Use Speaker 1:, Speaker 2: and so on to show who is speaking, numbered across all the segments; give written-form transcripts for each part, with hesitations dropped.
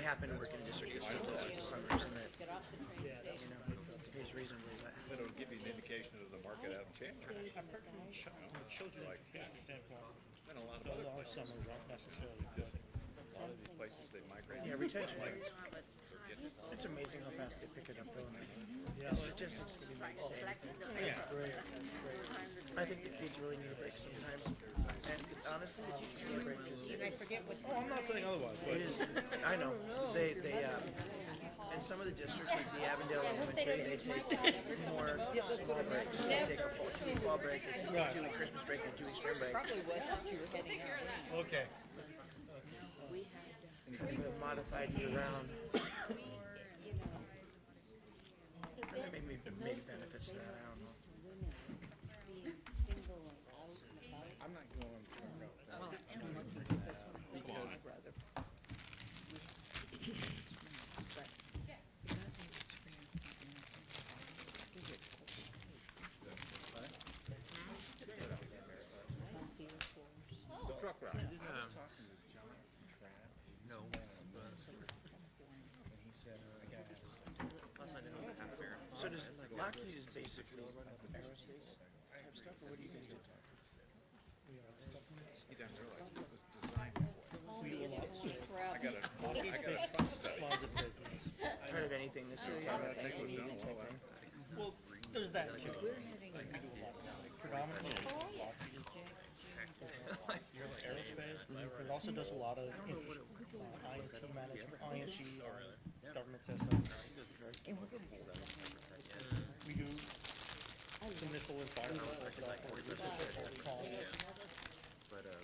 Speaker 1: happen to work in a district district summers and that, pays reasonably, but.
Speaker 2: But it'll give you an indication of the market out in Chandler.
Speaker 3: I've heard from children's standpoint,
Speaker 2: And a lot of
Speaker 3: a
Speaker 2: other
Speaker 3: lot of
Speaker 2: places.
Speaker 3: summers aren't necessarily
Speaker 2: Just
Speaker 3: good.
Speaker 2: a lot of these places they migrate.
Speaker 1: Yeah, retention rates.
Speaker 2: They're getting it.
Speaker 1: It's amazing how fast they pick it up, though.
Speaker 3: Yeah.
Speaker 1: The statistics can be made to say anything. I think the kids really need a break sometimes. And honestly, the teachers need a break because
Speaker 3: Oh, I'm not saying otherwise, but
Speaker 1: it is. I know they in some of the districts like the Avondale Elementary, they take more small breaks. They take a 2-week fall break, they take a 2-week Christmas break, and a 2-week spring break.
Speaker 3: okay.
Speaker 1: Kind of a modified year-round. And there may be benefits to that. I don't know.
Speaker 4: I'm not going on the road.
Speaker 2: The truck route.
Speaker 4: I was talking to John Trapp. No. And he said, I got
Speaker 1: So does Lockheed is basically aerospace type stuff, or what do you guys do?
Speaker 2: He doesn't realize it was designed for.
Speaker 3: We do a lot.
Speaker 2: I got a truck study.
Speaker 3: Lots of business.
Speaker 1: Kind of anything that's kind of needed type thing.
Speaker 3: Well, there's that too. We do a lot. Predominantly, aerospace, but it also does a lot of INT management, ING or government systems. We do the missile and fire stuff,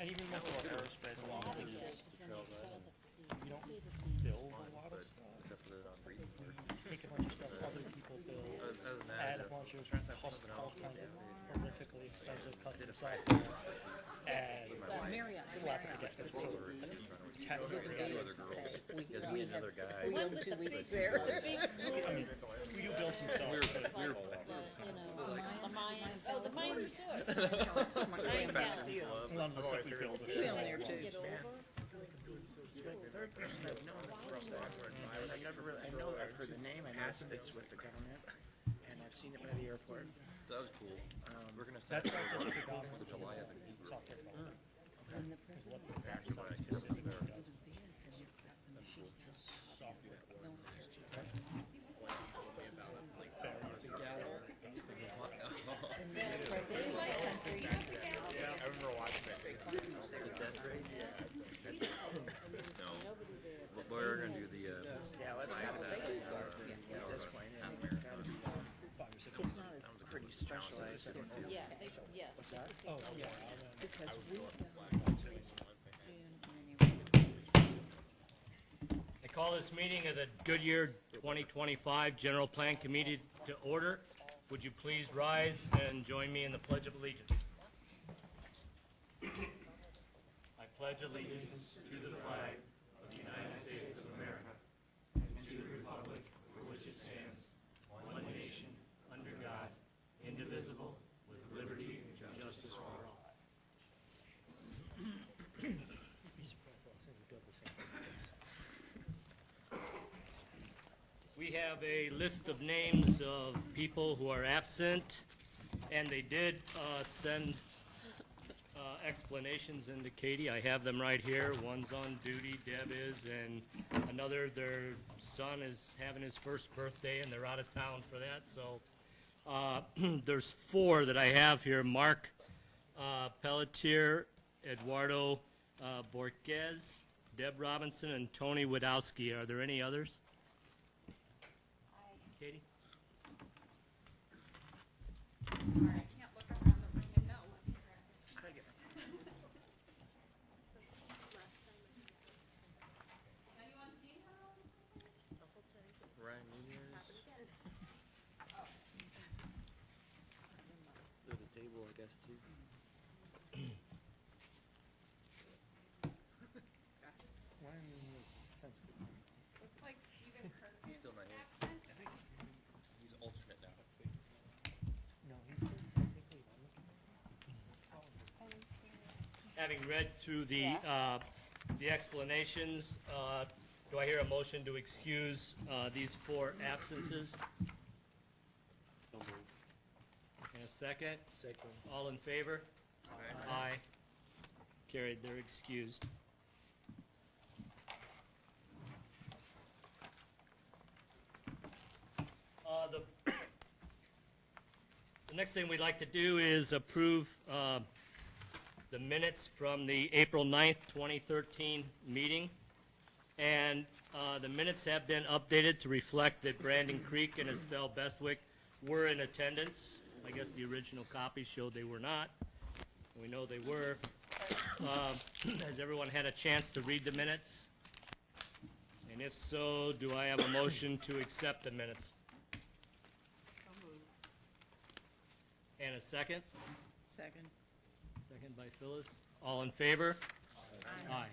Speaker 3: and even most of our aerospace, a lot of it is, we don't build a lot of stuff. Take a bunch of stuff other people build, add a bunch of all kinds of horrifically expensive custom software, and slap it together. So technically,
Speaker 5: We have
Speaker 4: another guy.
Speaker 5: we own 2 weeks there.
Speaker 3: I mean, we do build some stuff, but
Speaker 6: The miners do it.
Speaker 3: a lot of the stuff we build is
Speaker 5: We own there too.
Speaker 1: Like the third person I've known that works there, and I've never really, I've heard the name, I know it's with the government, and I've seen it by the airport.
Speaker 7: That was cool. We're gonna
Speaker 3: that's
Speaker 7: start
Speaker 3: not just predominantly
Speaker 7: the July of the Hebrew.
Speaker 3: software development.
Speaker 5: And the
Speaker 3: Is what
Speaker 5: president
Speaker 3: that site specifically does.
Speaker 5: and you've got the machine guns.
Speaker 3: Software.
Speaker 7: I remember watching it. The death race? No. But we're gonna do the,
Speaker 1: Yeah, well, it's gotta be, at this point, I think it's gotta be
Speaker 5: It's not as
Speaker 1: pretty specialized.
Speaker 6: Yeah, yeah.
Speaker 3: Oh, yeah.
Speaker 5: because we don't
Speaker 8: I call this meeting of the Goodyear 2025 General Plan Committee to order. Would you please rise and join me in the Pledge of Allegiance? I pledge allegiance to the flag of the United States of America and to the republic for which it stands, one nation, under God, indivisible, with liberty and justice for all. We have a list of names of people who are absent, and they did send explanations into Katie. I have them right here. One's on duty, Deb is, and another, their son is having his first birthday, and they're out of town for that. So there's 4 that I have here. Mark Pelletier, Eduardo Borquez, Deb Robinson, and Tony Wadowski. Are there any others? Katie?
Speaker 6: Sorry, I can't look around the ring and know. Anyone seen her?
Speaker 7: Ryan Nunez. There's a table, I guess, too.
Speaker 6: Looks like Stephen Kirk is
Speaker 7: Still not here.
Speaker 6: absent.
Speaker 7: He's alternate now.
Speaker 3: No, he's technically
Speaker 8: Having read through the explanations, Do I hear a motion to excuse these 4 absences? And a second?
Speaker 3: Second.
Speaker 8: All in favor? Aye. Carried, they're excused. The next thing we'd like to do is approve the minutes from the April 9th, 2013 meeting. And the minutes have been updated to reflect that Brandon Creek and Estelle Bestwick were in attendance. I guess the original copy showed they were not. We know they were. Has everyone had a chance to read the minutes? And if so, do I have a motion to accept the minutes? And a second?
Speaker 5: Second.
Speaker 8: Second by Phyllis. All in favor? Aye.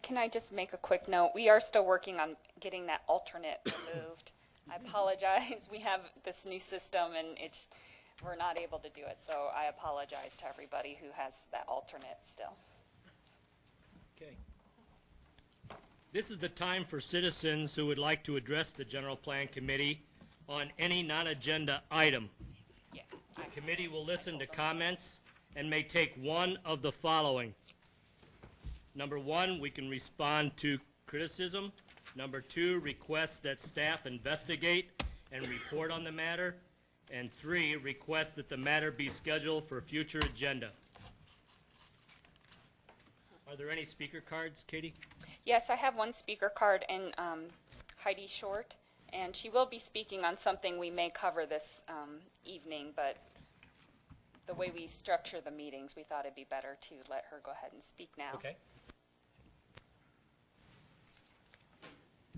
Speaker 9: Can I just make a quick note? We are still working on getting that alternate removed. I apologize. We have this new system and we're not able to do it. So I apologize to everybody who has that alternate still.
Speaker 8: Okay. This is the time for citizens who would like to address the General Plan Committee on any non-agenda item.
Speaker 9: Yeah.
Speaker 8: The committee will listen to comments and may take one of the following. Number 1, we can respond to criticism. Number 2, request that staff investigate and report on the matter. And 3, request that the matter be scheduled for a future agenda. Are there any speaker cards, Katie?
Speaker 9: Yes, I have one speaker card and Heidi Short, and she will be speaking on something we may cover this evening, but the way we structure the meetings, we thought it'd be better to let her go ahead and speak now.
Speaker 8: Okay.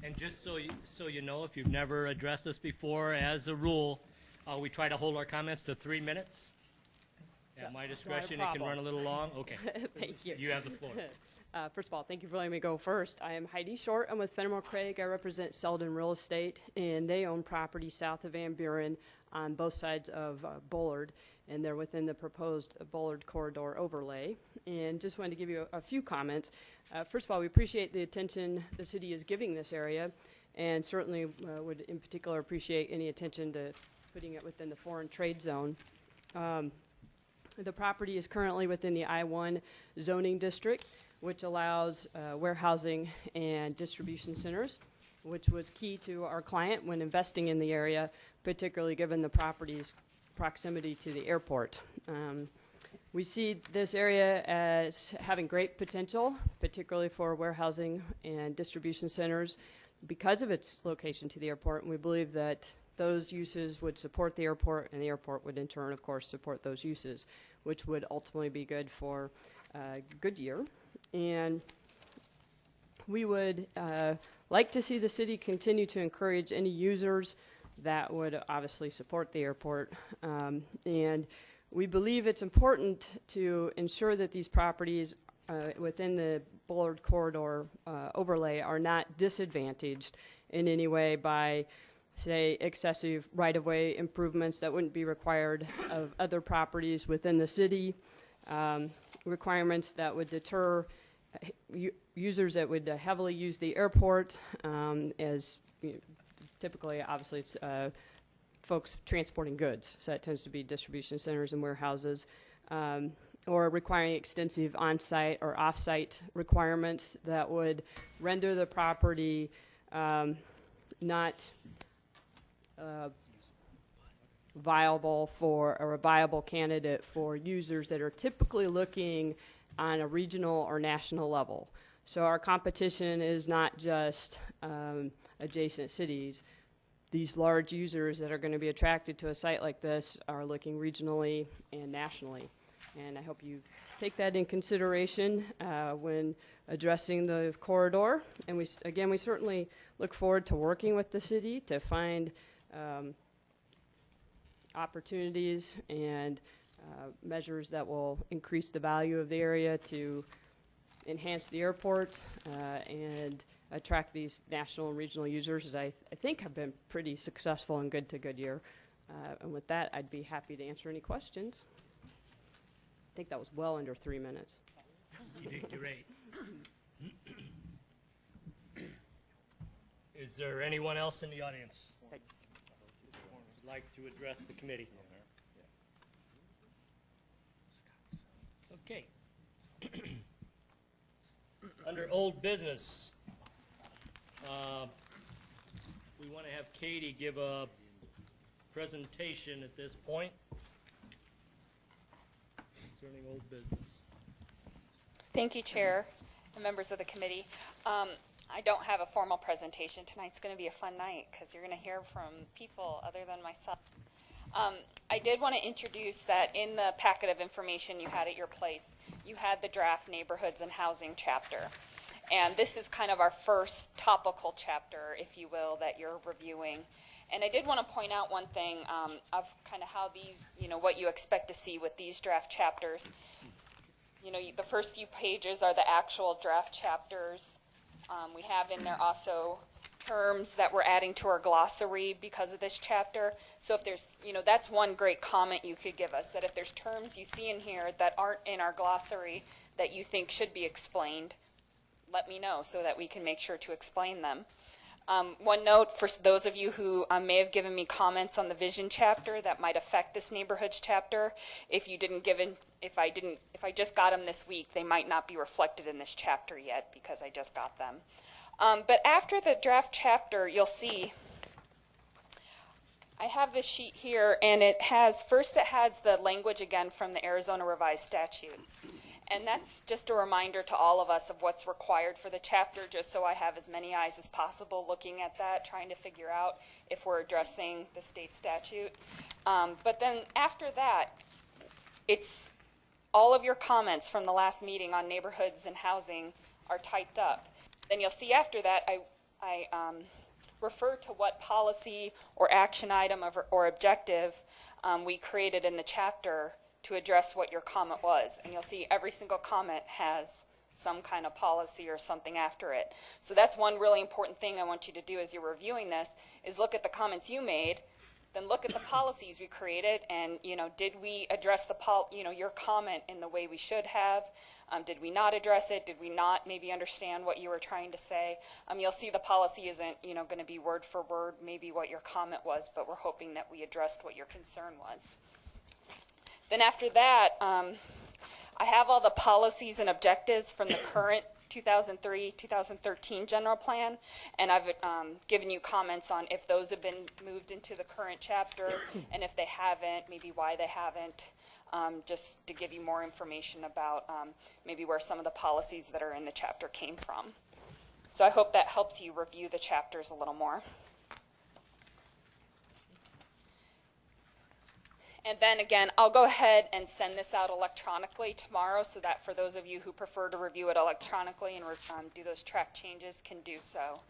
Speaker 8: And just so you know, if you've never addressed this before, as a rule, we try to hold our comments to 3 minutes. At my discretion, it can run a little long. Okay.
Speaker 10: Thank you.
Speaker 8: You have the floor.
Speaker 10: First of all, thank you for letting me go first. I am Heidi Short. I'm with Fenimore Craig. I represent Selden Real Estate, and they own property south of Van Buren on both sides of Bullard, and they're within the proposed Bullard corridor overlay. And just wanted to give you a few comments. First of all, we appreciate the attention the city is giving this area, and certainly would in particular appreciate any attention to putting it within the foreign trade zone. The property is currently within the I-1 zoning district, which allows warehousing and distribution centers, which was key to our client when investing in the area, particularly given the property's proximity to the airport. We see this area as having great potential, particularly for warehousing and distribution centers because of its location to the airport, and we believe that those uses would support the airport, and the airport would in turn, of course, support those uses, which would ultimately be good for Goodyear. And we would like to see the city continue to encourage any users that would obviously support the airport. And we believe it's important to ensure that these properties within the Bullard corridor overlay are not disadvantaged in any way by, say, excessive right-of-way improvements that wouldn't be required of other properties within the city, requirements that would deter users that would heavily use the airport, as you know, typically, obviously, it's folks transporting goods, so that tends to be distribution centers and warehouses, or requiring extensive on-site or off-site requirements that would render the property not viable for, or a viable candidate for users that are typically looking on a regional or national level. So our competition is not just adjacent cities. These large users that are going to be attracted to a site like this are looking regionally and nationally. And I hope you take that in consideration when addressing the corridor. And we certainly look forward to working with the city to find opportunities and measures that will increase the value of the area to enhance the airport and attract these national and regional users that I think have been pretty successful and good to Goodyear. And with that, I'd be happy to answer any questions. I think that was well under 3 minutes.
Speaker 8: You did great. Is there anyone else in the audience who'd like to address the committee? Okay. Under old business, we want to have Katie give a presentation at this point concerning old business.
Speaker 9: Thank you, Chair and members of the committee. I don't have a formal presentation. Tonight's going to be a fun night because you're going to hear from people other than myself. I did want to introduce that in the packet of information you had at your place, you had the draft neighborhoods and housing chapter. And this is kind of our first topical chapter, if you will, that you're reviewing. And I did want to point out one thing of kind of how these, what you expect to see with these draft chapters. The first few pages are the actual draft chapters. We have in there also terms that we're adding to our glossary because of this chapter. So if there's, that's one great comment you could give us, that if there's terms you see in here that aren't in our glossary that you think should be explained, let me know so that we can make sure to explain them. One note for those of you who may have given me comments on the vision chapter that might affect this neighborhoods chapter. If I just got them this week, they might not be reflected in this chapter yet because I just got them. But after the draft chapter, you'll see I have this sheet here, and it has the language again from the Arizona Revised Statutes. And that's just a reminder to all of us of what's required for the chapter, just so I have as many eyes as possible looking at that, trying to figure out if we're addressing the state statute. But then after that, it's all of your comments from the last meeting on neighborhoods and housing are typed up. Then you'll see after that, I refer to what policy or action item or objective we created in the chapter to address what your comment was. And you'll see every single comment has some kind of policy or something after it. So that's one really important thing I want you to do as you're reviewing this, is look at the comments you made, then look at the policies we created, and did we address your comment in the way we should have? Did we not address it? Did we not maybe understand what you were trying to say? You'll see the policy isn't going to be word for word maybe what your comment was, but we're hoping that we addressed what your concern was. Then after that, I have all the policies and objectives from the current 2003-2013 general plan, and I've given you comments on if those have been moved into the current chapter, and if they haven't, maybe why they haven't, just to give you more information about maybe where some of the policies that are in the chapter came from. So I hope that helps you review the chapters a little more. And then again, I'll go ahead and send this out electronically tomorrow so that for those of you who prefer to review it electronically and do those track changes can do so.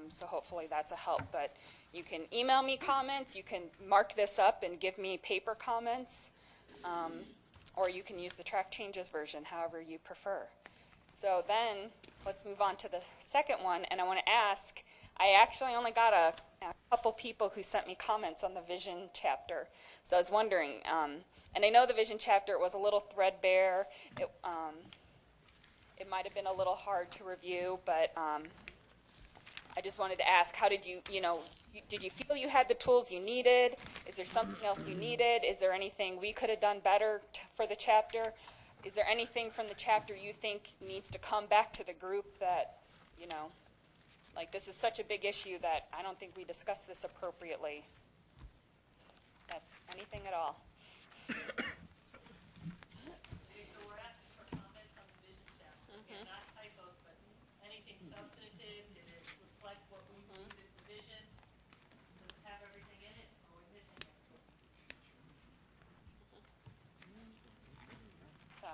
Speaker 9: So hopefully that's a help. But you can email me comments, you can mark this up and give me paper comments, or you can use the track changes version, however you prefer. So then let's move on to the second one, and I want to ask, I actually only got a couple people who sent me comments on the vision chapter. So I was wondering, and I know the vision chapter was a little threadbare. It might have been a little hard to review, but I just wanted to ask, how did did you feel you had the tools you needed? Is there something else you needed? Is there anything we could have done better for the chapter? Is there anything from the chapter you think needs to come back to the group that, like this is such a big issue that I don't think we discussed this appropriately? That's anything at all.
Speaker 11: So we're asking for comments on the vision chapter. Again, not typos, but anything substantive. Did it reflect what we believe is the vision? Does it have everything in it, or are we missing it?
Speaker 9: So.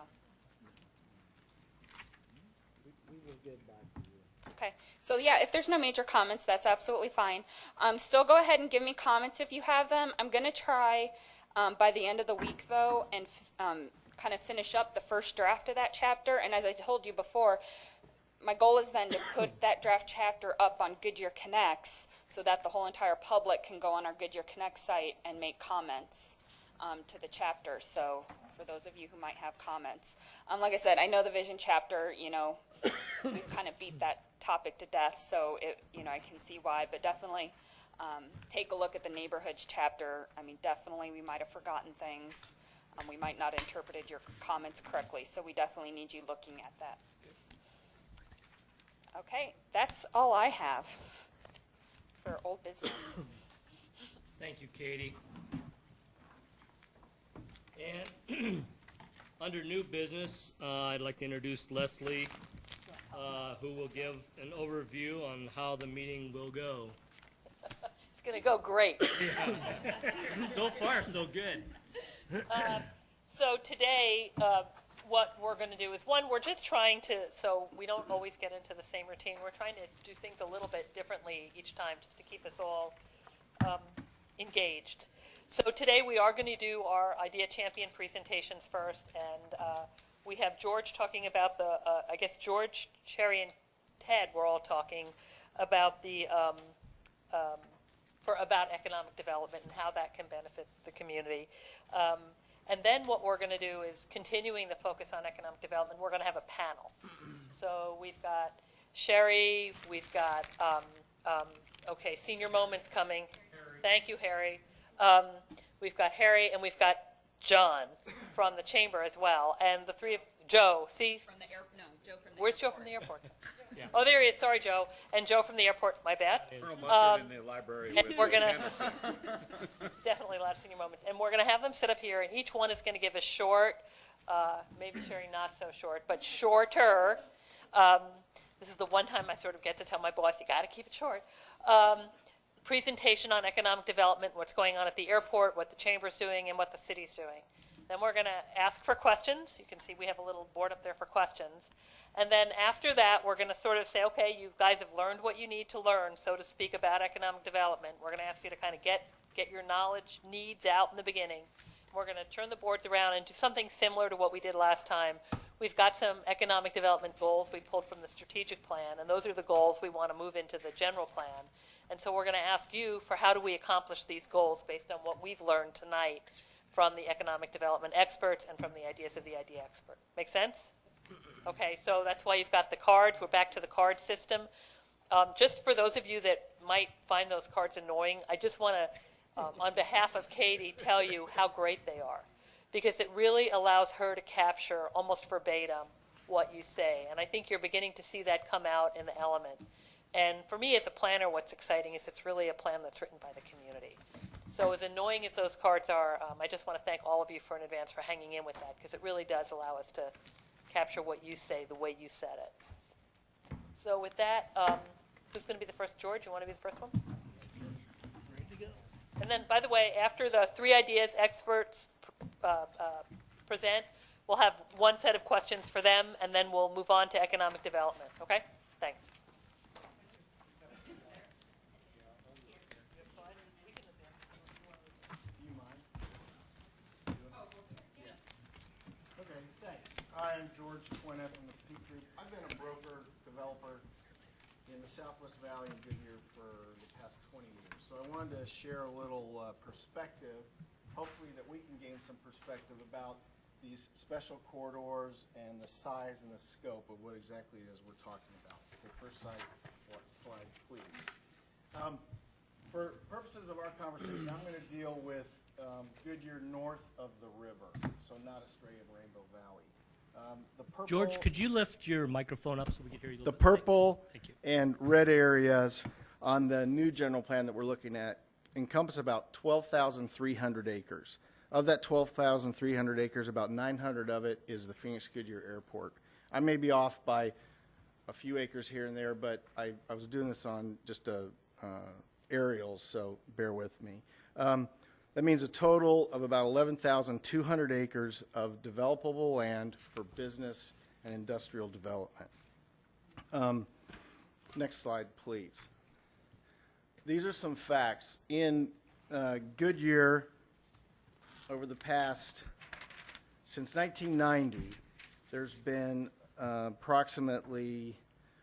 Speaker 3: We will get back to you.
Speaker 9: Okay, so yeah, if there's no major comments, that's absolutely fine. Still go ahead and give me comments if you have them. I'm going to try by the end of the week, though, and kind of finish up the first draft of that chapter. And as I told you before, my goal is then to put that draft chapter up on Goodyear Connects so that the whole entire public can go on our Goodyear Connect site and make comments to the chapter. So for those of you who might have comments. Like I said, I know the vision chapter, we kind of beat that topic to death, so I can see why, but definitely take a look at the neighborhoods chapter. I mean, definitely we might have forgotten things. We might not have interpreted your comments correctly, so we definitely need you looking at that. Okay, that's all I have for old business.
Speaker 8: Thank you, Katie. And under new business, I'd like to introduce Leslie, who will give an overview on how the meeting will go.
Speaker 11: It's going to go great.
Speaker 8: So far, so good.
Speaker 11: So today, what we're going to do is, one, we're just trying to, so we don't always get into the same routine. We're trying to do things a little bit differently each time, just to keep us all engaged. So today we are going to do our Idea Champion presentations first, and we have George talking about the, I guess George, Sherry, and Ted were all talking about the, about economic development and how that can benefit the community. And then what we're going to do is, continuing the focus on economic development, we're going to have a panel. So we've got Sherry, we've got, okay, Senior Moments coming. Harry. Thank you, Harry. We've got Harry, and we've got John from the chamber as well. And the three of, Joe, see?
Speaker 6: From the airport. No, Joe from the
Speaker 11: Where's Joe from the airport? Yeah. Oh, there he is. Sorry, Joe. And Joe from the airport. My bad.
Speaker 2: Colonel Mustard in the library
Speaker 11: and
Speaker 2: with
Speaker 11: we're gonna
Speaker 2: Henderson.
Speaker 11: definitely a lot of senior moments. And we're going to have them sit up here, and each one is going to give a short, maybe Sherry not so short, but shorter. This is the one time I sort of get to tell my boss, you got to keep it short. Presentation on economic development, what's going on at the airport, what the chamber's doing, and what the city's doing. Then we're going to ask for questions. You can see we have a little board up there for questions. And then after that, we're going to sort of say, okay, you guys have learned what you need to learn, so to speak, about economic development. We're going to ask you to kind of get your knowledge needs out in the beginning. We're going to turn the boards around and do something similar to what we did last time. We've got some economic development goals we pulled from the strategic plan, and those are the goals we want to move into the general plan. And so we're going to ask you for how do we accomplish these goals based on what we've learned tonight from the economic development experts and from the ideas of the idea expert. Make sense? Okay, so that's why you've got the cards. We're back to the card system. Just for those of you that might find those cards annoying, I just want to, on behalf of Katie, tell you how great they are, because it really allows her to capture almost verbatim what you say. And I think you're beginning to see that come out in the element. And for me as a planner, what's exciting is it's really a plan that's written by the community. So as annoying as those cards are, I just want to thank all of you for in advance for hanging in with that, because it really does allow us to capture what you say the way you said it. So with that, who's going to be the first? George, you want to be the first one?
Speaker 3: Ready to go.
Speaker 11: And then, by the way, after the three ideas experts present, we'll have one set of questions for them, and then we'll move on to economic development. Okay? Thanks.
Speaker 4: Okay, thanks. Hi, I'm George Quinna from the Peak Group. I've been a broker, developer in the Southwest Valley in Goodyear for the past 20 years. So I wanted to share a little perspective, hopefully that we can gain some perspective about these special corridors and the size and the scope of what exactly it is we're talking about. Okay, first slide, please. For purposes of our conversation, I'm going to deal with Goodyear north of the river, so not astray of Rainbow Valley. The purple,
Speaker 8: George, could you lift your microphone up so we can hear you a little
Speaker 4: the
Speaker 8: bit?
Speaker 4: purple
Speaker 8: Thank you.
Speaker 4: and red areas on the new general plan that we're looking at encompass about 12,300 acres. Of that 12,300 acres, about 900 of it is the Phoenix Goodyear Airport. I may be off by a few acres here and there, but I was doing this on just aerials, so bear with me. That means a total of about 11,200 acres of developable land for business and industrial development. Next slide, please. These are some facts. In Goodyear, over the past, since 1990, there's been approximately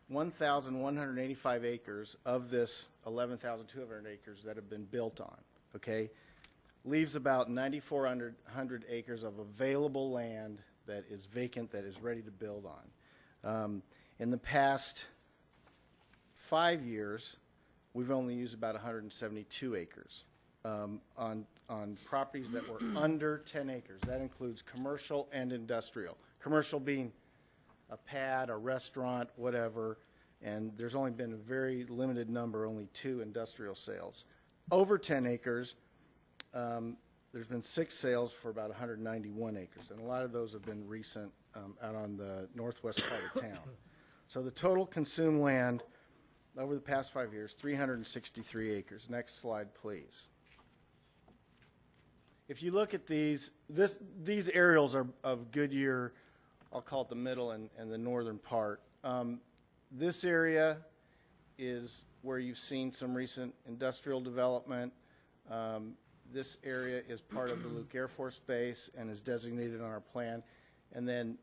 Speaker 4: 1,185 acres of this 11,200 acres that have been built on, okay? Leaves about 9,400 acres of available land that is vacant, that is ready to build on. In the past 5 years, we've only used about 172 acres on properties that were under 10 acres. That includes commercial and industrial. Commercial being a pad, a restaurant, whatever, and there's only been a very limited number, only 2 industrial sales. Over 10 acres, there's been 6 sales for about 191 acres, and a lot of those have been recent out on the northwest part of town. So the total consumed land over the past 5 years, 363 acres. Next slide, please. If you look at these aerials are of Goodyear, I'll call it the middle and the northern part. This area is where you've seen some recent industrial development. This area is part of the Luke Air Force Base and is designated on our plan. And then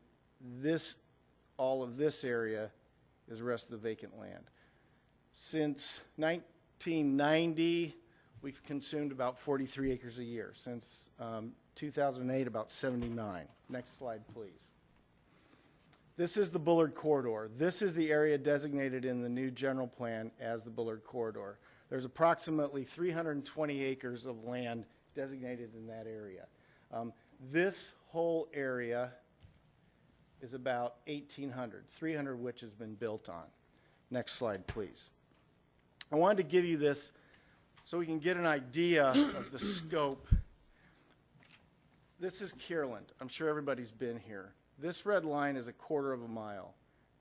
Speaker 4: all of this area is the rest of the vacant land. Since 1990, we've consumed about 43 acres a year. Since 2008, about 79. Next slide, please. This is the Bullard Corridor. This is the area designated in the new general plan as the Bullard Corridor. There's approximately 320 acres of land designated in that area. This whole area is about 1,800, 300 of which has been built on. Next slide, please. I wanted to give you this so we can get an idea of the scope. This is Kierland. I'm sure everybody's been here. This red line is 1/4 of a mile.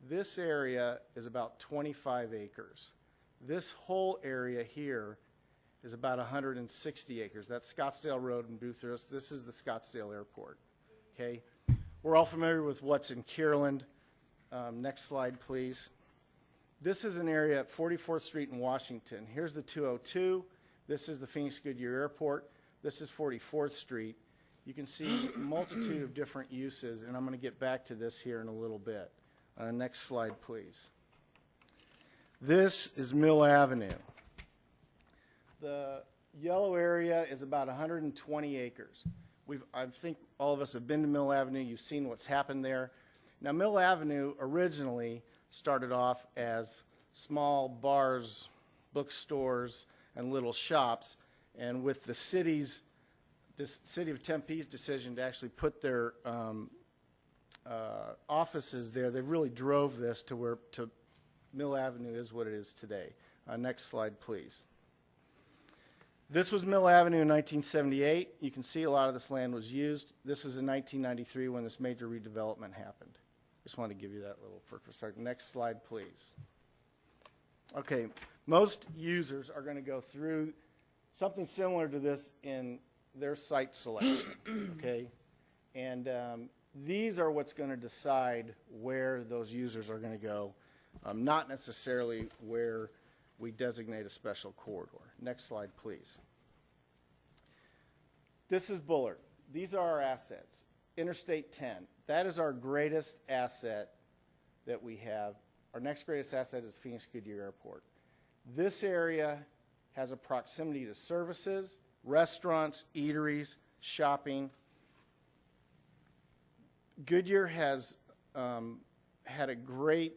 Speaker 4: This area is about 25 acres. This whole area here is about 160 acres. That's Scottsdale Road in Bucyrus. This is the Scottsdale Airport. Okay, we're all familiar with what's in Kierland. Next slide, please. This is an area at 44th Street in Washington. Here's the 202. This is the Phoenix Goodyear Airport. This is 44th Street. You can see a multitude of different uses, and I'm going to get back to this here in a little bit. Next slide, please. This is Mill Avenue. The yellow area is about 120 acres. I think all of us have been to Mill Avenue. You've seen what's happened there. Now, Mill Avenue originally started off as small bars, bookstores, and little shops, and with the city of Tempe's decision to actually put their offices there, they really drove this to Mill Avenue is what it is today. Next slide, please. This was Mill Avenue in 1978. You can see a lot of this land was used. This was in 1993 when this major redevelopment happened. Just wanted to give you that little perspective. Next slide, please. Okay, most users are going to go through something similar to this in their site selection, okay? And these are what's going to decide where those users are going to go, not necessarily where we designate a special corridor. Next slide, please. This is Bullard. These are our assets. Interstate 10. That is our greatest asset that we have. Our next greatest asset is Phoenix Goodyear Airport. This area has a proximity to services, restaurants, eateries, shopping. Goodyear has had a great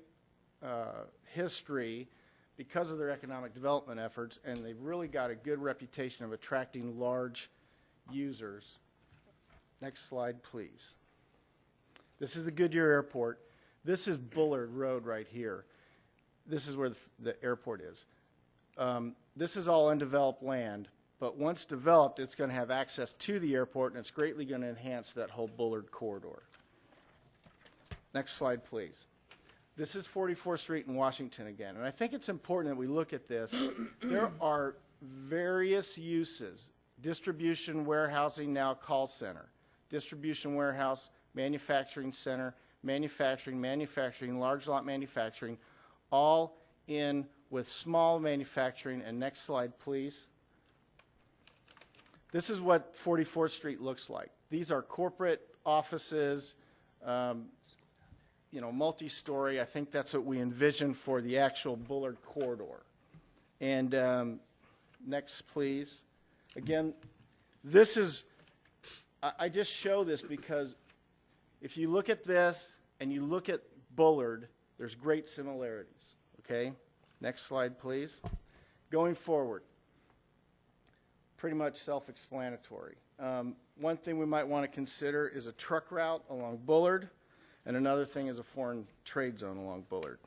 Speaker 4: history because of their economic development efforts, and they've really got a good reputation of attracting large users. Next slide, please. This is the Goodyear Airport. This is Bullard Road right here. This is where the airport is. This is all undeveloped land, but once developed, it's going to have access to the airport, and it's greatly going to enhance that whole Bullard corridor. Next slide, please. This is 44th Street in Washington again, and I think it's important that we look at this. There are various uses. Distribution, warehousing, now call center. Distribution, warehouse, manufacturing center, manufacturing, large lot manufacturing, all in with small manufacturing. And next slide, please. This is what 44th Street looks like. These are corporate offices, multi-story. I think that's what we envision for the actual Bullard corridor. And next, please. Again, this is, I just show this because if you look at this and you look at Bullard, there's great similarities, okay? Next slide, please. Going forward, pretty much self-explanatory. One thing we might want to consider is a truck route along Bullard, and another thing is a foreign trade zone along Bullard.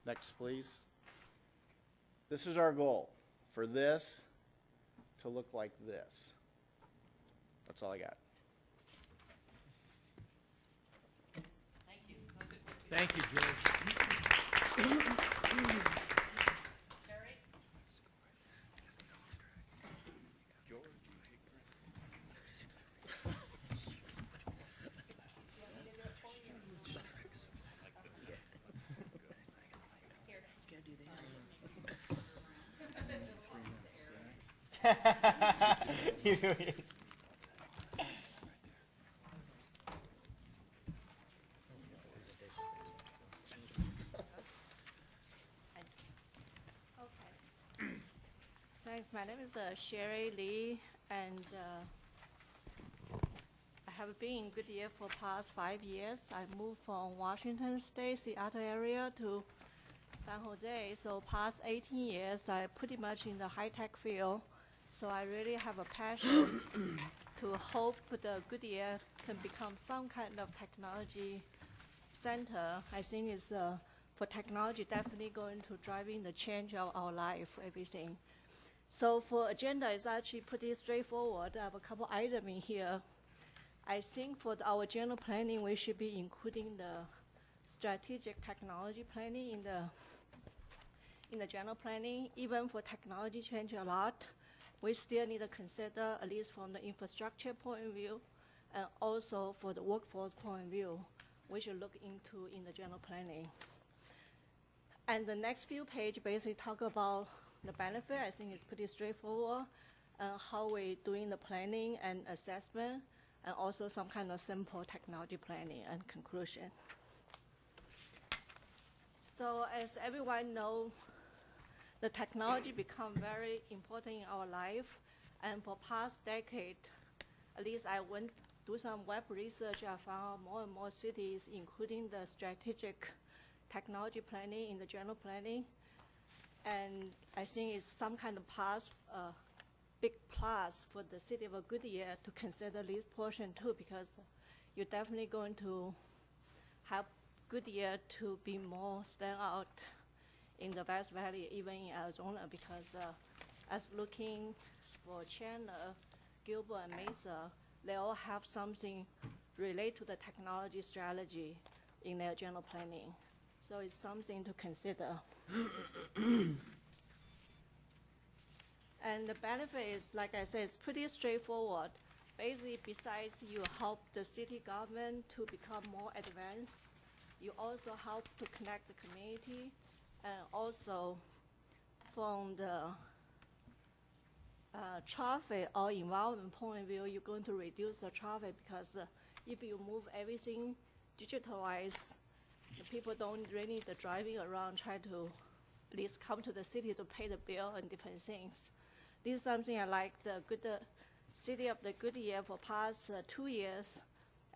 Speaker 4: Next, please. This is our goal, for this to look like this. That's all I got.
Speaker 3: Thank you, George.
Speaker 12: Thanks. My name is Sherry Lee, and I have been in Goodyear for past 5 years. I moved from Washington State, Seattle area to San Jose. So past 18 years, I pretty much in the high-tech field. So I really have a passion to hope the Goodyear can become some kind of technology center. I think it's for technology definitely going to driving the change of our life, everything. So for agenda, it's actually pretty straightforward. I have a couple items in here. I think for our general planning, we should be including the strategic technology planning in the general planning. Even for technology change a lot, we still need to consider, at least from the infrastructure point of view, and also for the workforce point of view, we should look into in the general planning. And the next few pages basically talk about the benefit. I think it's pretty straightforward, how we're doing the planning and assessment, and also some kind of simple technology planning and conclusion. So as everyone knows, the technology become very important in our life, and for past decade, at least I went do some web research. I found more and more cities, including the strategic technology planning in the general planning, and I think it's some kind of big plus for the city of Goodyear to consider this portion too, because you're definitely going to help Goodyear to be more stand out in the West Valley, even in Arizona, because as looking for Chandler, Gilbert, and Mesa, they all have something related to the technology strategy in their general planning. So it's something to consider. And the benefit is, like I said, it's pretty straightforward. Basically, besides you help the city government to become more advanced, you also help to connect the community, and also from the traffic or environment point of view, you're going to reduce the traffic, because if you move everything digitalized, the people don't really need the driving around, try to at least come to the city to pay the bill and different things. This is something I like the city of the Goodyear for past 2 years.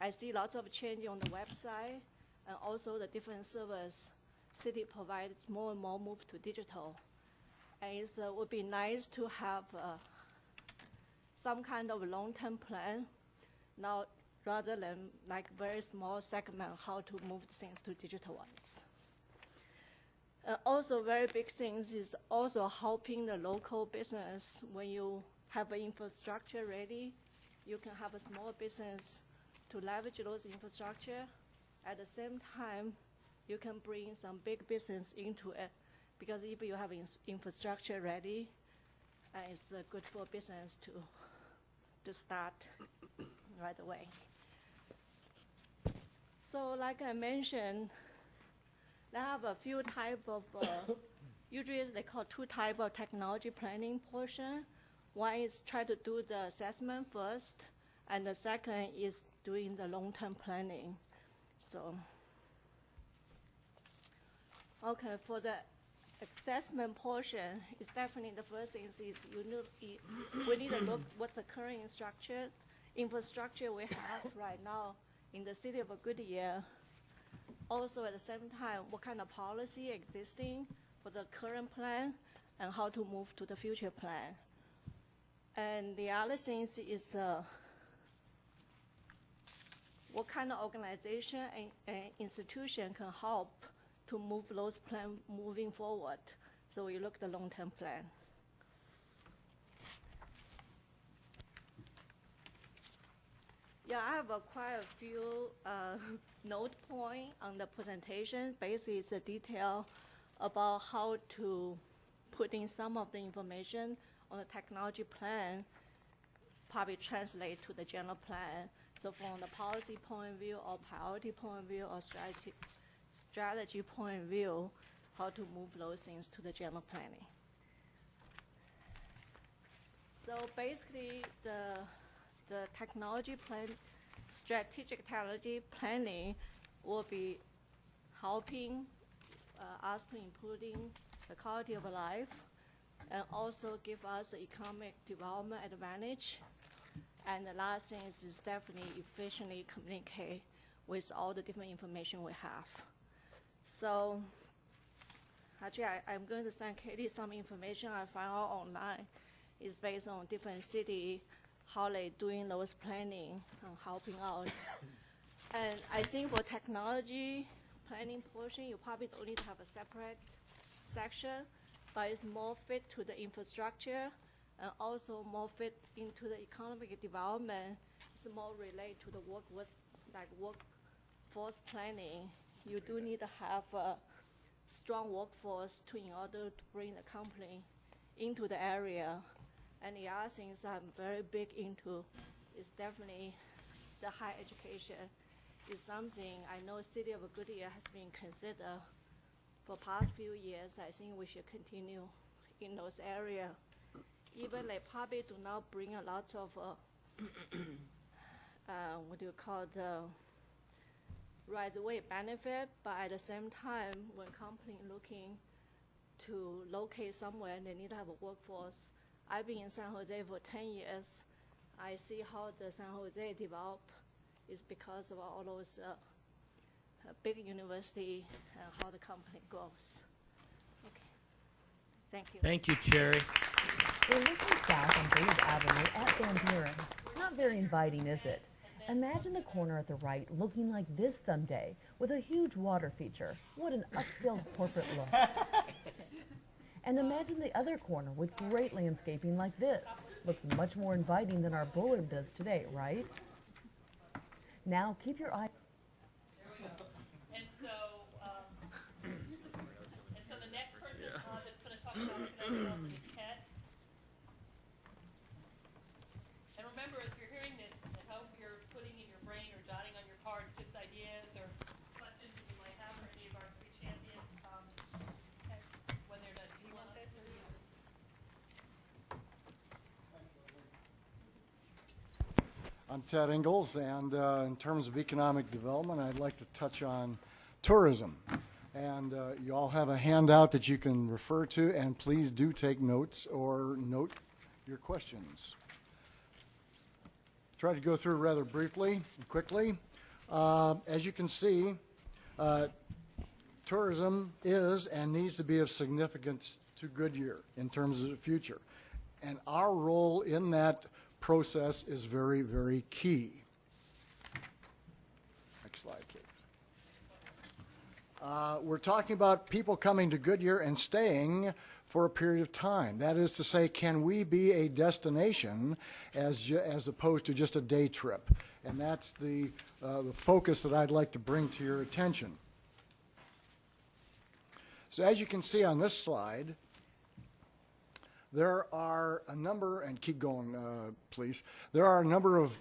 Speaker 12: I see lots of change on the website, and also the different service city provides more and more move to digital. And it would be nice to have some kind of long-term plan, now rather than like very small segment how to move things to digital ones. Also, very big things is also helping the local business. When you have an infrastructure ready, you can have a small business to leverage those infrastructure. At the same time, you can bring some big business into it, because if you have infrastructure ready, it's good for business to start right away. So like I mentioned, they have a few type of, usually they call 2 type of technology planning portion. One is try to do the assessment first, and the second is doing the long-term planning. So, okay, for the assessment portion, it's definitely the first thing is we need to look what's the current infrastructure we have right now in the city of Goodyear. Also, at the same time, what kind of policy existing for the current plan and how to move to the future plan. And the other thing is what kind of organization and institution can help to move those plans moving forward. So we look at the long-term plan. Yeah, I have quite a few note points on the presentation. Basically, it's a detail about how to put in some of the information on the technology plan, probably translate to the general plan. So from the policy point of view, or priority point of view, or strategy point of view, how to move those things to the general planning. So basically, the technology plan, strategic technology planning will be helping us to improving the quality of life and also give us the economic development advantage. And the last thing is definitely efficiently communicate with all the different information we have. So actually, I'm going to send Katie some information I found out online. It's based on different cities, how they doing those planning and helping out. And I think for technology planning portion, you probably don't need to have a separate section, but it's more fit to the infrastructure and also more fit into the economic development. It's more related to the workforce planning. You do need to have a strong workforce in order to bring the company into the area. And the other things I'm very big into is definitely the higher education. Is something I know City of Goodyear has been considered for past few years. I think we should continue in those areas. Even they probably do not bring a lot of what do you call the right-of-way benefit, but at the same time, when company looking to locate somewhere, they need to have a workforce. I've been in San Jose for 10 years. I see how the San Jose develop is because of all those big university and how the company grows. Okay, thank you.
Speaker 8: Thank you, Cherry.
Speaker 13: We're looking south on Bayes Avenue at Van Buren. Not very inviting, is it? Imagine the corner at the right looking like this someday, with a huge water feature. What an upscale corporate look. And imagine the other corner with great landscaping like this. Looks much more inviting than our Bullard does today, right? Now keep your eye.
Speaker 11: And so the next person that's going to talk about it is Ted. And remember, as you're hearing this, I hope you're putting in your brain or jotting on your cards just ideas or questions that you might have for any of our three champions when they're done. Do you want this or do you?
Speaker 14: I'm Ted Ingalls, and in terms of economic development, I'd like to touch on tourism. And you all have a handout that you can refer to, and please do take notes or note your questions. Try to go through rather briefly and quickly. As you can see, tourism is and needs to be of significance to Goodyear in terms of the future. And our role in that process is very, very key. Next slide, please. We're talking about people coming to Goodyear and staying for a period of time. That is to say, can we be a destination as opposed to just a day trip? And that's the focus that I'd like to bring to your attention. So as you can see on this slide, there are a number, and keep going, please. There are a number of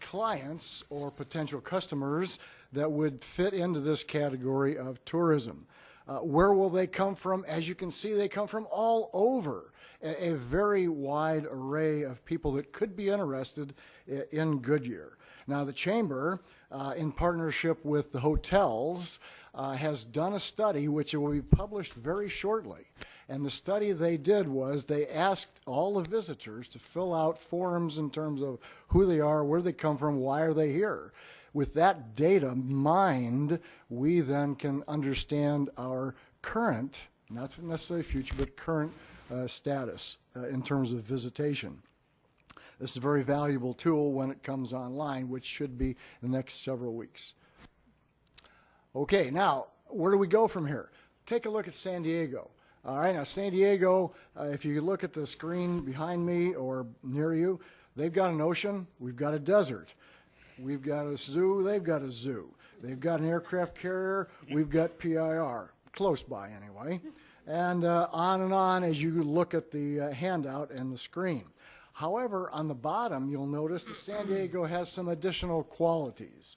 Speaker 14: clients or potential customers that would fit into this category of tourism. Where will they come from? As you can see, they come from all over. A very wide array of people that could be interested in Goodyear. Now, the Chamber, in partnership with the hotels, has done a study which will be published very shortly. And the study they did was they asked all the visitors to fill out forms in terms of who they are, where they come from, why are they here. With that data mined, we then can understand our current, not necessarily future, but current status in terms of visitation. This is a very valuable tool when it comes online, which should be the next several weeks. Okay, now, where do we go from here? Take a look at San Diego. All right, now San Diego, if you look at the screen behind me or near you, they've got an ocean, we've got a desert. We've got a zoo, they've got a zoo. They've got an aircraft carrier, we've got PIR, close by anyway. And on as you look at the handout and the screen. However, on the bottom, you'll notice that San Diego has some additional qualities.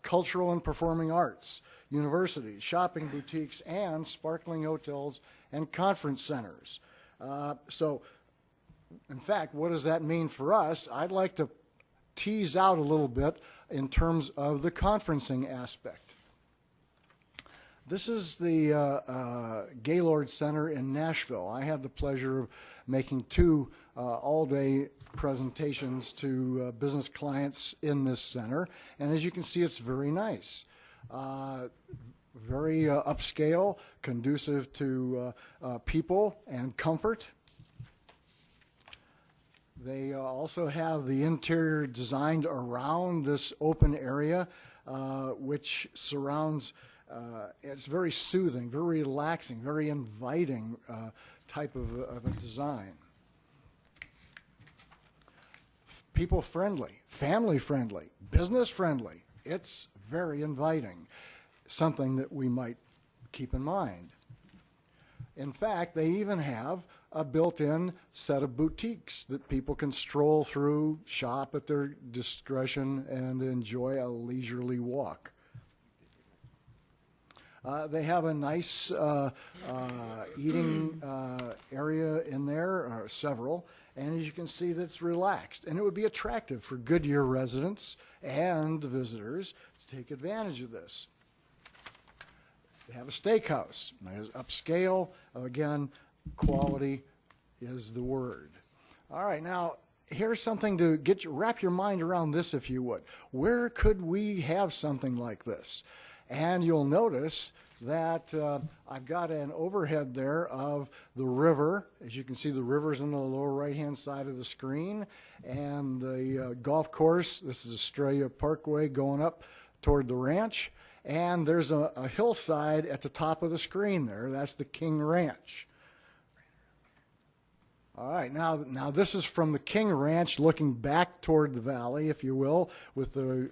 Speaker 14: Cultural and performing arts, universities, shopping boutiques, and sparkling hotels and conference centers. So, in fact, what does that mean for us? I'd like to tease out a little bit in terms of the conferencing aspect. This is the Gaylord Center in Nashville. I had the pleasure of making two all-day presentations to business clients in this center, and as you can see, it's very nice. Very upscale, conducive to people and comfort. They also have the interior designed around this open area, which surrounds, it's very soothing, very relaxing, very inviting type of a design. People friendly, family friendly, business friendly. It's very inviting, something that we might keep in mind. In fact, they even have a built-in set of boutiques that people can stroll through, shop at their discretion, and enjoy a leisurely walk. They have a nice eating area in there, or several, and as you can see, that's relaxed. And it would be attractive for Goodyear residents and visitors to take advantage of this. They have a steakhouse. It's upscale. Again, quality is the word. All right, now here's something to wrap your mind around this, if you would. Where could we have something like this? And you'll notice that I've got an overhead there of the river. As you can see, the river's on the lower right-hand side of the screen. And the golf course, this is Estrella Parkway going up toward the ranch. And there's a hillside at the top of the screen there. That's the King Ranch. All right, now this is from the King Ranch looking back toward the valley, if you will, with the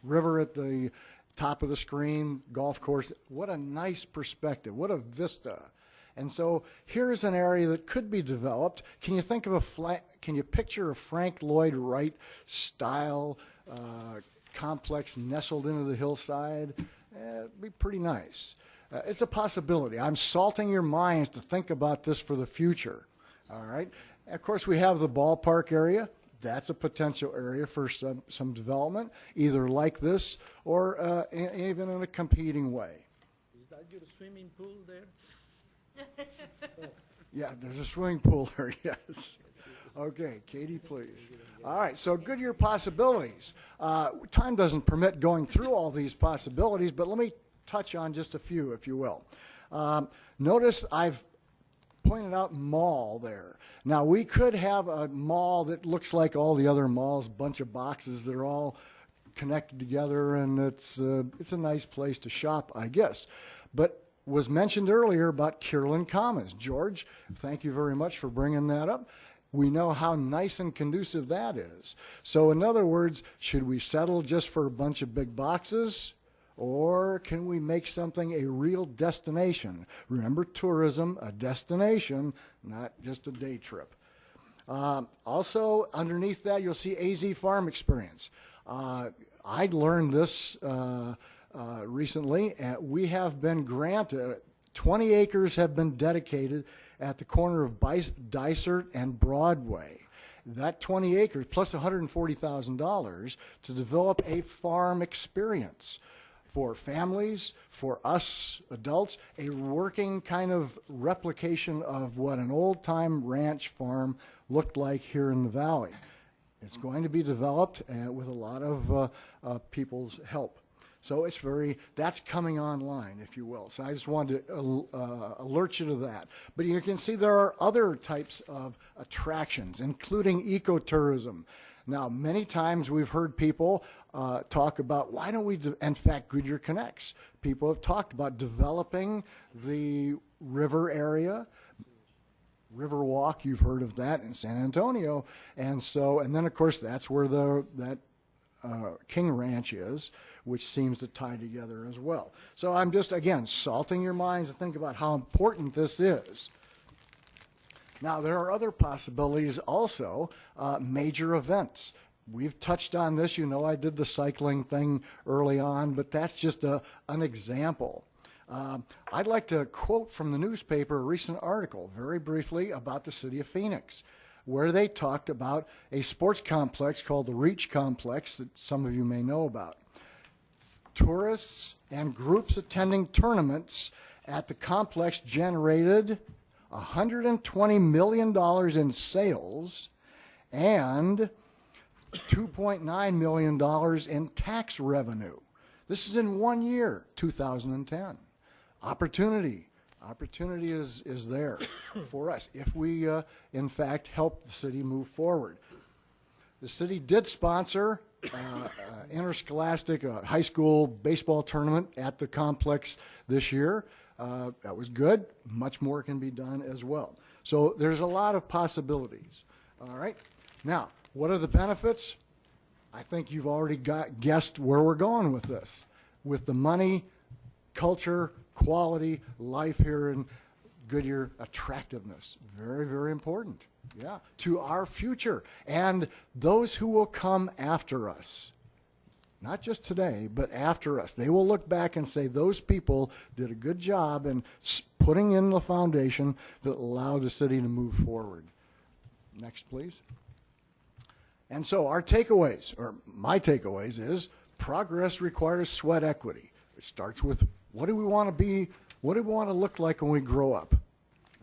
Speaker 14: river at the top of the screen, golf course. What a nice perspective. What a vista. And so here's an area that could be developed. Can you think of can you picture a Frank Lloyd Wright style complex nestled into the hillside? It'd be pretty nice. It's a possibility. I'm salting your minds to think about this for the future. All right. Of course, we have the ballpark area. That's a potential area for some development, either like this or even in a competing way.
Speaker 3: Is that your swimming pool there?
Speaker 14: Yeah, there's a swimming pool there, yes. Okay, Katie, please. All right, so Goodyear possibilities. Time doesn't permit going through all these possibilities, but let me touch on just a few, if you will. Notice I've pointed out mall there. Now, we could have a mall that looks like all the other malls, bunch of boxes that are all connected together, and it's a nice place to shop, I guess. But was mentioned earlier about Kierland Commons. George, thank you very much for bringing that up. We know how nice and conducive that is. So in other words, should we settle just for a bunch of big boxes? Or can we make something a real destination? Remember, tourism, a destination, not just a day trip. Also, underneath that, you'll see AZ Farm Experience. I learned this recently. We have been granted, 20 acres have been dedicated at the corner of Dysart and Broadway. That 20 acres plus $140,000 to develop a farm experience for families, for us adults, a working kind of replication of what an old-time ranch farm looked like here in the valley. It's going to be developed with a lot of people's help. So that's coming online, if you will. So I just wanted to alert you to that. But you can see there are other types of attractions, including ecotourism. Now, many times we've heard people talk about, why don't we, in fact, Goodyear Connects. People have talked about developing the river area. Riverwalk, you've heard of that in San Antonio. And then, of course, that's where that King Ranch is, which seems to tie together as well. So I'm just, again, salting your minds to think about how important this is. Now, there are other possibilities also, major events. We've touched on this. You know, I did the cycling thing early on, but that's just an example. I'd like to quote from the newspaper a recent article, very briefly, about the city of Phoenix, where they talked about a sports complex called the Reach Complex that some of you may know about. Tourists and groups attending tournaments at the complex generated $120 million in sales and $2.9 million in tax revenue. This is in 1 year, 2010. Opportunity is there for us if we, in fact, help the city move forward. The city did sponsor interscholastic high school baseball tournament at the complex this year. That was good. Much more can be done as well. So there's a lot of possibilities. All right. Now, what are the benefits? I think you've already guessed where we're going with this. With the money, culture, quality, life here in Goodyear, attractiveness. Very, very important. Yeah. To our future and those who will come after us. Not just today, but after us. They will look back and say those people did a good job in putting in the foundation that allowed the city to move forward. Next, please. And so our takeaways, or my takeaways, is progress requires sweat equity. It starts with what do we want to be, what do we want to look like when we grow up?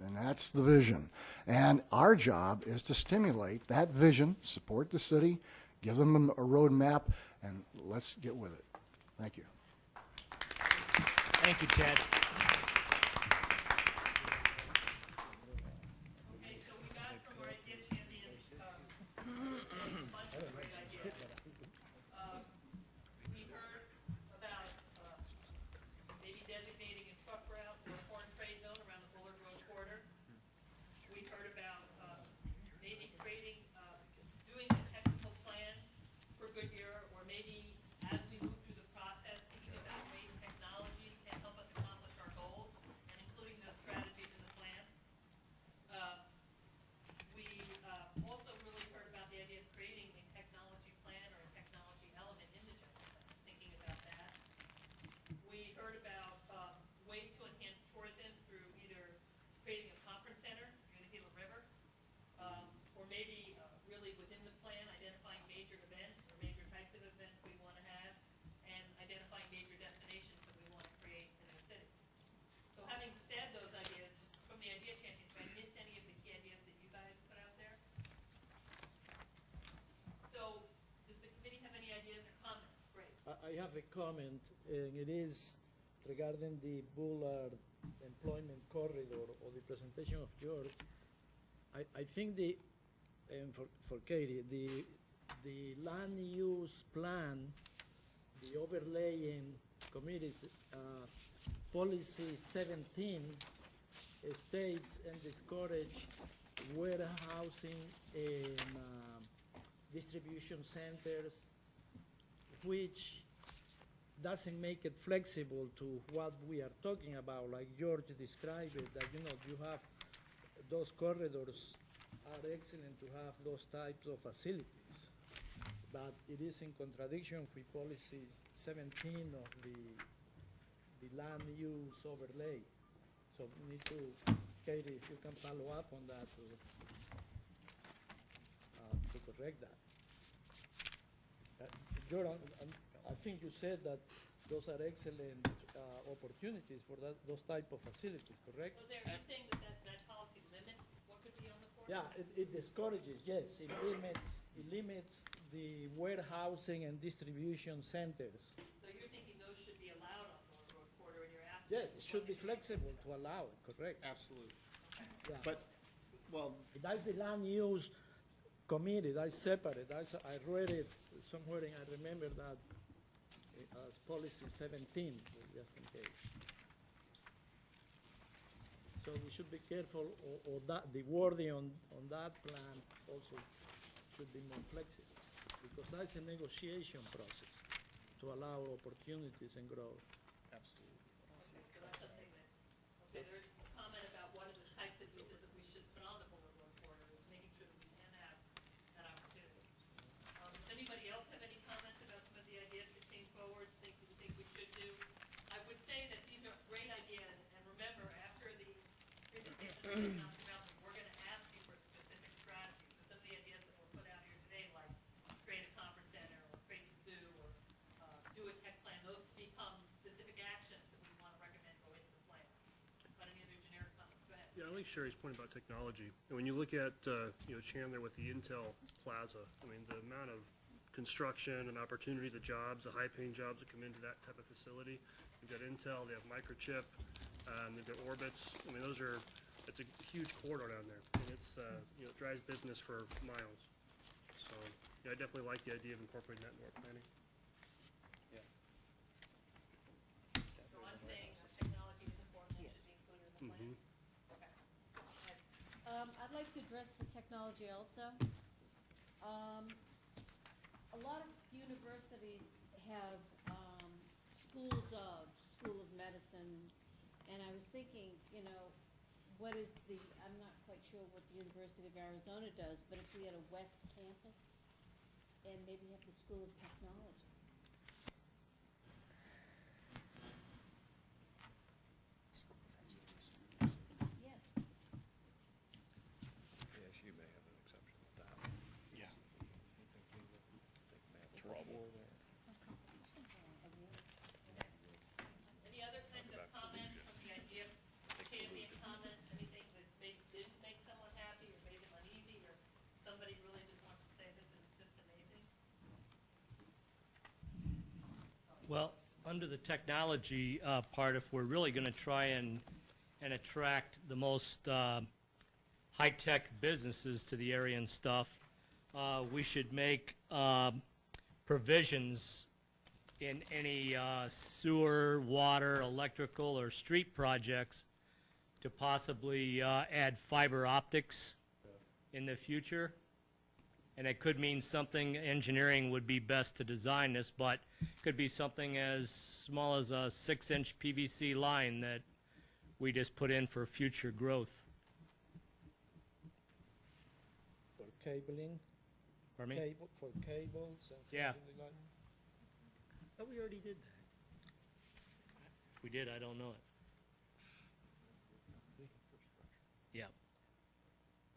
Speaker 14: And that's the vision. And our job is to stimulate that vision, support the city, give them a roadmap, and let's get with it. Thank you.
Speaker 3: Thank you, Chad.
Speaker 11: Okay, so we got from our idea champions a bunch of great ideas. We heard about maybe designating a truck route or a corn trade zone around the Bullard Road corridor. We heard about maybe creating, doing a technical plan for Goodyear, or maybe as we move through the process, thinking about ways technology can help us accomplish our goals, and including those strategies in the plan. We also really heard about the idea of creating a technology plan or a technology element in the general plan, thinking about that. We heard about ways to enhance tourism through either creating a conference center near the Gila River, or maybe really within the plan, identifying major events or major types of events we want to have, and identifying major destinations that we want to create in the city. So having said those ideas, from the Idea Champions, have I missed any of the key ideas that you guys put out there? So does the committee have any ideas or comments? Great.
Speaker 15: I have a comment, and it is regarding the Bullard Employment Corridor or the presentation of George. I think and for Katie, the land use plan, the overlaying committees, policy 17 states and discourage warehousing and distribution centers, which doesn't make it flexible to what we are talking about, like George described it, that you have those corridors are excellent to have those types of facilities, but it is in contradiction with policy 17 of the land use overlay. So we need to, Katie, if you can follow up on that to correct that. Jordan, I think you said that those are excellent opportunities for those type of facilities, correct?
Speaker 11: Was there, are you saying that policy limits what could be on the corridor?
Speaker 15: Yeah, it discourages, yes, it limits the warehousing and distribution centers.
Speaker 11: So you're thinking those should be allowed on North Road Corridor, and you're asking?
Speaker 15: Yes, it should be flexible to allow it, correct?
Speaker 4: Absolutely.
Speaker 15: Yeah.
Speaker 4: But, well,
Speaker 15: That's the land use committee, that's separate, I read it somewhere, and I remember that as policy 17, just in case. So we should be careful, or that, the wording on that plan also should be more flexible, because that's a negotiation process to allow opportunities and growth.
Speaker 4: absolutely.
Speaker 11: So that's something that, okay, there's a comment about what are the types of uses that we should put on the Boulevard Road Corridor, is making sure that we can have that opportunity. Does anybody else have any comments about some of the ideas that came forward, things that you think we should do? I would say that these are great ideas, and remember, after the presentation of Economic Development, we're gonna ask you for specific strategies. So some of the ideas that were put out here today, like create a conference center, or create a zoo, or do a tech plan, those become specific actions that we want to recommend go into the plan. But any other generic comments, go ahead.
Speaker 3: Yeah, I like Sherry's point about technology. And when you look at, Chandler with the Intel Plaza, I mean, the amount of construction and opportunity, the jobs, the high-paying jobs that come into that type of facility. You've got Intel, they have Microchip, they've got Orbitz. I mean, it's a huge corridor down there. And it's, it drives business for miles. So, yeah, I definitely like the idea of incorporating that into our planning.
Speaker 11: So I'm saying that technology is important, and should be included in the plan? Okay.
Speaker 16: I'd like to address the technology also. A lot of universities have School of Medicine, and I was thinking, what is I'm not quite sure what the University of Arizona does, but if we had a West Campus and maybe have the School of Technology. Yes.
Speaker 2: Yeah, she may have an exception with that.
Speaker 4: Yeah.
Speaker 11: Any other kinds of comments from the ideas, champion comments, anything that didn't make someone happy, or made them uneasy, or somebody really just wants to say this is just amazing?
Speaker 8: Well, under the technology part, if we're really going to try and attract the most high-tech businesses to the area and stuff, we should make provisions in any sewer, water, electrical, or street projects to possibly add fiber optics in the future. And it could mean something, engineering would be best to design this, but it could be something as small as a 6-inch PVC line that we just put in for future growth.
Speaker 15: For cabling?
Speaker 8: Pardon me?
Speaker 15: For cables and
Speaker 8: Yeah.
Speaker 15: something like that? Oh, we already did that.
Speaker 8: If we did, I don't know it. Yeah.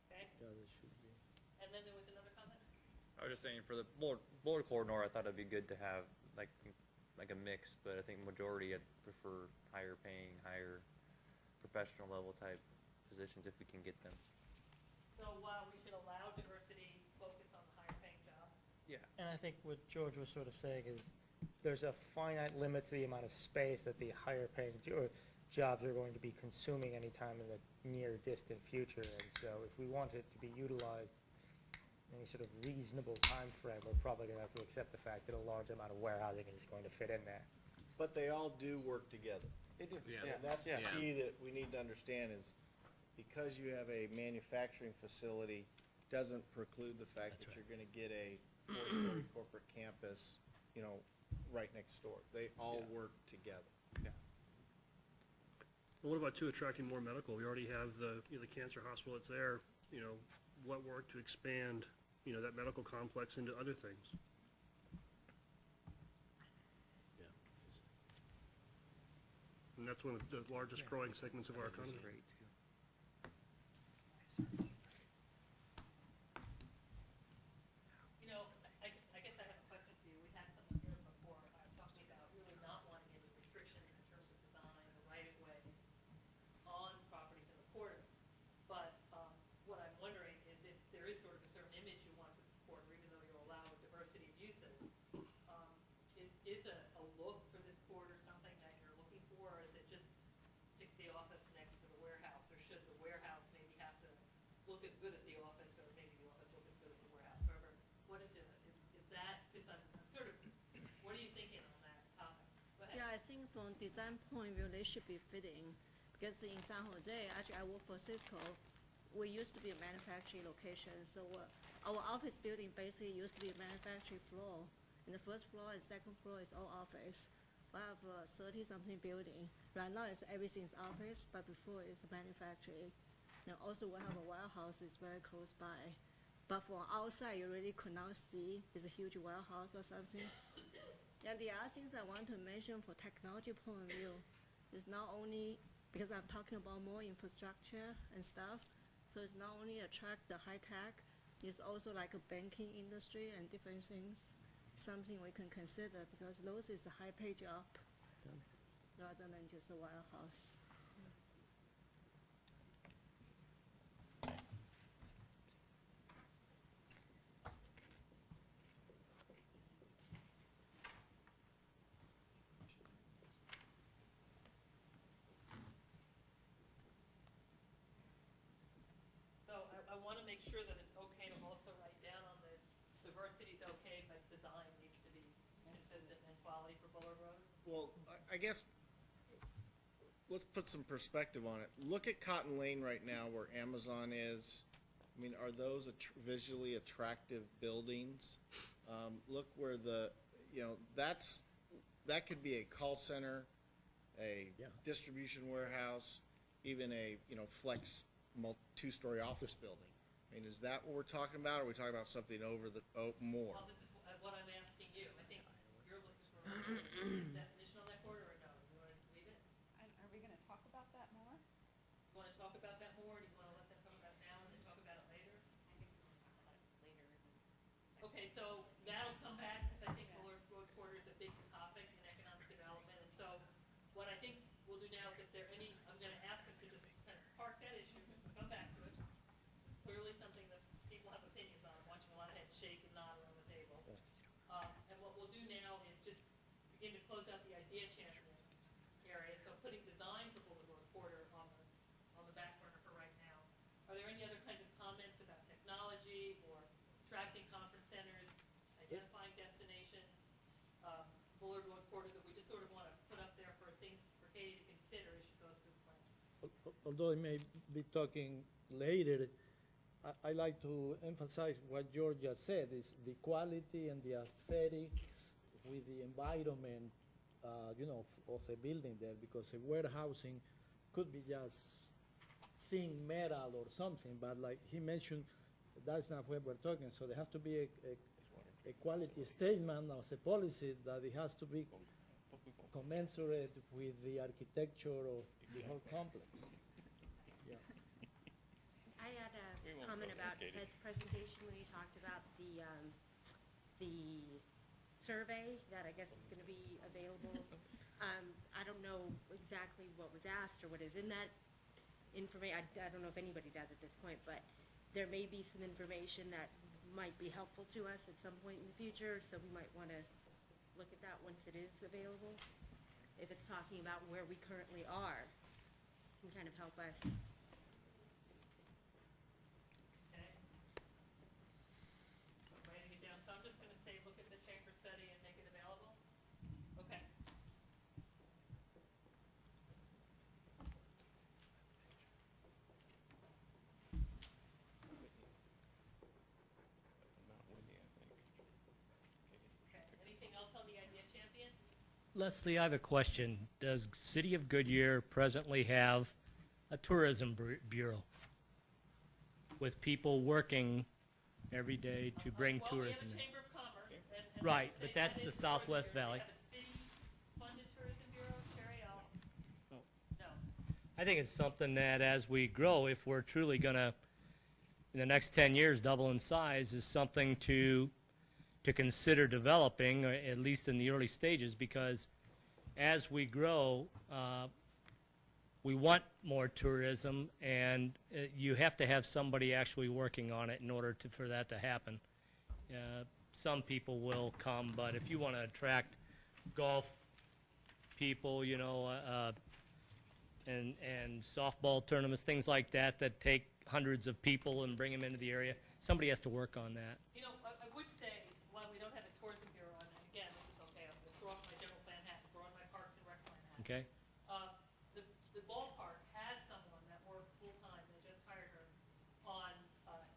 Speaker 11: Okay,
Speaker 15: Yeah, there should be.
Speaker 11: and then there was another comment?
Speaker 7: I was just saying for the Boulevard Corridor, I thought it'd be good to have like a mix, but I think majority I'd prefer higher paying, higher professional level type positions if we can get them.
Speaker 11: So we should allow diversity, focus on the higher paying jobs?
Speaker 7: Yeah.
Speaker 3: And I think what George was sort of saying is there's a finite limit to the amount of space that the higher paying jobs are going to be consuming anytime in the near distant future. And so if we want it to be utilized in any sort of reasonable time frame, we're probably going to have to accept the fact that a large amount of warehousing is going to fit in there.
Speaker 4: But they all do work together.
Speaker 3: They do.
Speaker 7: Yeah.
Speaker 4: And that's the
Speaker 7: Yeah.
Speaker 4: key that we need to understand is because you have a manufacturing facility doesn't preclude the fact that you're gonna get a 4-story corporate campus, right next door. They all work together.
Speaker 3: Well, what about too attracting more medical? We already have the cancer hospital that's there. What work to expand, that medical complex into other things? And that's one of the largest growing segments of our economy.
Speaker 11: I guess I have a question for you. We had someone here before talking about really not wanting any restrictions in terms of design or right of way on properties in the corridor. But what I'm wondering look as good as the office, or maybe the office look as good as the warehouse, however, what is it, is that, because I'm sort of, what are you thinking on that topic? Go ahead.
Speaker 12: Yeah, I think from design point of view, they should be fitting, because in San Jose, actually I work for Cisco. We used to be a manufacturing location, so our office building basically used to be a manufacturing floor. And the first floor and second floor is all office. We have a 30-something building. Right now, everything's office, but before it's manufacturing. And also we have a warehouse is very close by. But from outside, you really could not see it's a huge warehouse or something. And the other things I want to mention for technology point of view is not only, because I'm talking about more infrastructure and stuff, so it's not only attract the high tech, it's also like a banking industry and different things. Something we can consider because those is a high pay job rather than just a warehouse.
Speaker 11: So I want to make sure that it's okay to also write down on this, diversity's okay, but design needs to be consistent and quality for Bullard Road?
Speaker 4: Well, I guess, let's put some perspective on it. Look at Cotton Lane right now where Amazon is. I mean, are those visually attractive buildings? Look where that could be a call center, a distribution warehouse, even a, flex two-story office building. I mean, is that what we're talking about, or are we talking about something over the, more?
Speaker 11: Well, this is what I'm asking you. I think you're looking for a definition on that quarter, or no? You want to leave it?
Speaker 6: Are we gonna talk about that more?
Speaker 11: You want to talk about that more, or do you want to let them talk about it now and then talk about it later?
Speaker 6: I think we wanna talk about it later.
Speaker 11: Okay, so that'll come back, because I think Bullard Road Quarter is a big topic in economic development, and so what I think we'll do now is if there are any, I'm gonna ask us to just kind of park that issue, come back to it. Clearly something that people have opinions on, I'm watching a lot of heads shake and nod around the table. And what we'll do now is just begin to close out the idea champion area, so putting design for Bullard Road Quarter on the back burner for right now. Are there any other kinds of comments about technology or attracting conference centers, identifying destinations, Bullard Road Quarter that we just sort of want to put up there for things for Katie to consider as she goes through the plan?
Speaker 15: Although I may be talking later, I like to emphasize what George just said, is the quality and the aesthetics with the environment, of a building there, because a warehousing could be just thin metal or something, but like he mentioned, that's not what we're talking, so there has to be a quality statement as a policy that it has to be commensurate with the architecture of the whole complex.
Speaker 17: I had a comment about Ted's presentation when he talked about the survey that I guess is going to be available. I don't know exactly what was asked or what is in that information. I don't know if anybody does at this point, but there may be some information that might be helpful to us at some point in the future, so we might want to look at that once it is available. If it's talking about where we currently are, can kind of help us.
Speaker 11: Writing it down, so I'm just going to say, look at the chamber study and make it available? Okay. Okay, anything else on the idea champions?
Speaker 8: Leslie, I have a question. Does City of Goodyear presently have a tourism bureau with people working every day to bring tourism in?
Speaker 11: Well, we have a Chamber of Commerce. And
Speaker 8: Right,
Speaker 11: they
Speaker 8: but that's
Speaker 11: fund
Speaker 8: the
Speaker 11: it
Speaker 8: Southwest
Speaker 11: tourism
Speaker 8: Valley.
Speaker 11: bureau. They have a city-funded tourism bureau, Sherry, no.
Speaker 8: I think it's something that as we grow, if we're truly going to, in the next 10 years, double in size, is something to consider developing, or at least in the early stages, because as we grow, we want more tourism, and you have to have somebody actually working on it in order for that to happen. Some people will come, but if you want to attract golf people, and softball tournaments, things like that, that take hundreds of people and bring them into the area. Somebody has to work on that.
Speaker 11: You know, I would say, while we don't have a tourism bureau on, and again, this is okay, I'm gonna throw off my general plan hat, throw on my Parks and Rec plan hat.
Speaker 8: Okay?
Speaker 11: The ballpark has someone that works full-time, they just hired her, on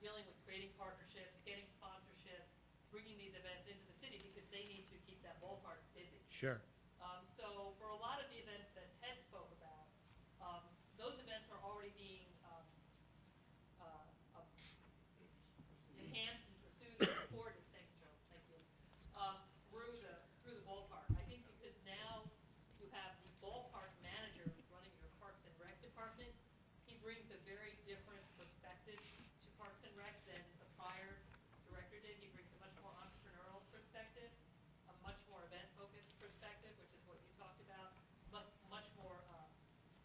Speaker 11: dealing with creating partnerships, getting sponsorships, bringing these events into the city, because they need to keep that ballpark busy.
Speaker 8: Sure.
Speaker 11: So for a lot of the events that Ted spoke about, those events are already being enhanced and pursued and supported, thanks Joe, thank you, through the ballpark. I think because now you have the ballpark manager running your Parks and Rec department, he brings a very different perspective to Parks and Rec than the prior director did. He brings a much more entrepreneurial perspective, a much more event-focused perspective, which is what you talked about, much more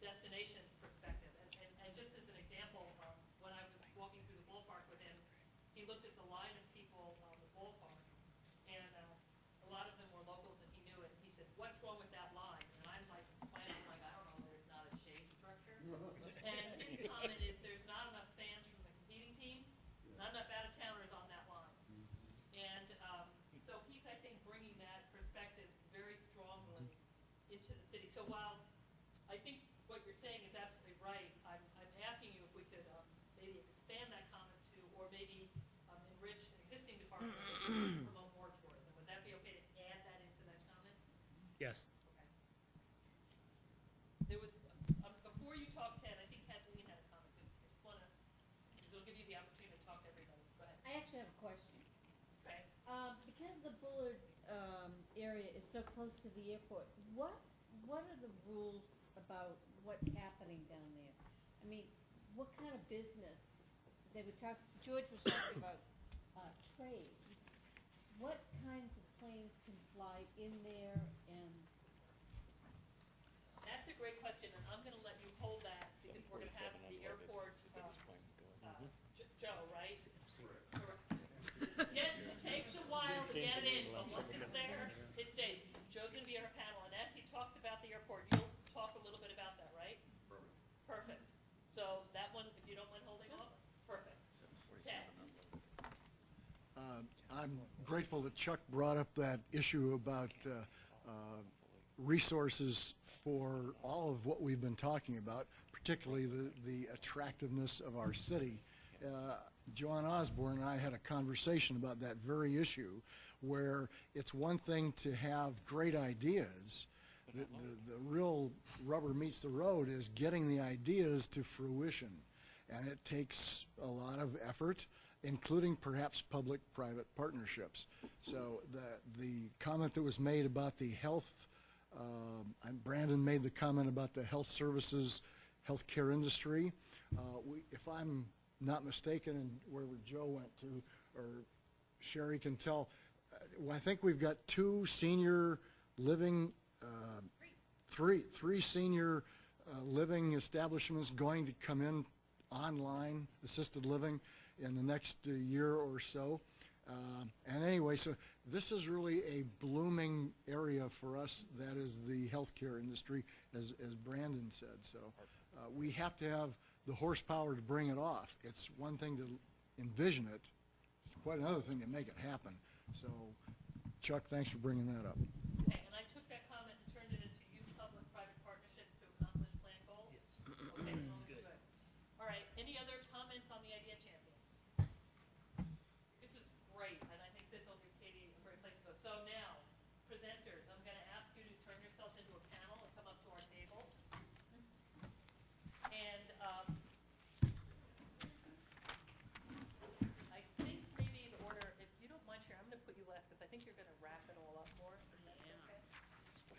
Speaker 11: destination perspective. And just as an example, when I was walking through the ballpark with him, he looked at the line of people on the ballpark, and a lot of them were locals, and he knew it. And he said, "What's wrong with that line?" And I'm like, I don't know, there's not a shade structure. And his comment is, there's not enough fans from the competing team, not enough out-of-towners on that line. And so he's, I think, bringing that perspective very strongly into the city. So while I think what you're saying is absolutely right, I'm asking you if we could maybe expand that comment to, or maybe enrich an existing department to promote more tourism. Would that be okay to add that into that comment?
Speaker 8: Yes.
Speaker 11: There was, before you talk, Ted, I think Kathleen had a comment, because it'll give you the opportunity to talk to everybody. Go ahead.
Speaker 16: I actually have a question.
Speaker 11: Okay.
Speaker 16: Because the Bullard area is so close to the airport, what are the rules about what's happening down there? I mean, what kind of business? George was talking about trade. What kinds of planes can fly in there, and
Speaker 11: That's a great question, and I'm gonna let you hold that, because we're gonna have the airport, Joe, right? Correct. Yes, it takes a while to get it in, but once it's there, it stays. Joe's gonna be on our panel, and as he talks about the airport, you'll talk a little bit about that, right? Perfect. So that one, if you don't mind holding off, perfect. Ted?
Speaker 14: I'm grateful that Chuck brought up that issue about resources for all of what we've been talking about, particularly the attractiveness of our city. Joanne Osborne and I had a conversation about that very issue, where it's one thing to have great ideas. The real rubber meets the road is getting the ideas to fruition, and it takes a lot of effort, including perhaps public-private partnerships. So the comment that was made about the health, Brandon made the comment about the health services, healthcare industry. If I'm not mistaken, and wherever Joe went to, or Sherry can tell, I think we've got two senior living, three senior living establishments going to come in online, assisted living, in the next year or so. And anyway, so this is really a blooming area for us. That is the healthcare industry, as Brandon said. So we have to have the horsepower to bring it off. It's one thing to envision it. It's quite another thing to make it happen. So, Chuck, thanks for bringing that up.
Speaker 11: Okay, and I took that comment and turned it into youth public-private partnerships to accomplish plan goals? Okay, good. All right, any other comments on the Idea Champions? This is great, and I think this will give Katie a great place to go. So now, presenters, I'm going to ask you to turn yourselves into a panel and come up to our table. And I think maybe the order, if you don't mind, Sharon, I'm going to put you last, because I think you're going to wrap it all up more. Is that okay? So,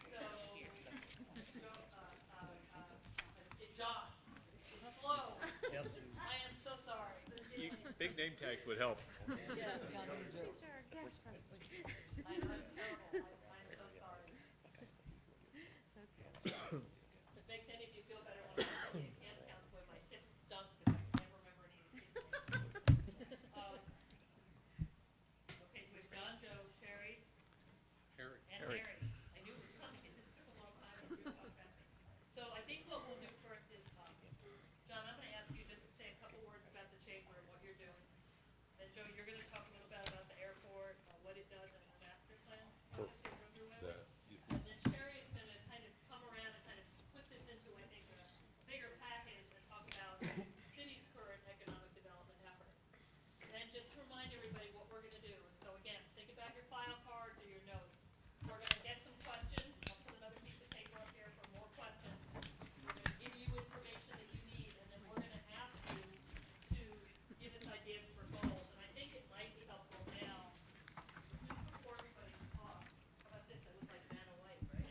Speaker 11: John, hello.
Speaker 8: Yep.
Speaker 11: I am so sorry.
Speaker 2: Big name tags would help.
Speaker 5: Yeah, John and Joe.
Speaker 16: these are our guests, Leslie.
Speaker 11: I'm terrible. I'm so sorry. If it makes any of you feel better, when I was in camp counselor, my tips stunk because I can't remember any of the kids' names. Okay, so we've John, Joe, Sherry, and Harry. I knew it was coming. It just took a long time to do it. So I think what we'll do first Joe, you're going to talk a little bit about the airport, what it does, and the master plan. And then Sherry is going to kind of come around and kind of put this into, I think, a bigger package and talk about the city's current economic development efforts. And just to remind everybody what we're going to do. And so again, think about your file cards or your notes. We're going to get some questions. I'll put another piece of paper up here for more questions. We're going to give you information that you need, and then we're going to ask you to give us ideas for goals. And I think it might be helpful now, just before everybody talks. How about this? I look like Vanna White, right?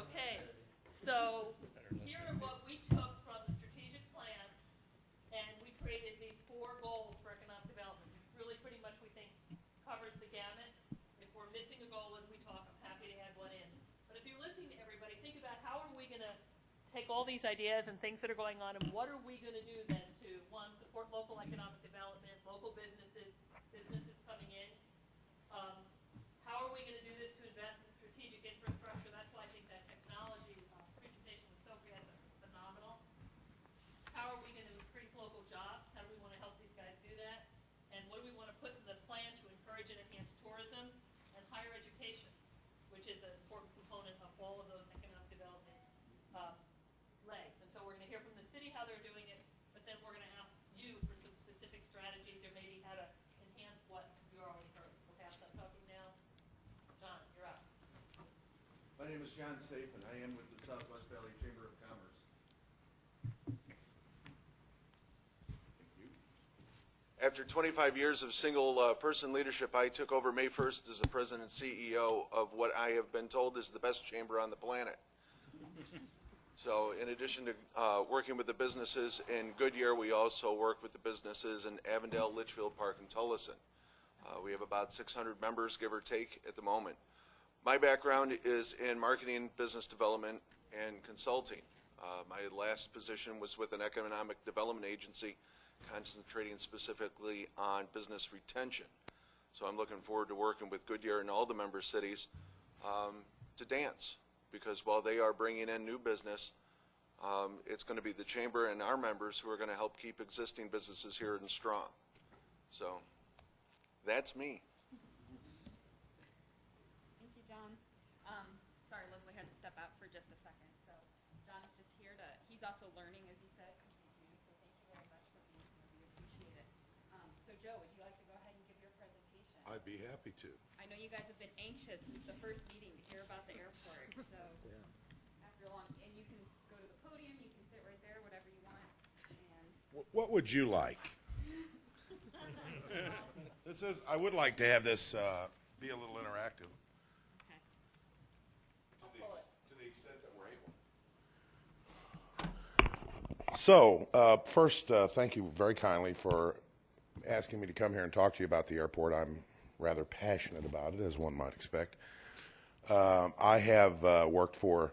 Speaker 11: Okay, so here are what we took from the strategic plan, and we created these 4 goals for economic development. It's really pretty much, we think, covers the gamut. If we're missing a goal as we talk, I'm happy to add one in. But if you're listening to everybody, think about how are we going to take all these ideas and things that are going on, and what are we going to do then to, one, support local economic development, local businesses coming in. How are we going to do this to invest in strategic infrastructure? That's why I think that technology presentation was so phenomenal. How are we going to increase local jobs? How do we want to help these guys do that? And what do we want to put in the plan to encourage and enhance tourism and higher education, which is an important component of all of those economic development legs. And so we're going to hear from the city how they're doing it, but then we're going to ask you for some specific strategies or maybe how to enhance what you already heard. Okay, I'll stop talking now. John, you're up.
Speaker 4: My name is John Safen. I am with the Southwest Valley Chamber of Commerce. After 25 years of single-person leadership, I took over May 1st as the president and CEO of what I have been told is the best chamber on the planet. So in addition to working with the businesses in Goodyear, we also work with the businesses in Avondale, Litchfield Park, and Tullison. We have about 600 members, give or take, at the moment. My background is in marketing, business development, and consulting. My last position was with an economic development agency concentrating specifically on business retention. So I'm looking forward to working with Goodyear and all the member cities to dance, because while they are bringing in new business, it's going to be the chamber and our members who are going to help keep existing businesses here and strong. So that's me.
Speaker 9: Thank you, John. Sorry, Leslie had to step out for just a second. So John is just here to, he's also learning, as he said, because he's new. So thank you very much for being here. We appreciate it. So Joe, would you like to go ahead and give your presentation?
Speaker 18: I'd be happy to.
Speaker 9: I know you guys have been anxious since the first meeting to hear about the airport. So after long, and you can go to the podium, you can sit right there, whatever you want. And
Speaker 18: What would you like? This is, I would like to have this be a little interactive.
Speaker 9: Okay.
Speaker 18: To the extent that we're able. So, first, thank you very kindly for asking me to come here and talk to you about the airport. I'm rather passionate about it, as one might expect. I have worked for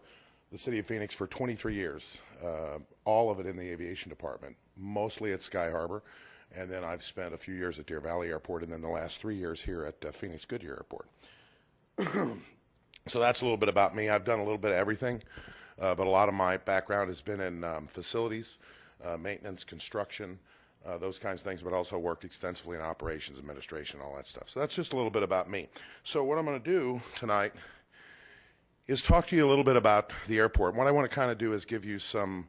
Speaker 18: the City of Phoenix for 23 years, all of it in the aviation department, mostly at Sky Harbor, and then I've spent a few years at Deer Valley Airport, and then the last 3 years here at Phoenix Goodyear Airport. So that's a little bit about me. I've done a little bit of everything, but a lot of my background has been in facilities, maintenance, construction, those kinds of things, but also worked extensively in operations, administration, all that stuff. So that's just a little bit about me. So what I'm going to do tonight is talk to you a little bit about the airport. What I want to kind of do is give you some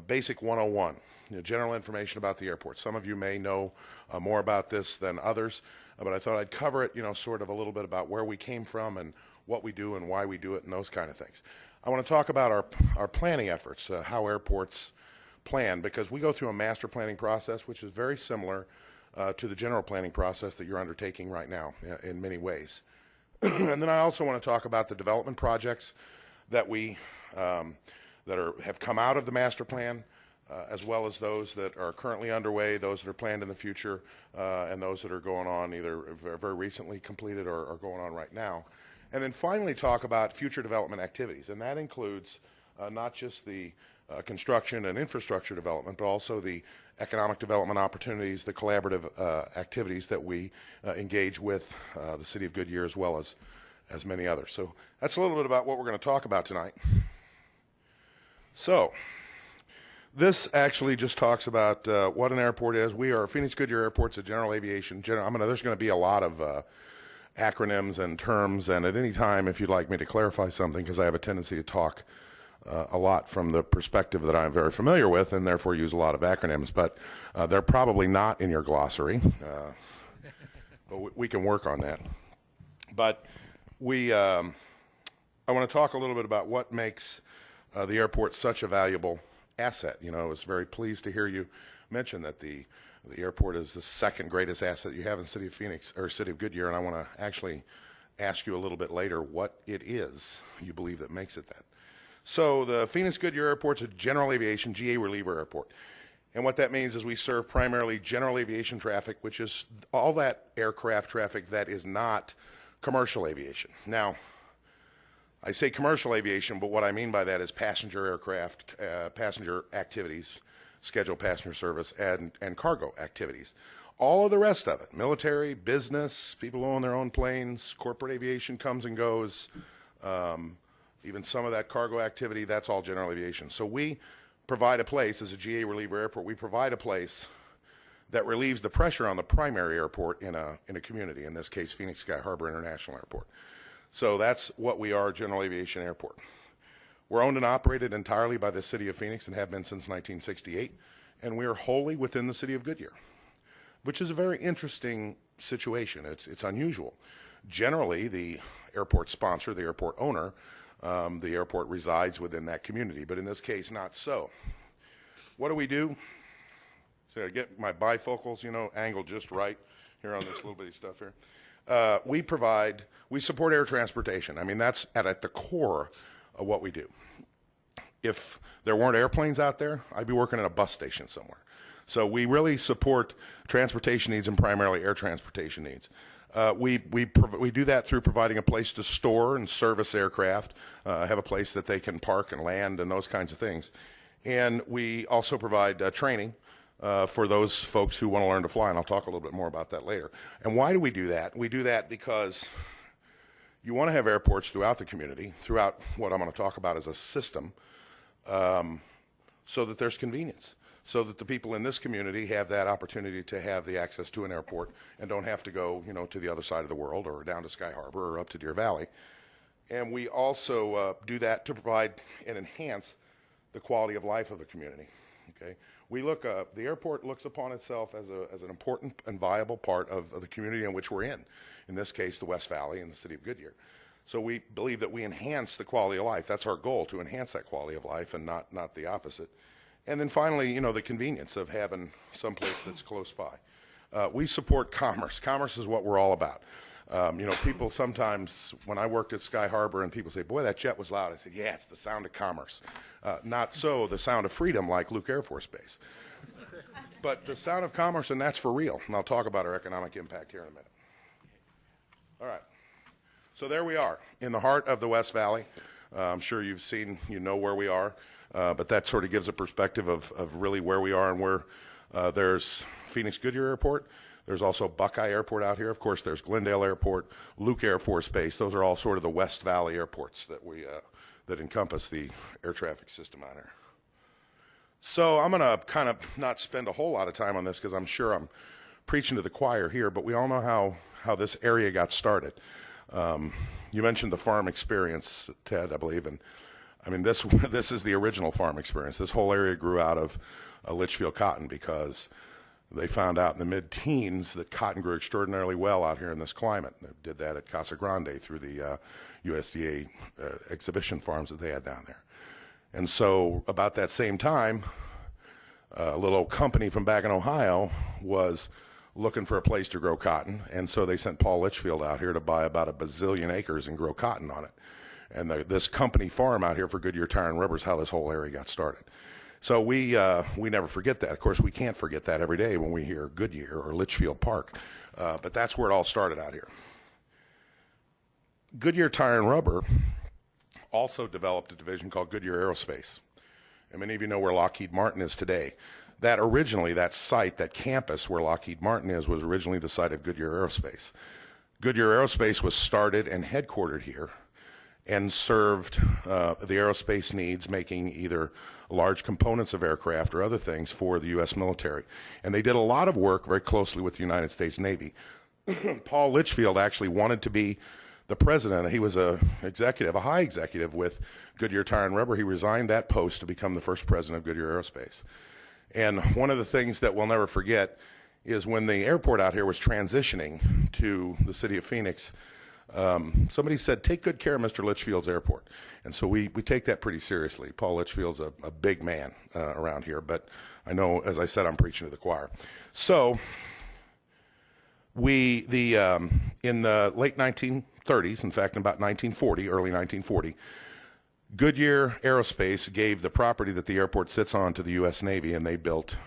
Speaker 18: basic 101, general information about the airport. Some of you may know more about this than others, but I thought I'd cover it, sort of a little bit about where we came from and what we do and why we do it and those kind of things. I want to talk about our planning efforts, how airports plan, because we go through a master planning process, which is very similar to the general planning process that you're undertaking right now in many ways. And then I also want to talk about the development projects that we have come out of the master plan, as well as those that are currently underway, those that are planned in the future, and those that are going on either very recently completed or going on right now. And then finally talk about future development activities, and that includes not just the construction and infrastructure development, but also the economic development opportunities, the collaborative activities that we engage with the City of Goodyear as well as many others. So that's a little bit about what we're going to talk about tonight. So, this actually just talks about what an airport is. We are Phoenix Goodyear Airport's a general aviation. There's going to be a lot of acronyms and terms, and at any time, if you'd like me to clarify something, because I have a tendency to talk a lot from the perspective that I'm very familiar with, and therefore use a lot of acronyms, but they're probably not in your glossary. But we can work on that. But I want to talk a little bit about what makes the airport such a valuable asset. I was very pleased to hear you mention that the airport is the second greatest asset you have in the city of Phoenix, or city of Goodyear, and I want to actually ask you a little bit later what it is you believe that makes it that. So the Phoenix Goodyear Airport's a general aviation, GA reliever airport. And what that means is we serve primarily general aviation traffic, which is all that aircraft traffic that is not commercial aviation. Now, I say commercial aviation, but what I mean by that is passenger aircraft, passenger activities, scheduled passenger service, and cargo activities. All of the rest of it, military, business, people who own their own planes, corporate aviation comes and goes, even some of that cargo activity, that's all general aviation. So we provide a place, as a GA reliever airport, we provide a place that relieves the pressure on the primary airport in a community, in this case, Phoenix Sky Harbor International Airport. So that's what we are, general aviation airport. We're owned and operated entirely by the city of Phoenix and have been since 1968, and we are wholly within the city of Goodyear, which is a very interesting situation. It's unusual. Generally, the airport sponsor, the airport owner, the airport resides within that community, but in this case, not so. What do? So I get my bifocals, angled just right here on this little bitty stuff here. We support air transportation. That's at the core of what we do. If there weren't airplanes out there, I'd be working at a bus station somewhere. So we really support transportation needs and primarily air transportation needs. We do that through providing a place to store and service aircraft, have a place that they can park and land and those kinds of things. And we also provide training for those folks who want to learn to fly, and I'll talk a little bit more about that later. And why do we do that? We do that because you want to have airports throughout the community, throughout what I'm going to talk about as a system, so that there's convenience, so that the people in this community have that opportunity to have the access to an airport and don't have to go, to the other side of the world or down to Sky Harbor or up to Deer Valley. And we also do that to provide and enhance the quality of life of the community. Okay, the airport looks upon itself as an important and viable part of the community in which we're in this case, the West Valley and the city of Goodyear. So we believe that we enhance the quality of life. That's our goal, to enhance that quality of life and not the opposite. And then finally, the convenience of having someplace that's close by. We support commerce. Commerce is what we're all about. People sometimes, when I worked at Sky Harbor and people say, boy, that jet was loud, I said, yeah, it's the sound of commerce. Not so the sound of freedom like Luke Air Force Base. But the sound of commerce, and that's for real. And I'll talk about our economic impact here in a minute. All right. So there we are, in the heart of the West Valley. I'm sure you've seen, where we are, but that sort of gives a perspective of really where we are and where there's Phoenix Goodyear Airport. There's also Buckeye Airport out here. Of course, there's Glendale Airport, Luke Air Force Base. Those are all sort of the West Valley airports that encompass the air traffic system out here. So I'm going to kind of not spend a whole lot of time on this because I'm sure I'm preaching to the choir here, but we all know how this area got started. You mentioned the farm experience, Ted, I believe, and this is the original farm experience. This whole area grew out of Litchfield cotton because they found out in the mid-teens that cotton grew extraordinarily well out here in this climate. They did that at Casa Grande through the USDA exhibition farms that they had down there. And so about that same time, a little company from back in Ohio was looking for a place to grow cotton, and so they sent Paul Litchfield out here to buy about 1 bazillion acres and grow cotton on it. And this company farm out here for Goodyear Tire and Rubber is how this whole area got started. So we never forget that. Of course, we can't forget that every day when we hear Goodyear or Litchfield Park, but that's where it all started out here. Goodyear Tire and Rubber also developed a division called Goodyear Aerospace. And many of you know where Lockheed Martin is today. That site, that campus where Lockheed Martin is, was originally the site of Goodyear Aerospace. Goodyear Aerospace was started and headquartered here, and served the aerospace needs, making either large components of aircraft or other things for the U.S. military. And they did a lot of work very closely with the United States Navy. Paul Litchfield actually wanted to be the president. He was a high executive with Goodyear Tire and Rubber. He resigned that post to become the first president of Goodyear Aerospace. And one of the things that we'll never forget is when the airport out here was transitioning to the city of Phoenix, somebody said, take good care of Mr. Litchfield's airport. And so we take that pretty seriously. Paul Litchfield's a big man around here, but I know, as I said, I'm preaching to the choir. So in the late 1930s, in fact, in about 1940, early 1940, Goodyear Aerospace gave the property that the airport sits on to the U.S. Navy, and they built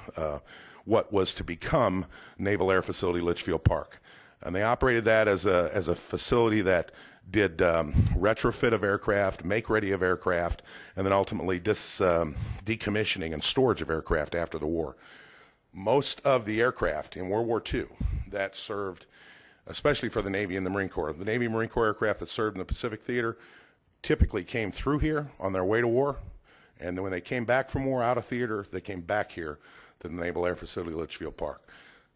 Speaker 18: what was to become Naval Air Facility Litchfield Park. And they operated that as a facility that did retrofit of aircraft, make-ready of aircraft, and then ultimately decommissioning and storage of aircraft after the war. Most of the aircraft in World War II that served, especially for the Navy and the Marine Corps, the Navy and Marine Corps aircraft that served in the Pacific Theater typically came through here on their way to war, and then when they came back from war out of theater, they came back here to the Naval Air Facility Litchfield Park.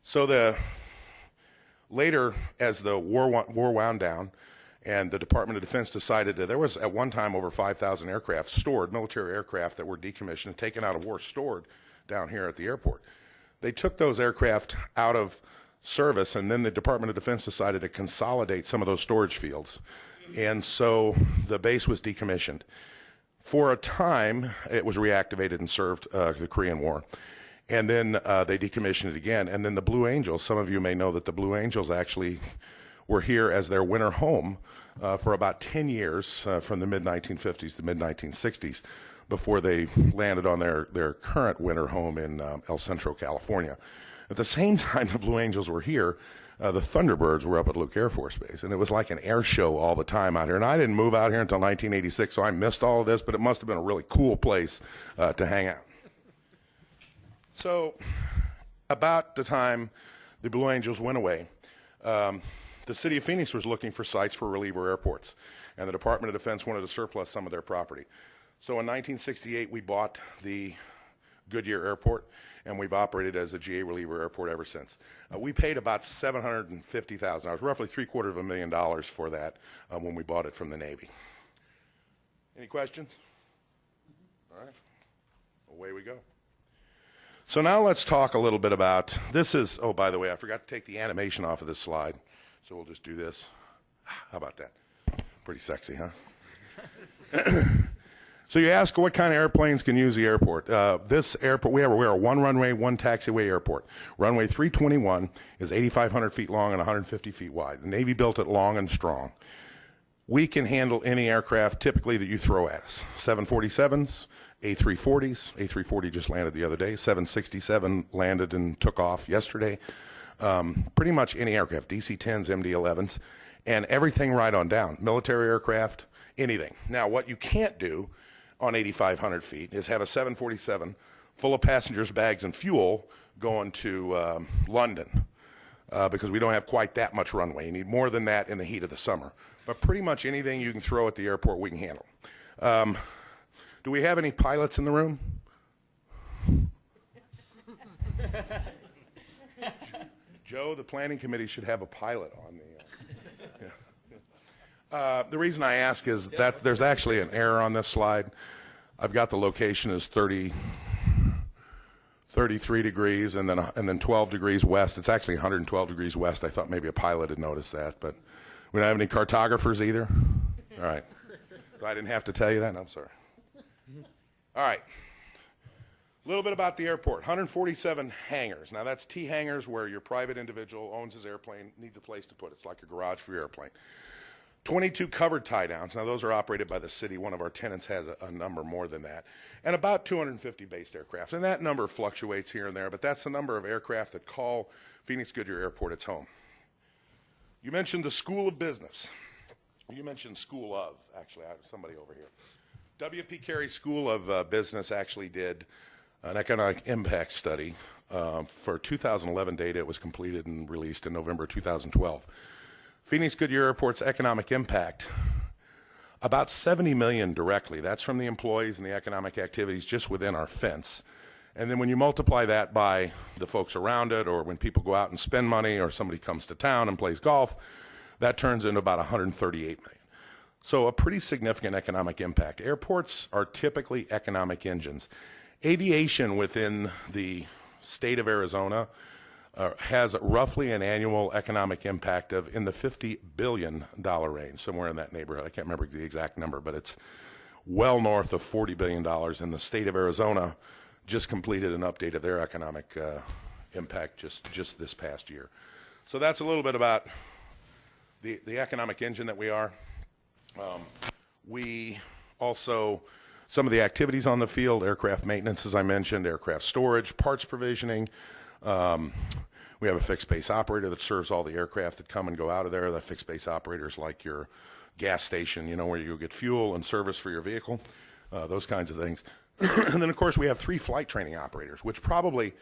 Speaker 18: So later, as the war wound down, and the Department of Defense decided that there was at one time over 5,000 aircraft stored, military aircraft that were decommissioned and taken out of war, stored down here at the airport. They took those aircraft out of service, and then the Department of Defense decided to consolidate some of those storage fields. And so the base was decommissioned. For a time, it was reactivated and served the Korean War. And then they decommissioned it again. And then the Blue Angels, some of you may know that the Blue Angels actually were here as their winter home for about 10 years, from the mid-1950s to mid-1960s, before they landed on their current winter home in El Centro, California. At the same time the Blue Angels were here, the Thunderbirds were up at Luke Air Force Base, and it was like an air show all the time out here. And I didn't move out here until 1986, so I missed all of this, but it must have been a really cool place to hang out. So about the time the Blue Angels went away, the city of Phoenix was looking for sites for reliever airports, and the Department of Defense wanted to surplus some of their property. So in 1968, we bought the Goodyear Airport, and we've operated as a GA reliever airport ever since. We paid about $750,000, roughly $750,000 for that when we bought it from the Navy. Any questions? All right, away we go. So now let's talk a little bit about, this is, oh, by the way, I forgot to take the animation off of this slide, so we'll just do this. How about that? Pretty sexy, huh? So you ask what kind of airplanes can use the airport. This airport, we're a one runway, one taxiway airport. Runway 321 is 8,500 feet long and 150 feet wide. The Navy built it long and strong. We can handle any aircraft typically that you throw at us. 747s, A340s. A340 just landed the other day. 767 landed and took off yesterday. Pretty much any aircraft, DC-10s, MD-11s, and everything right on down. Military aircraft, anything. Now, what you can't do on 8,500 feet is have a 747 full of passengers, bags, and fuel going to London because we don't have quite that much runway. You need more than that in the heat of the summer. But pretty much anything you can throw at the airport, we can handle. Do we have any pilots in the room? Joe, the planning committee should have a pilot on the reason I ask is that there's actually an error on this slide. I've got the location as 33 degrees and then 12 degrees west. It's actually 112 degrees west. I thought maybe a pilot had noticed that, but we don't have any cartographers either. All right. So I didn't have to tell you that? I'm sorry. All right. A little bit about the airport. 147 hangars. Now that's T hangars where your private individual owns his airplane, needs a place to put it. It's like a garage for your airplane. 22 covered tie-downs. Now, those are operated by the city. One of our tenants has a number more than that. And about 250 based aircraft. And that number fluctuates here and there, but that's the number of aircraft that call Phoenix Goodyear Airport its home. You mentioned the School of Business. You mentioned School of, actually. I have somebody over here. W.P. Carey School of Business actually did an economic impact study for 2011 data. It was completed and released in November 2012. Phoenix Goodyear Airport's economic impact About 70 million directly. That's from the employees and the economic activities just within our fence. And then when you multiply that by the folks around it, or when people go out and spend money, or somebody comes to town and plays golf, that turns into about 138 million. So a pretty significant economic impact. Airports are typically economic engines. Aviation within the state of Arizona has roughly an annual economic impact of in the $50 billion range, somewhere in that neighborhood. I can't remember the exact number, but it's well north of $40 billion. And the state of Arizona just completed an update of their economic impact just this past year. So that's a little bit about the economic engine that we are. We also, some of the activities on the field, aircraft maintenance, as I mentioned, aircraft storage, parts provisioning. We have a fixed base operator that serves all the aircraft that come and go out of there. The fixed base operator is like your gas station, you know, where you get fuel and service for your vehicle, those kinds of things. And then, of course, we have 3 flight training operators, which probably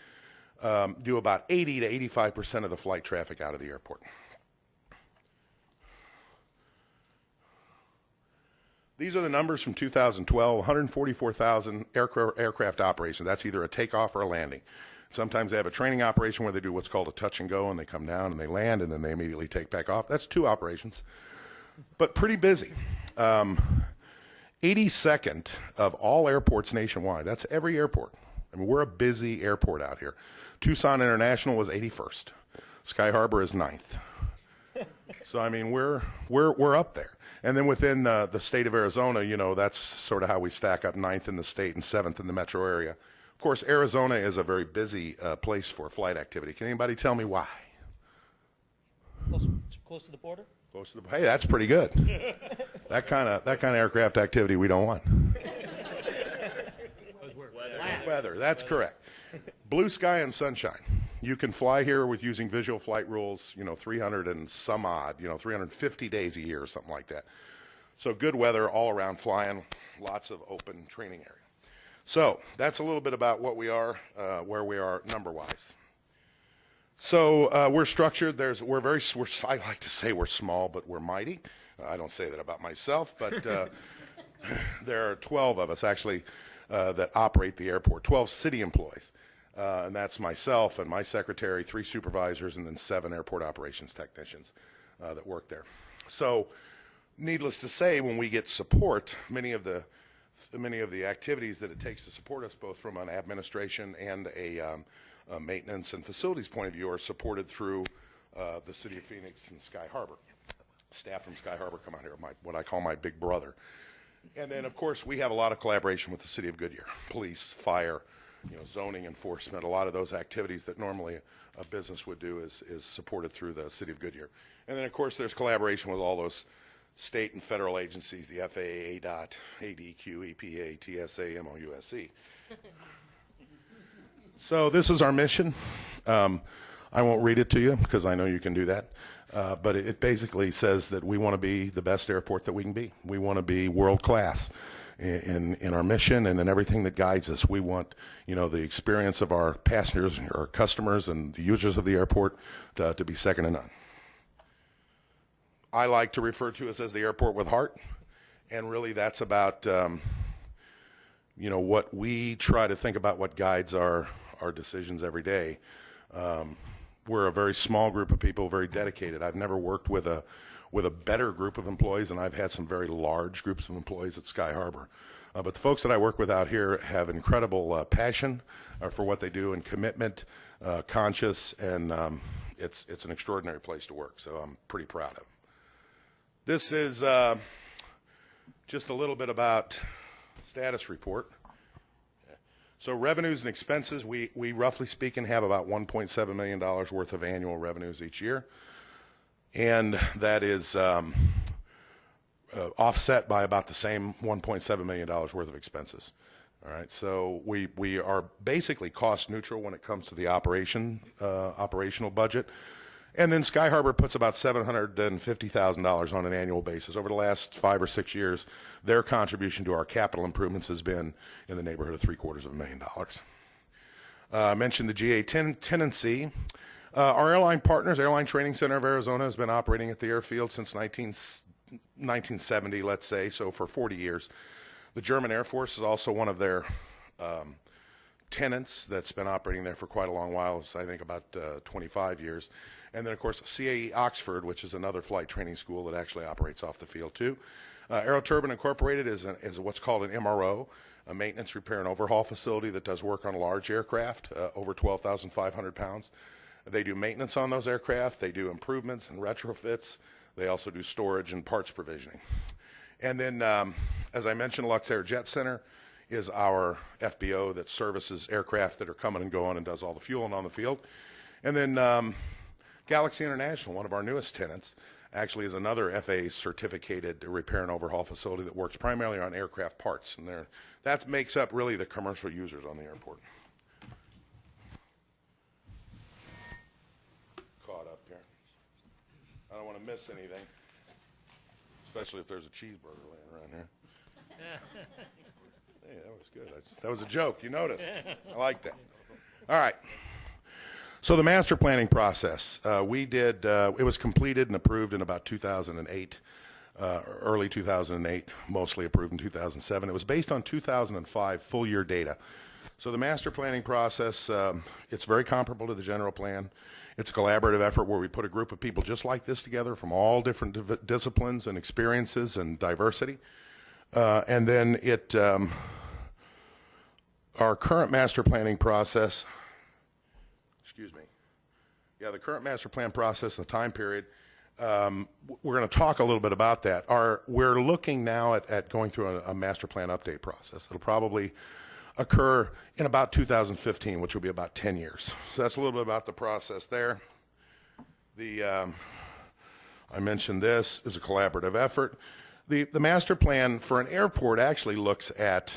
Speaker 18: do about 80 to 85% of the flight traffic out of the airport. These are the numbers from 2012, 144,000 aircraft operations. That's either a takeoff or a landing. Sometimes they have a training operation where they do what's called a touch and go, and they come down and they land, and then they immediately take back off. That's 2 operations, but pretty busy. 82nd of all airports nationwide. That's every airport. I mean, we're a busy airport out here. Tucson International was 81st. Sky Harbor is 9th. So I mean, we're up there. And then within the state of Arizona, you know, that's sort of how we stack up 9th in the state and 7th in the metro area. Of course, Arizona is a very busy place for flight activity. Can anybody tell me why?
Speaker 3: Close to the border?
Speaker 18: Close to the, hey, that's pretty good. that kind of aircraft activity we don't want. Weather, that's correct. Blue sky and sunshine. You can fly here with using visual flight rules, you know, 300 and some odd, you know, 350 days a year or something like that. So good weather all around flying, lots of open training area. So that's a little bit about what we are, where we are number-wise. So we're structured. I like to say we're small, but we're mighty. I don't say that about myself, but there are 12 of us actually that operate the airport, 12 city employees. And that's myself and my secretary, 3 supervisors, and then 7 airport operations technicians that work there. So needless to say, when we get support, many of the activities that it takes to support us, both from an administration and a maintenance and facilities point of view, are supported through the City of Phoenix and Sky Harbor. Staff from Sky Harbor come out here, what I call my big brother. And then, of course, we have a lot of collaboration with the City of Goodyear, police, fire, you know, zoning enforcement. A lot of those activities that normally a business would do is supported through the City of Goodyear. And then, of course, there's collaboration with all those state and federal agencies, the FAA, ADOT, ADQ, EPA, TSA, MOUSC. So this is our mission. I won't read it to you because I know you can do that. But it basically says that we want to be the best airport that we can be. We want to be world class in our mission and in everything that guides us. We want, you know, the experience of our passengers, our customers, and the users of the airport to be second to none. I like to refer to us as the airport with heart, and really that's about, you know, what we try to think about, what guides our decisions every day. We're a very small group of people, very dedicated. I've never worked with a better group of employees, and I've had some very large groups of employees at Sky Harbor. But the folks that I work with out here have incredible passion for what they do and commitment, conscious, and it's an extraordinary place to work, so I'm pretty proud of them. This is just a little bit about status report. So revenues and expenses, we roughly speaking have about $1.7 million worth of annual revenues each year. And that is offset by about the same $1.7 million worth of expenses. All right, so we are basically cost neutral when it comes to the operational budget. And then Sky Harbor puts about $750,000 on an annual basis. Over the last 5 or 6 years, their contribution to our capital improvements has been in the neighborhood of $750,000. I mentioned the GA tenancy. Our airline partners, Airline Training Center of Arizona, has been operating at the airfield since 1970, let's say, so for 40 years. The German Air Force is also one of their tenants that's been operating there for quite a long while, I think about 25 years. And then, of course, CAE Oxford, which is another flight training school that actually operates off the field, too. Aeroturbine Incorporated is what's called an MRO, a maintenance, repair, and overhaul facility that does work on large aircraft, over 12,500 pounds. They do maintenance on those aircraft. They do improvements and retrofits. They also do storage and parts provisioning. And then, as I mentioned, Luxair Jet Center is our FBO that services aircraft that are coming and going and does all the fueling on the field. And then Galaxy International, one of our newest tenants, actually is another FAA certificated repair and overhaul facility that works primarily on aircraft parts. And that makes up really the commercial users on the airport. Caught up here. I don't want to miss anything, especially if there's a cheeseburger laying around here. Hey, that was good. That was a joke. You noticed. I like that. All right. So the master planning process, it was completed and approved in about 2008, early 2008, mostly approved in 2007. It was based on 2005 full year data. So the master planning process, it's very comparable to the general plan. It's a collaborative effort where we put a group of people just like this together from all different disciplines and experiences and diversity. And then our current master planning process, the current master plan process and the time period, we're going to talk a little bit about that. We're looking now at going through a master plan update process. It'll probably occur in about 2015, which will be about 10 years. So that's a little bit about the process there. I mentioned this is a collaborative effort. The master plan for an airport actually looks at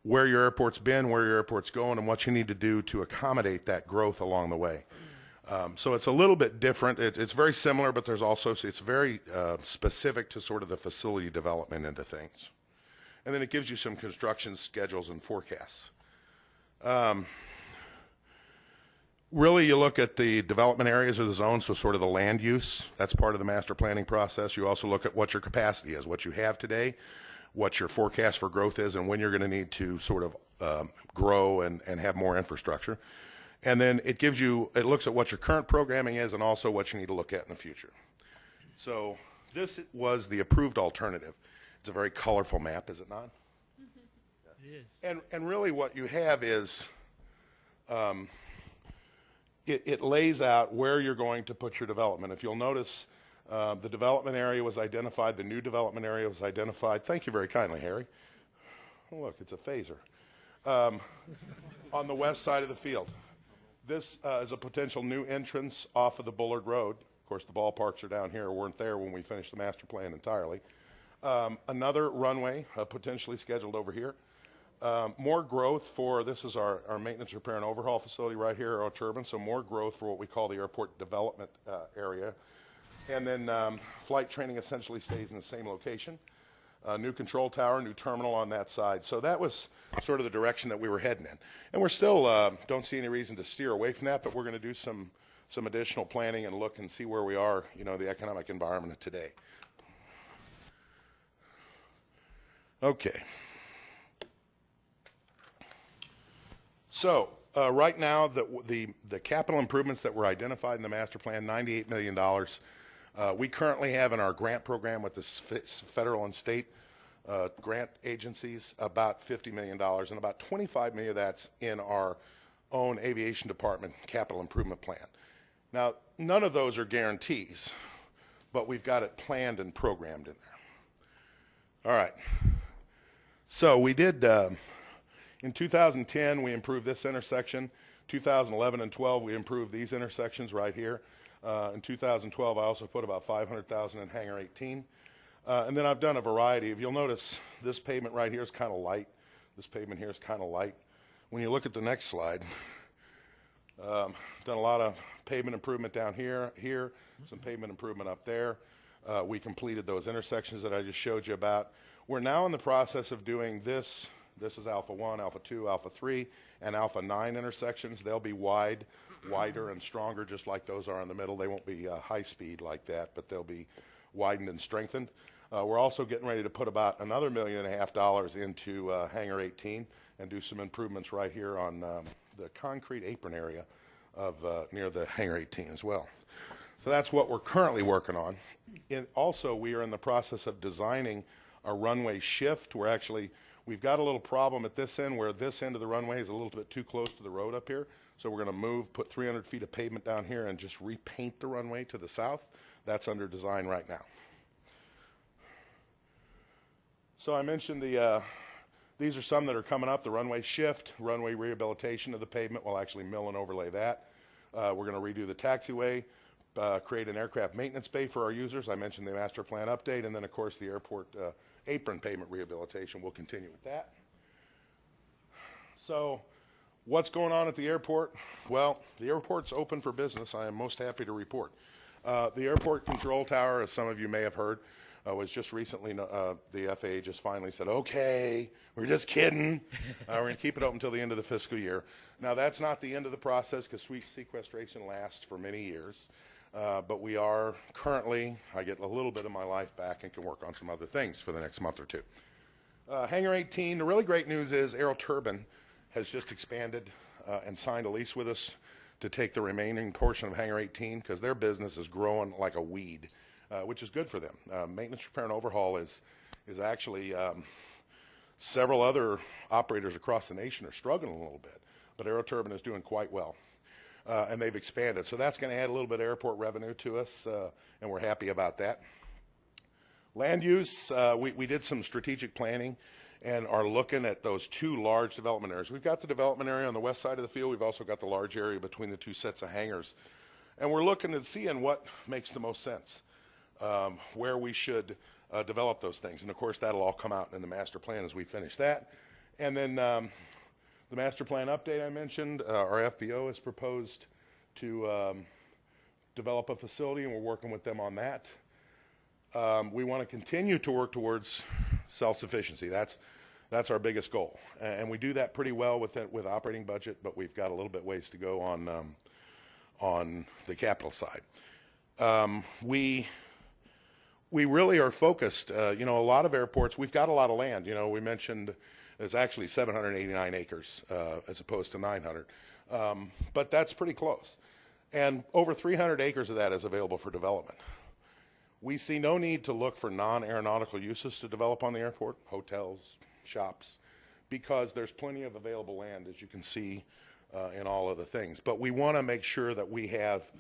Speaker 18: where your airport's been, where your airport's going, and what you need to do to accommodate that growth along the way. So it's a little bit different. It's very similar, but it's very specific to sort of the facility development into things. And then it gives you some construction schedules and forecasts. Really, you look at the development areas or the zones, so sort of the land use. That's part of the master planning process. You also look at what your capacity is, what you have today, what your forecast for growth is, and when you're going to need to sort of grow and have more infrastructure. And then it looks at what your current programming is and also what you need to look at in the future. So this was the approved alternative. It's a very colorful map, is it not?
Speaker 8: It is.
Speaker 18: And really what you have is it lays out where you're going to put your development. If you'll notice, the development area was identified, the new development area was identified. Thank you very kindly, Harry. Oh, look, it's a phaser. On the west side of the field. This is a potential new entrance off of the Bullard Road. Of course, the ballparks are down here, weren't there when we finished the master plan entirely. Another runway potentially scheduled over here. More growth this is our maintenance, repair, and overhaul facility right here, Aeroturbine, so more growth for what we call the airport development area. And then flight training essentially stays in the same location. New control tower, new terminal on that side. So that was sort of the direction that we were heading in. And we're still, don't see any reason to steer away from that, but we're going to do some additional planning and look and see where we are, the economic environment of today. Okay. So right now, the capital improvements that were identified in the master plan, $98 million. We currently have in our grant program with the federal and state grant agencies about $50 million, and about $25 million of that's in our own aviation department capital improvement plan. Now, none of those are guarantees, but we've got it planned and programmed in there. All right. So we did, in 2010, we improved this intersection. 2011 and 12, we improved these intersections right here. In 2012, I also put about $500,000 in Hangar 18. And then I've done a variety of, you'll notice this pavement right here is kind of light. This pavement here is kind of light. When you look at the next slide, done a lot of pavement improvement down here, some pavement improvement up there. We completed those intersections that I just showed you about. We're now in the process of doing this. This is Alpha 1, Alpha 2, Alpha 3, and Alpha 9 intersections. They'll be wider and stronger, just like those are in the middle. They won't be high speed like that, but they'll be widened and strengthened. We're also getting ready to put about another $1.5 million into Hangar 18 and do some improvements right here on the concrete apron area of near the Hangar 18 as well. So that's what we're currently working on. Also, we are in the process of designing a runway shift. We've got a little problem at this end where this end of the runway is a little bit too close to the road up here. So we're going to put 300 feet of pavement down here and just repaint the runway to the south. That's under design right now. So I mentioned these are some that are coming up: the runway shift, runway rehabilitation of the pavement. We'll actually mill and overlay that. We're going to redo the taxiway, create an aircraft maintenance bay for our users. I mentioned the master plan update, and then of course the airport apron pavement rehabilitation. We'll continue with that. So what's going on at the airport? Well, the airport's open for business. I am most happy to report. The airport control tower, as some of you may have heard, was just recently, the FAA just finally said, okay, we're just kidding. We're going to keep it open until the end of the fiscal year. Now, that's not the end of the process because sequestration lasts for many years. But we are currently, I get a little bit of my life back and can work on some other things for the next month or two. Hangar 18, the really great news is Aero Turbine has just expanded and signed a lease with us to take the remaining portion of Hangar 18 because their business is growing like a weed, which is good for them. Maintenance, repair, and overhaul is actually several other operators across the nation are struggling a little bit, but Aero Turbine is doing quite well. And they've expanded. So that's going to add a little bit of airport revenue to us, and we're happy about that. Land use, we did some strategic planning and are looking at those two large development areas. We've got the development area on the west side of the field. We've also got the large area between the two sets of hangars. And we're looking at seeing what makes the most sense, where we should develop those things. And, of course, that'll all come out in the master plan as we finish that. And then the master plan update I mentioned, our FBO has proposed to develop a facility, and we're working with them on that. We want to continue to work towards self-sufficiency. That's our biggest goal, and we do that pretty well with operating budget, but we've got a little bit ways to go on the capital side. We really are focused. A lot of airports, we've got a lot of land. We mentioned it's actually 789 acres as opposed to 900, but that's pretty close. And over 300 acres of that is available for development. We see no need to look for non-aeronautical uses to develop on the airport, hotels, shops, because there's plenty of available land, as you can see in all of the things. But we want to make sure that we have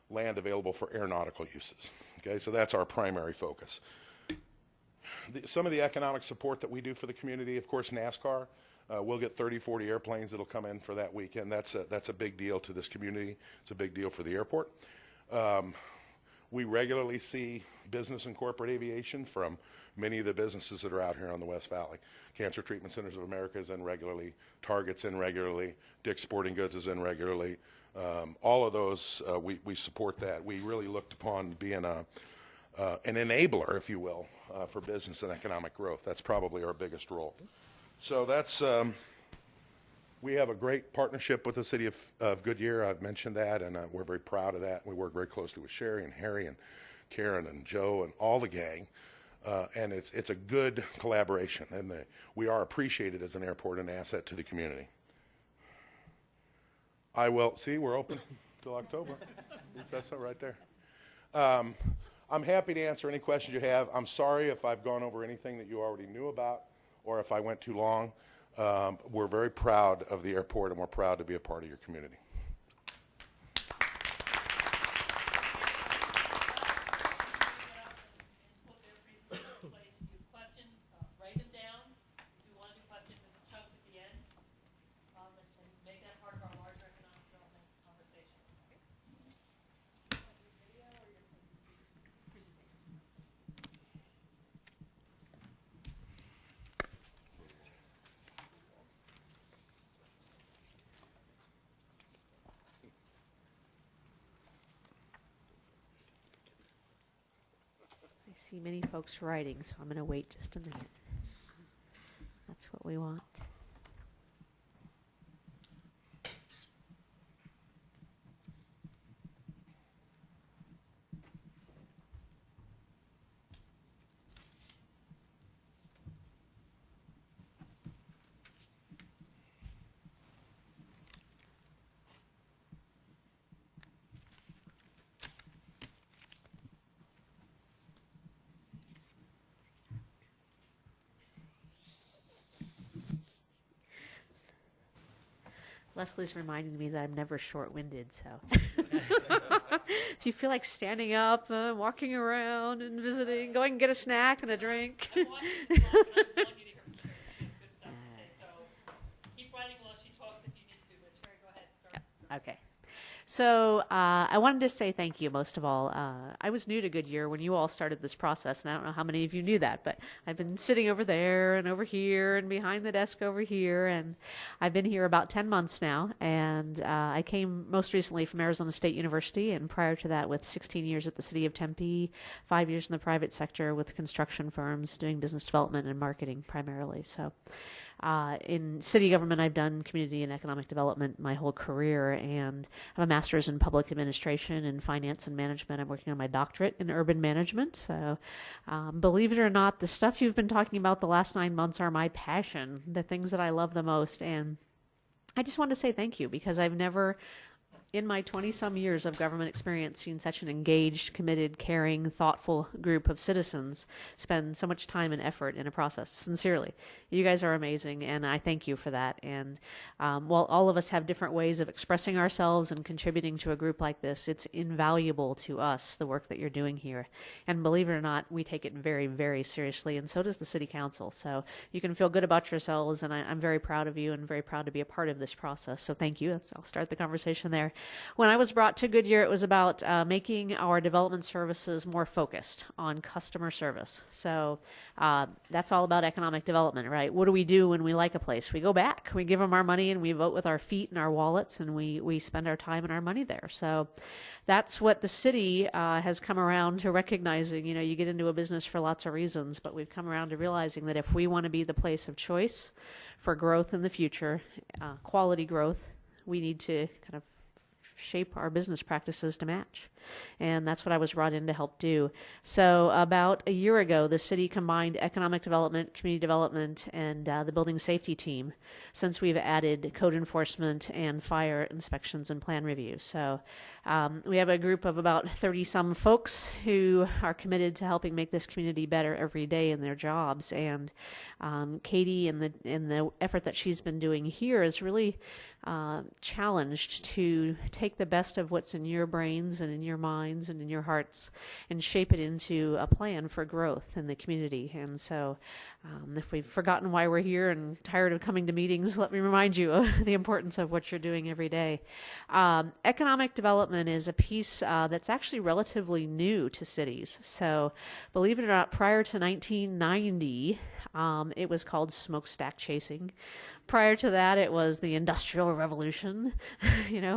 Speaker 18: land available for aeronautical uses. Okay, so that's our primary focus. Some of the economic support that we do for the community, of course, NASCAR. We'll get 30, 40 airplanes that'll come in for that weekend. That's a big deal to this community. It's a big deal for the airport. We regularly see business and corporate aviation from many of the businesses that are out here on the West Valley. Cancer Treatment Centers of America is in regularly. Target's in regularly. Dick's Sporting Goods is in regularly. All of those, we support that. We really looked upon being an enabler, if you will, for business and economic growth. That's probably our biggest role. So that's, we have a great partnership with the city of Goodyear. I've mentioned that, and we're very proud of that. We work very closely with Sherry and Harry and Karen and Joe and all the gang, and it's a good collaboration, and we are appreciated as an airport and asset to the community. See, we're open till October. That's right there. I'm happy to answer any questions you have. I'm sorry if I've gone over anything that you already knew about or if I went too long. We're very proud of the airport, and we're proud to be a part of your community.
Speaker 19: I see many folks writing, so I'm going to wait just a minute. That's what we want. Leslie's reminding me that I'm never short-winded, so. If you feel like standing up, walking around and visiting, going and get a snack and a drink.
Speaker 11: Keep writing while she talks if you need to, but Sherry, go ahead.
Speaker 19: Okay. So I wanted to say thank you most of all. I was new to Goodyear when you all started this process, and I don't know how many of you knew that, but I've been sitting over there and over here and behind the desk over here, and I've been here about 10 months now, and I came most recently from Arizona State University, and prior to that with 16 years at the City of Tempe, 5 years in the private sector with construction firms doing business development and marketing primarily. So in city government, I've done community and economic development my whole career, and I have a master's in public administration and finance and management. I'm working on my doctorate in urban management. So believe it or not, the stuff you've been talking about the last 9 months are my passion, the things that I love the most. And I just wanted to say thank you, because I've never, in my 20-some years of government experience, seen such an engaged, committed, caring, thoughtful group of citizens spend so much time and effort in a process. Sincerely, you guys are amazing, and I thank you for that. And while all of us have different ways of expressing ourselves and contributing to a group like this, it's invaluable to us, the work that you're doing here. And believe it or not, we take it very, very seriously, and so does the City Council. So you can feel good about yourselves, and I'm very proud of you and very proud to be a part of this process. So thank you. I'll start the conversation there. When I was brought to Goodyear, it was about making our development services more focused on customer service. So that's all about economic development, right? What do we do when we like a place? We go back. We give them our money, and we vote with our feet and our wallets, and we spend our time and our money there. So that's what the city has come around to recognizing. You know, you get into a business for lots of reasons, but we've come around to realizing that if we want to be the place of choice for growth in the future, quality growth, we need to kind of shape our business practices to match. And that's what I was brought in to help do. So about a year ago, the city combined economic development, community development, and the building safety team, since we've added code enforcement and fire inspections and plan reviews. So we have a group of about 30-some folks who are committed to helping make this community better every day in their jobs. And Katie, in the effort that she's been doing here, is really challenged to take the best of what's in your brains and in your minds and in your hearts and shape it into a plan for growth in the community. And so if we've forgotten why we're here and tired of coming to meetings, let me remind you of the importance of what you're doing every day. Economic development is a piece that's actually relatively new to cities. So believe it or not, prior to 1990, it was called smokestack chasing. Prior to that, it was the Industrial Revolution.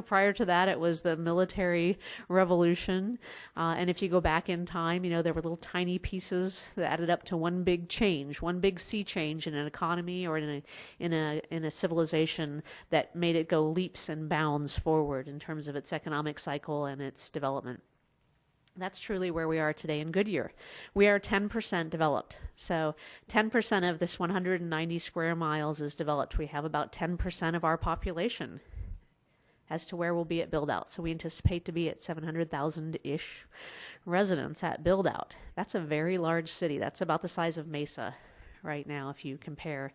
Speaker 19: Prior to that, it was the Military Revolution. And if you go back in time, there were little tiny pieces that added up to one big change, one big sea change in an economy or in a civilization that made it go leaps and bounds forward in terms of its economic cycle and its development. That's truly where we are today in Goodyear. We are 10% developed. So 10% of this 190 square miles is developed. We have about 10% of our population as to where we'll be at build-out. So we anticipate to be at 700,000-ish residents at build-out. That's a very large city. That's about the size of Mesa right now if you compare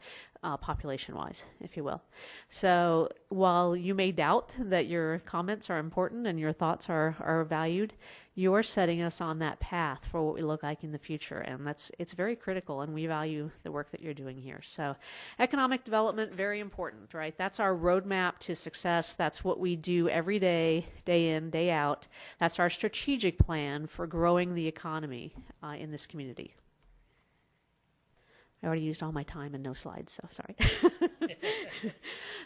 Speaker 19: population-wise, if you will. So while you may doubt that your comments are important and your thoughts are valued, you're setting us on that path for what we look like in the future, and it's very critical, and we value the work that you're doing here. So economic development, very important, right? That's our roadmap to success. That's what we do every day, day in, day out. That's our strategic plan for growing the economy in this community. I already used all my time and no slides, so sorry.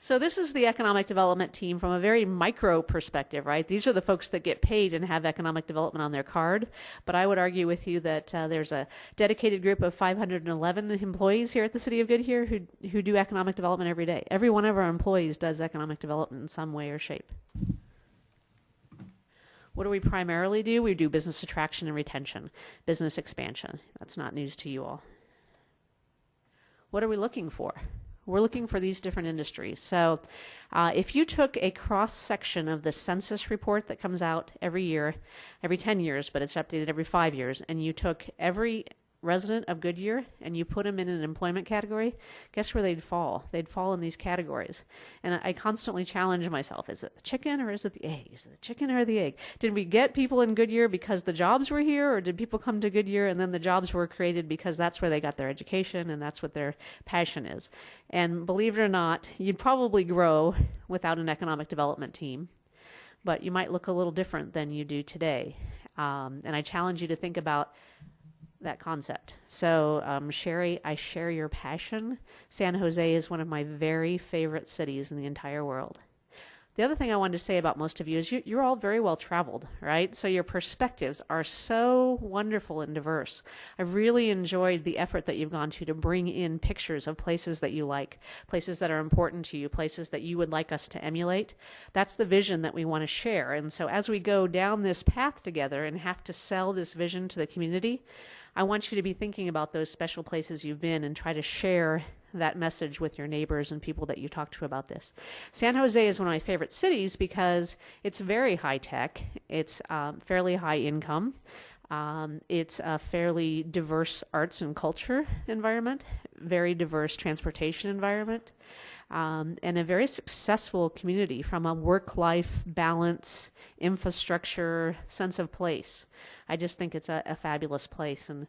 Speaker 19: So this is the economic development team from a very micro perspective, right? These are the folks that get paid and have economic development on their card. But I would argue with you that there's a dedicated group of 511 employees here at the City of Goodyear who do economic development every day. Every one of our employees does economic development in some way or shape. What do we primarily do? We do business attraction and retention, business expansion. That's not news to you all. What are we looking for? We're looking for these different industries. So if you took a cross-section of the census report that comes out every year, every 10 years, but it's updated every 5 years, and you took every resident of Goodyear and you put them in an employment category, guess where they'd fall? They'd fall in these categories. And I constantly challenge myself, is it the chicken or is it the egg? Is it the chicken or the egg? Did we get people in Goodyear because the jobs were here, or did people come to Goodyear and then the jobs were created because that's where they got their education and that's what their passion is? And believe it or not, you'd probably grow without an economic development team, but you might look a little different than you do today. And I challenge you to think about that concept. So, Sherry, I share your passion. San Jose is one of my very favorite cities in the entire world. The other thing I wanted to say about most of you is you're all very well traveled, right? So your perspectives are so wonderful and diverse. I've really enjoyed the effort that you've gone to bring in pictures of places that you like, places that are important to you, places that you would like us to emulate. That's the vision that we want to share. And so as we go down this path together and have to sell this vision to the community, I want you to be thinking about those special places you've been and try to share that message with your neighbors and people that you talk to about this. San Jose is one of my favorite cities because it's very high tech. It's fairly high income. It's a fairly diverse arts and culture environment, very diverse transportation environment, and a very successful community from a work-life balance, infrastructure, sense of place. I just think it's a fabulous place. And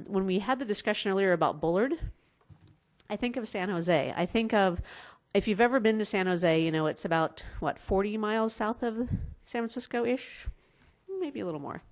Speaker 19: when we had the discussion earlier about Bullard, I think of San Jose. I think of, if you've ever been to San Jose, it's about, 40 miles south of San Francisco-ish? Maybe a little more.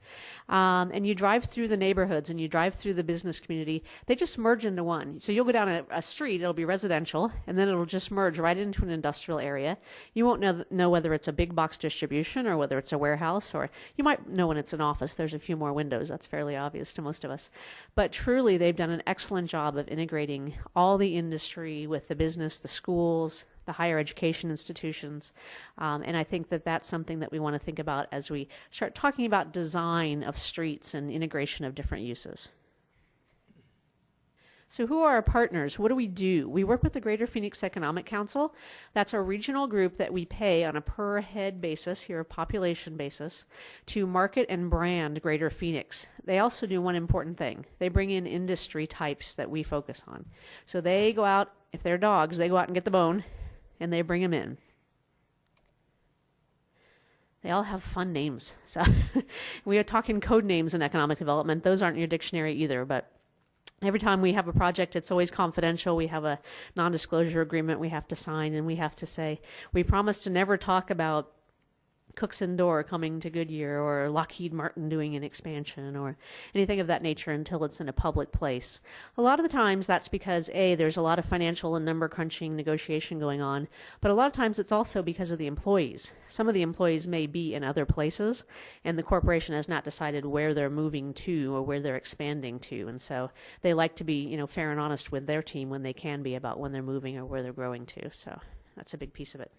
Speaker 19: And you drive through the neighborhoods and you drive through the business community. They just merge into one. So you'll go down a street, it'll be residential, and then it'll just merge right into an industrial area. You won't know whether it's a big box distribution or whether it's a warehouse, or you might know when it's an office. There's a few more windows. That's fairly obvious to most of us. But truly, they've done an excellent job of integrating all the industry with the business, the schools, the higher education institutions. And I think that that's something that we want to think about as we start talking about design of streets and integration of different uses. So who are our partners? What do? We work with the Greater Phoenix Economic Council. That's a regional group that we pay on a per head basis, here a population basis, to market and brand Greater Phoenix. They also do one important thing. They bring in industry types that we focus on. So they go out, if they're dogs, they go out and get the bone, and they bring them in. They all have fun names. So we are talking code names in economic development. Those aren't in your dictionary either, but every time we have a project, it's always confidential. We have a non-disclosure agreement we have to sign, and we have to say, we promise to never talk about Cooks and Door coming to Goodyear or Lockheed Martin doing an expansion or anything of that nature until it's in a public place. A lot of the times that's because, A, there's a lot of financial and number crunching negotiation going on, but a lot of times it's also because of the employees. Some of the employees may be in other places, and the corporation has not decided where they're moving to or where they're expanding to, and so they like to be, fair and honest with their team when they can be about when they're moving or where they're growing to, so that's a big piece of it.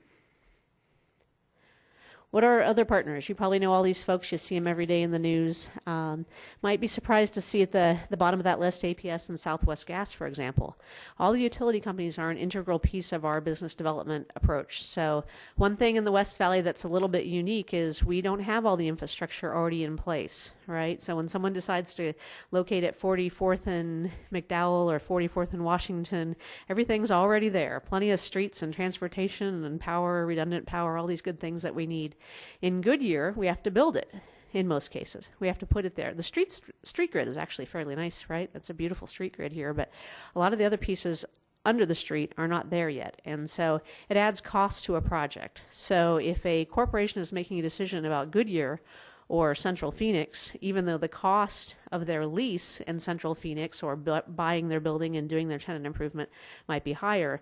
Speaker 19: What are our other partners? You probably know all these folks. You see them every day in the news. Might be surprised to see at the bottom of that list APS and Southwest Gas, for example. All the utility companies are an integral piece of our business development approach. So one thing in the West Valley that's a little bit unique is we don't have all the infrastructure already in place, right? So when someone decides to locate at 44th and McDowell or 44th and Washington, everything's already there. Plenty of streets and transportation and power, redundant power, all these good things that we need. In Goodyear, we have to build it in most cases. We have to put it there. The street grid is actually fairly nice, right? That's a beautiful street grid here, but a lot of the other pieces under the street are not there yet. And so it adds cost to a project. So if a corporation is making a decision about Goodyear or Central Phoenix, even though the cost of their lease in Central Phoenix or buying their building and doing their tenant improvement might be higher,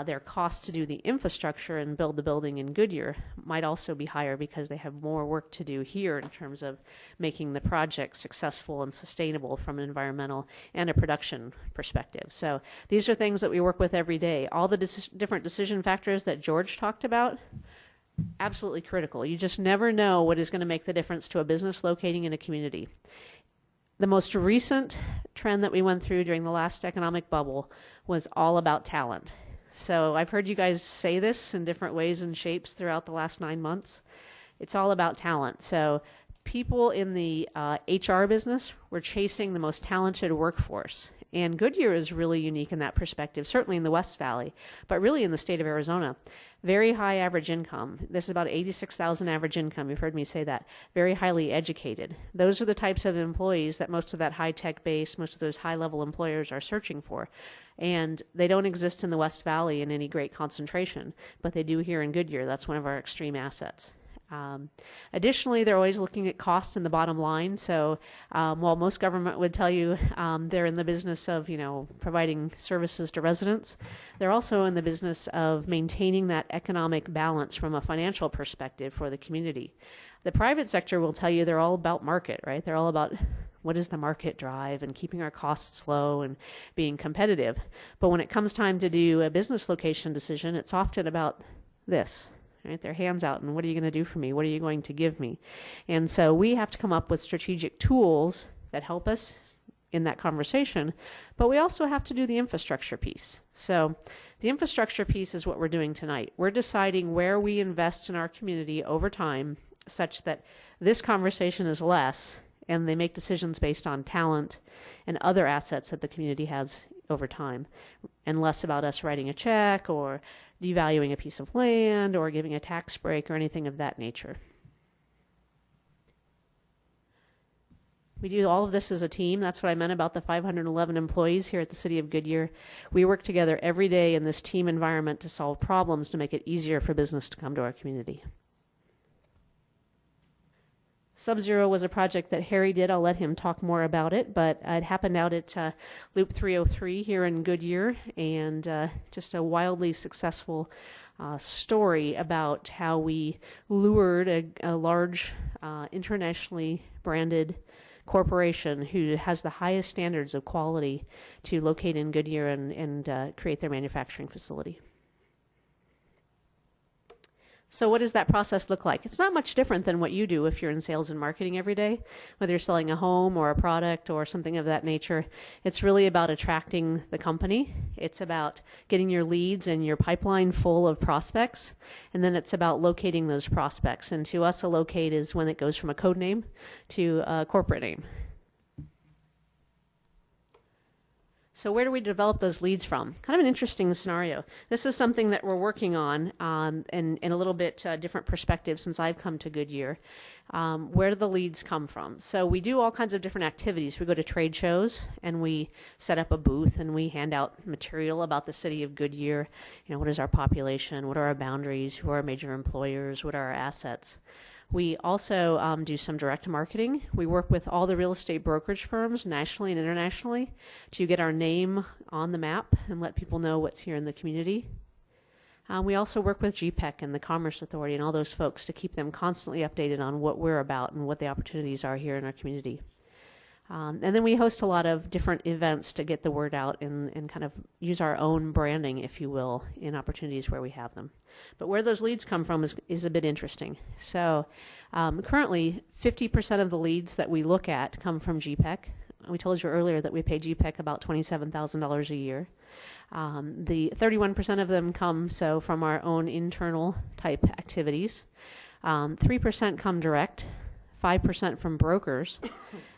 Speaker 19: their cost to do the infrastructure and build the building in Goodyear might also be higher because they have more work to do here in terms of making the project successful and sustainable from an environmental and a production perspective. So these are things that we work with every day. All the different decision factors that George talked about, absolutely critical. You just never know what is going to make the difference to a business locating in a community. The most recent trend that we went through during the last economic bubble was all about talent. So I've heard you guys say this in different ways and shapes throughout the last 9 months. It's all about talent. So people in the HR business were chasing the most talented workforce. And Goodyear is really unique in that perspective, certainly in the West Valley, but really in the state of Arizona. Very high average income. This is about 86,000 average income. You've heard me say that. Very highly educated. Those are the types of employees that most of that high-tech base, most of those high-level employers are searching for. And they don't exist in the West Valley in any great concentration, but they do here in Goodyear. That's one of our extreme assets. Additionally, they're always looking at cost and the bottom line. So while most government would tell you they're in the business of, providing services to residents, they're also in the business of maintaining that economic balance from a financial perspective for the community. The private sector will tell you they're all about market, right? They're all about what does the market drive and keeping our costs low and being competitive. But when it comes time to do a business location decision, it's often about this. Right, their hands out, and what are you going to do for me? What are you going to give me? And so we have to come up with strategic tools that help us in that conversation, but we also have to do the infrastructure piece. So the infrastructure piece is what we're doing tonight. We're deciding where we invest in our community over time such that this conversation is less, and they make decisions based on talent and other assets that the community has over time, and less about us writing a check or devaluing a piece of land or giving a tax break or anything of that nature. We do all of this as a team. That's what I meant about the 511 employees here at the City of Goodyear. We work together every day in this team environment to solve problems to make it easier for business to come to our community. Sub-Zero was a project that Harry did. I'll let him talk more about it, but it happened out at Loop 303 here in Goodyear, and just a wildly successful story about how we lured a large internationally branded corporation who has the highest standards of quality to locate in Goodyear and create their manufacturing facility. So what does that process look like? It's not much different than what you do if you're in sales and marketing every day, whether you're selling a home or a product or something of that nature. It's really about attracting the company. It's about getting your leads and your pipeline full of prospects. And then it's about locating those prospects. And to us, a locate is when it goes from a code name to a corporate name. So where do we develop those leads from? Kind of an interesting scenario. This is something that we're working on in a little bit different perspective since I've come to Goodyear. Where do the leads come from? So we do all kinds of different activities. We go to trade shows and we set up a booth and we hand out material about the city of Goodyear. What is our population? What are our boundaries? Who are our major employers? What are our assets? We also do some direct marketing. We work with all the real estate brokerage firms nationally and internationally to get our name on the map and let people know what's here in the community. We also work with GPEC and the Commerce Authority and all those folks to keep them constantly updated on what we're about and what the opportunities are here in our community. And then we host a lot of different events to get the word out and kind of use our own branding, if you will, in opportunities where we have them. But where those leads come from is a bit interesting. So currently, 50% of the leads that we look at come from GPEC. We told you earlier that we pay GPEC about $27,000 a year. The 31% of them come from our own internal type activities. 3% come direct, 5% from brokers,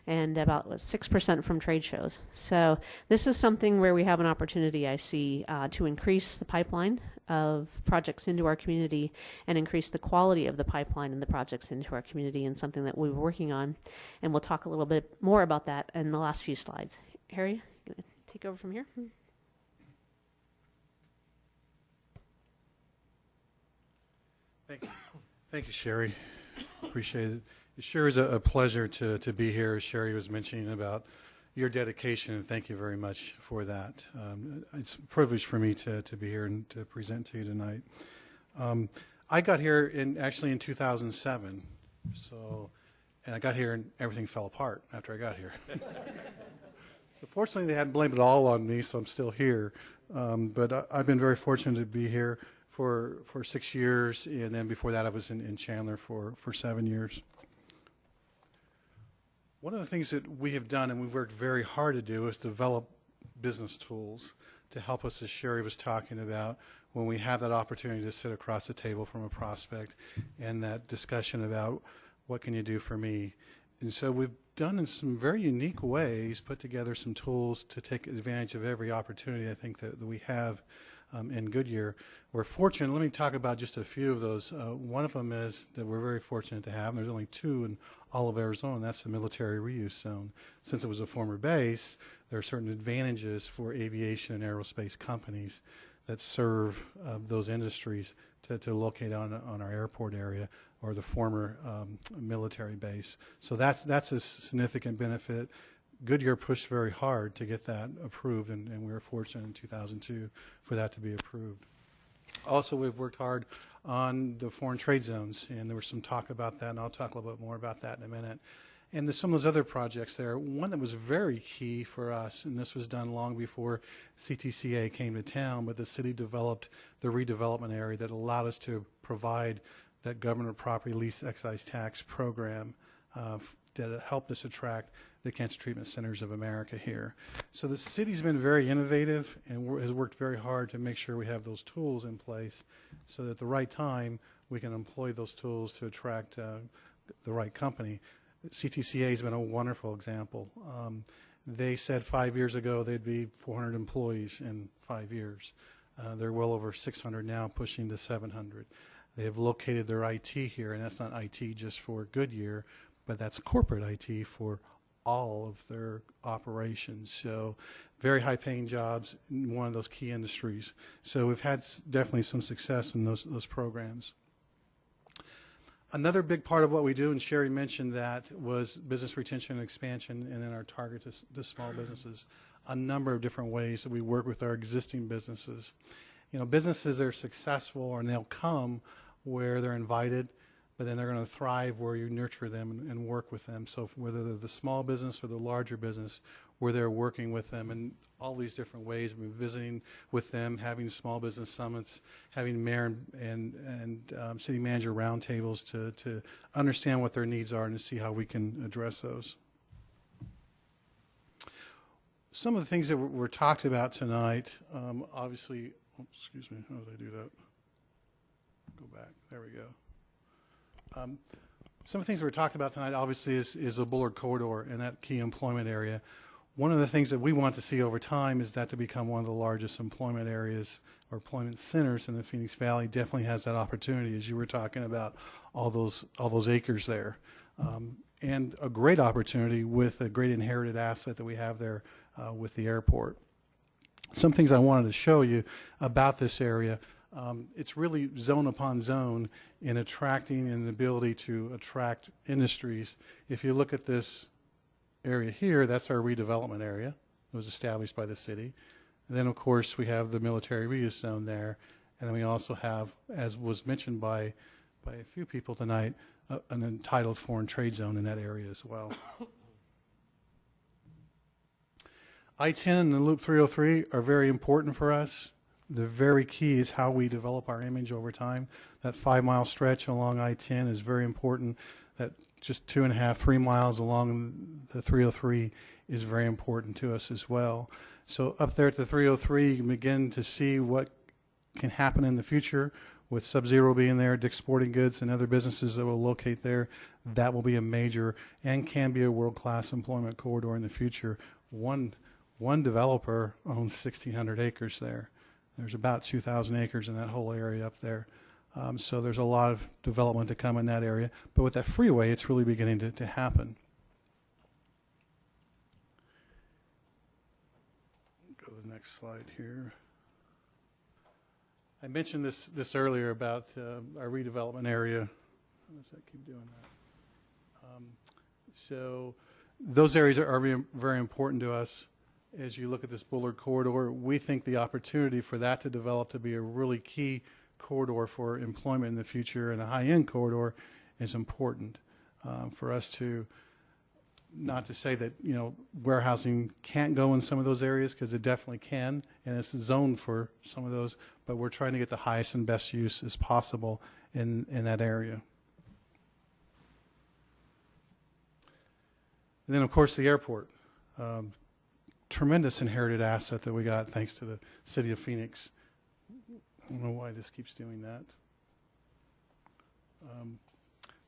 Speaker 19: and about 6% from trade shows. So this is something where we have an opportunity, I see, to increase the pipeline of projects into our community and increase the quality of the pipeline and the projects into our community, and something that we're working on. And we'll talk a little bit more about that in the last few slides. Harry, you gonna take over from here?
Speaker 20: Thank you. Thank you, Sherry. Appreciate it. It sure is a pleasure to be here, as Sherry was mentioning about your dedication, and thank you very much for that. It's a privilege for me to be here and to present to you tonight. I got here actually in 2007, and I got here and everything fell apart after I got here. So fortunately, they hadn't blamed it all on me, so I'm still here. But I've been very fortunate to be here for 6 years, and then before that I was in Chandler for 7 years. One of the things that we have done, and we've worked very hard to do, is develop business tools to help us, as Sherry was talking about, when we have that opportunity to sit across the table from a prospect, and that discussion about what can you do for me? And so we've done in some very unique ways, put together some tools to take advantage of every opportunity I think that we have in Goodyear. We're fortunate, let me talk about just a few of those. One of them is that we're very fortunate to have, and there's only 2 in all of Arizona, and that's the military reuse zone. Since it was a former base, there are certain advantages for aviation and aerospace companies that serve those industries to locate on our airport area or the former military base. So that's a significant benefit. Goodyear pushed very hard to get that approved, and we were fortunate in 2002 for that to be approved. Also, we've worked hard on the foreign trade zones, and there was some talk about that, and I'll talk a little bit more about that in a minute. And there's some of those other projects there. One that was very key for us, and this was done long before CTCA came to town, but the city developed the redevelopment area that allowed us to provide that government property lease excise tax program that helped us attract the Cancer Treatment Centers of America here. So the city's been very innovative and has worked very hard to make sure we have those tools in place so that at the right time we can employ those tools to attract the right company. CTCA has been a wonderful example. They said 5 years ago they'd be 400 employees in 5 years. They're well over 600 now, pushing to 700. They have located their IT here, and that's not IT just for Goodyear, but that's corporate IT for all of their operations. So very high-paying jobs in one of those key industries. So we've had definitely some success in those programs. Another big part of what we do, and Sherry mentioned that, was business retention and expansion, and then our target to small businesses. A number of different ways that we work with our existing businesses. You know, businesses are successful, and they'll come where they're invited, but then they're going to thrive where you nurture them and work with them. So whether they're the small business or the larger business, where they're working with them in all these different ways. We've been visiting with them, having small business summits, having mayor and city manager roundtables to understand what their needs are and to see how we can address those. Some of the things that were talked about tonight, obviously, oh, excuse me, how did I do that? Go back, there we go. Some of the things that were talked about tonight, obviously, is the Bullard Corridor and that key employment area. One of the things that we want to see over time is that to become one of the largest employment areas or employment centers in the Phoenix Valley. Definitely has that opportunity, as you were talking about all those acres there. And a great opportunity with a great inherited asset that we have there with the airport. Some things I wanted to show you about this area. It's really zone upon zone in attracting and the ability to attract industries. If you look at this area here, that's our redevelopment area. It was established by the city. And then, of course, we have the military reuse zone there. And then we also have, as was mentioned by a few people tonight, an entitled foreign trade zone in that area as well. I-10 and the Loop 303 are very important for us. The very key is how we develop our image over time. That 5-mile stretch along I-10 is very important. That just 2.5, 3 miles along the 303 is very important to us as well. So up there at the 303, you can begin to see what can happen in the future with Sub-Zero being there, Dick's Sporting Goods, and other businesses that will locate there. That will be a major and can be a world-class employment corridor in the future. One developer owns 1,600 acres there. There's about 2,000 acres in that whole area up there. So there's a lot of development to come in that area. But with that freeway, it's really beginning to happen. Go to the next slide here. I mentioned this earlier about our redevelopment area. How does that keep doing that? So those areas are very important to us. As you look at this Bullard corridor, we think the opportunity for that to develop to be a really key corridor for employment in the future, and a high-end corridor is important for us to, not to say that, you know, warehousing can't go in some of those areas, because it definitely can, and it's zoned for some of those, but we're trying to get the highest and best use as possible in that area. And then, of course, the airport. Tremendous inherited asset that we got thanks to the city of Phoenix. I don't know why this keeps doing that.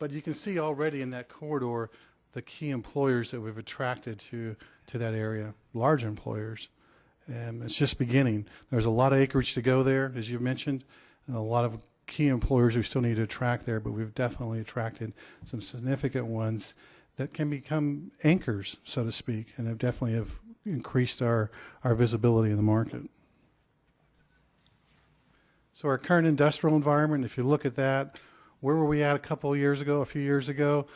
Speaker 20: But you can see already in that corridor the key employers that we've attracted to that area, large employers. And it's just beginning. There's a lot of acreage to go there, as you've mentioned, and a lot of key employers we still need to attract there, but we've definitely attracted some significant ones that can become anchors, so to speak, and definitely have increased our visibility in the market. So our current industrial environment, if you look at that, where were we at a few years ago?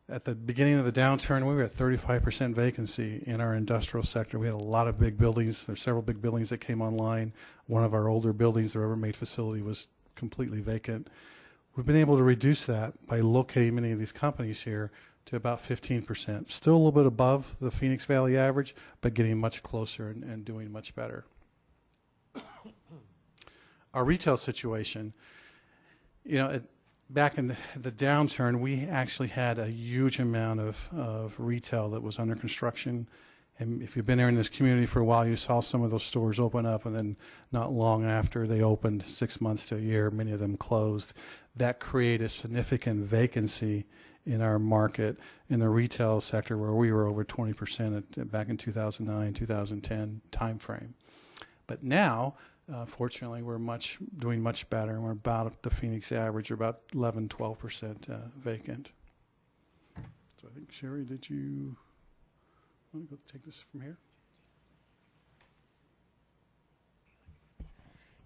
Speaker 20: At the beginning of the downturn, we were at 35% vacancy in our industrial sector. We had a lot of big buildings. There's several big buildings that came online. One of our older buildings, the Rubbermaid facility, was completely vacant. We've been able to reduce that by locating many of these companies here to about 15%. Still a little bit above the Phoenix Valley average, but getting much closer and doing much better. Our retail situation, back in the downturn, we actually had a huge amount of retail that was under construction. And if you've been there in this community for a while, you saw some of those stores open up, and then not long after they opened, 6 months to a year, many of them closed. That created a significant vacancy in our market in the retail sector, where we were over 20% back in 2009, 2010 timeframe. But now, fortunately, we're doing much better, and we're about the Phoenix average, or about 11, 12% vacant. So I think, Sherry, did you want to go take this from here?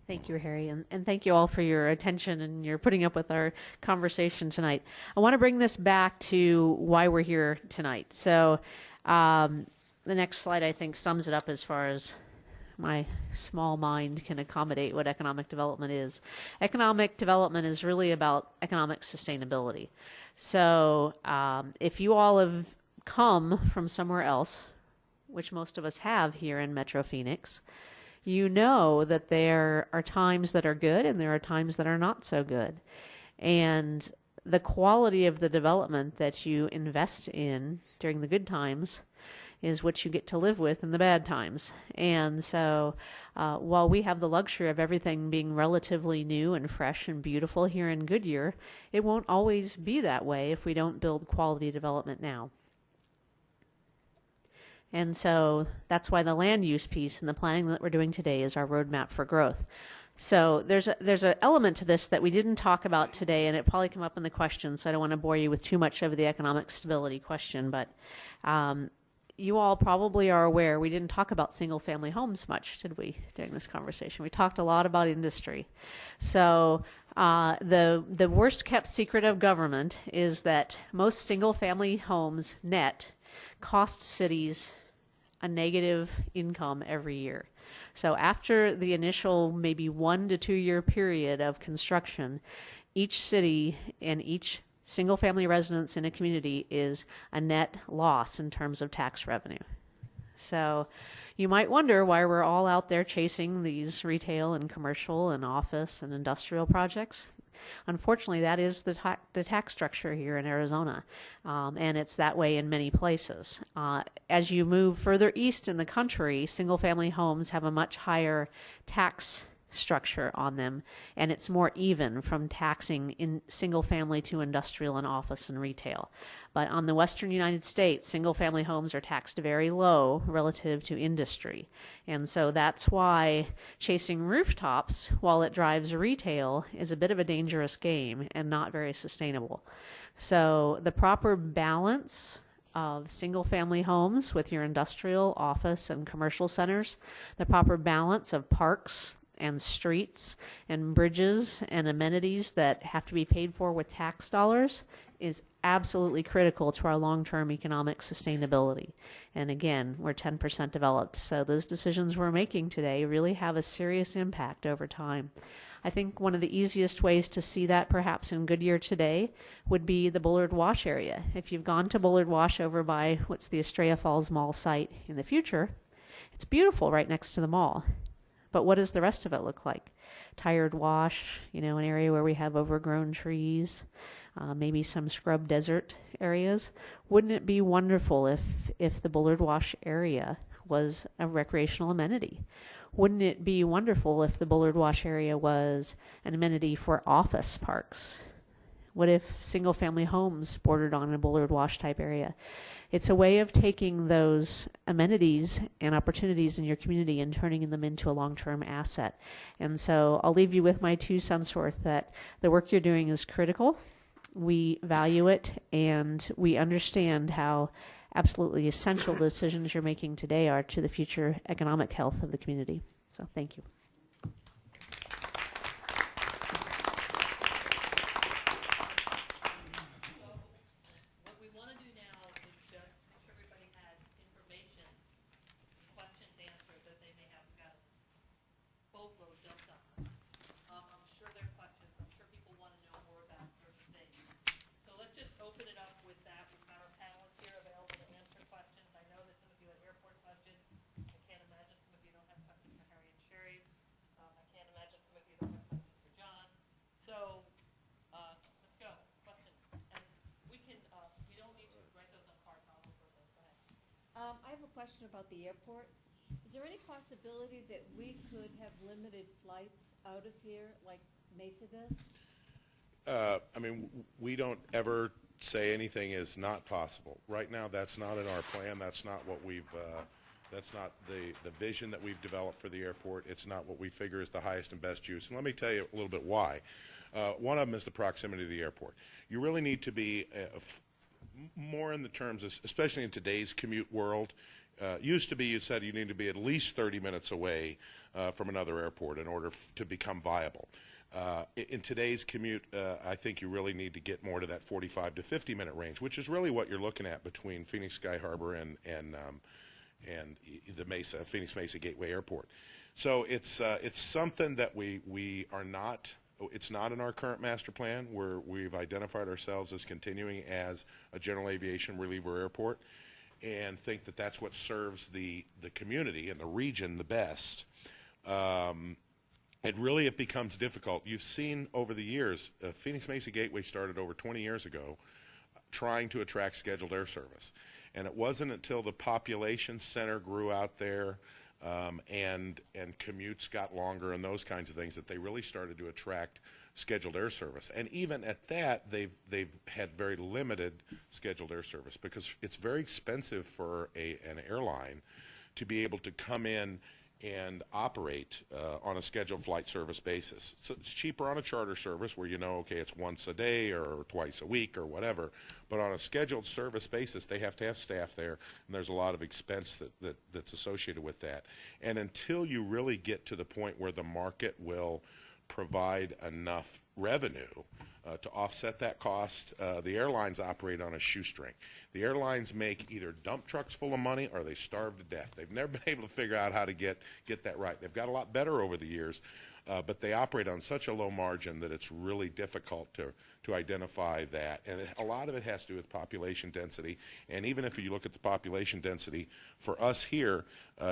Speaker 19: Thank you, Harry, and thank you all for your attention and your putting up with our conversation tonight. I want to bring this back to why we're here tonight. So the next slide, I think, sums it up as far as my small mind can accommodate what economic development is. Economic development is really about economic sustainability. So if you all have come from somewhere else, which most of us have here in Metro Phoenix, you know that there are times that are good and there are times that are not so good. And the quality of the development that you invest in during the good times is what you get to live with in the bad times. And so while we have the luxury of everything being relatively new and fresh and beautiful here in Goodyear, it won't always be that way if we don't build quality development now. And so that's why the land use piece and the planning that we're doing today is our roadmap for growth. So there's an element to this that we didn't talk about today, and it probably came up in the question, so I don't want to bore you with too much of the economic stability question, but you all probably are aware we didn't talk about single-family homes much, did we, during this conversation? We talked a lot about industry. So the worst-kept secret of government is that most single-family homes net cost cities a negative income every year. So after the initial maybe 1 to 2 year period of construction, each city and each single family residence in a community is a net loss in terms of tax revenue. So you might wonder why we're all out there chasing these retail and commercial and office and industrial projects. Unfortunately, that is the tax structure here in Arizona, and it's that way in many places. As you move further east in the country, single-family homes have a much higher tax structure on them, and it's more even from taxing in single-family to industrial and office and retail. But on the western United States, single-family homes are taxed very low relative to industry. And so that's why chasing rooftops while it drives retail is a bit of a dangerous game and not very sustainable. So the proper balance of single-family homes with your industrial, office, and commercial centers, the proper balance of parks and streets and bridges and amenities that have to be paid for with tax dollars is absolutely critical to our long-term economic sustainability. And again, we're 10% developed, so those decisions we're making today really have a serious impact over time. I think one of the easiest ways to see that perhaps in Goodyear today would be the Bullard Wash area. If you've gone to Bullard Wash over by what's the Estrella Falls Mall site in the future, it's beautiful right next to the mall. But what does the rest of it look like? Tired wash, an area where we have overgrown trees, maybe some scrub desert areas. Wouldn't it be wonderful if the Bullard Wash area was a recreational amenity? Wouldn't it be wonderful if the Bullard Wash area was an amenity for office parks? What if single-family homes bordered on a Bullard Wash type area? It's a way of taking those amenities and opportunities in your community and turning them into a long-term asset. And so I'll leave you with my 2 cents worth that the work you're doing is critical. We value it, and we understand how absolutely essential the decisions you're making today are to the future economic health of the community. So thank you.
Speaker 16: I have a question about the airport. Is there any possibility that we could have limited flights out of here like Mesa does?
Speaker 18: I mean, we don't ever say anything is not possible. Right now, that's not in our plan. That's not what we've, that's not the vision that we've developed for the airport. It's not what we figure is the highest and best use. And let me tell you a little bit why. One of them is the proximity to the airport. You really need to be more in the terms of, especially in today's commute world, used to be you said you need to be at least 30 minutes away from another airport in order to become viable. In today's commute, I think you really need to get more to that 45 to 50 minute range, which is really what you're looking at between Phoenix Sky Harbor and the Phoenix Mesa Gateway Airport. So it's something that we are not. It's not in our current master plan, where we've identified ourselves as continuing as a general aviation reliever airport, and think that that's what serves the community and the region the best. It becomes difficult. You've seen over the years, Phoenix Mesa Gateway started over 20 years ago trying to attract scheduled air service. And it wasn't until the population center grew out there and commutes got longer and those kinds of things that they really started to attract scheduled air service. And even at that, they've had very limited scheduled air service because it's very expensive for an airline to be able to come in and operate on a scheduled flight service basis. So it's cheaper on a charter service where you know, okay, it's once a day or twice a week or whatever. But on a scheduled service basis, they have to have staff there, and there's a lot of expense that's associated with that. And until you really get to the point where the market will provide enough revenue to offset that cost, the airlines operate on a shoestring. The airlines make either dump trucks full of money or they starve to death. They've never been able to figure out how to get that right. They've got a lot better over the years, but they operate on such a low margin that it's really difficult to identify that. And a lot of it has to do with population density. And even if you look at the population density, for us here,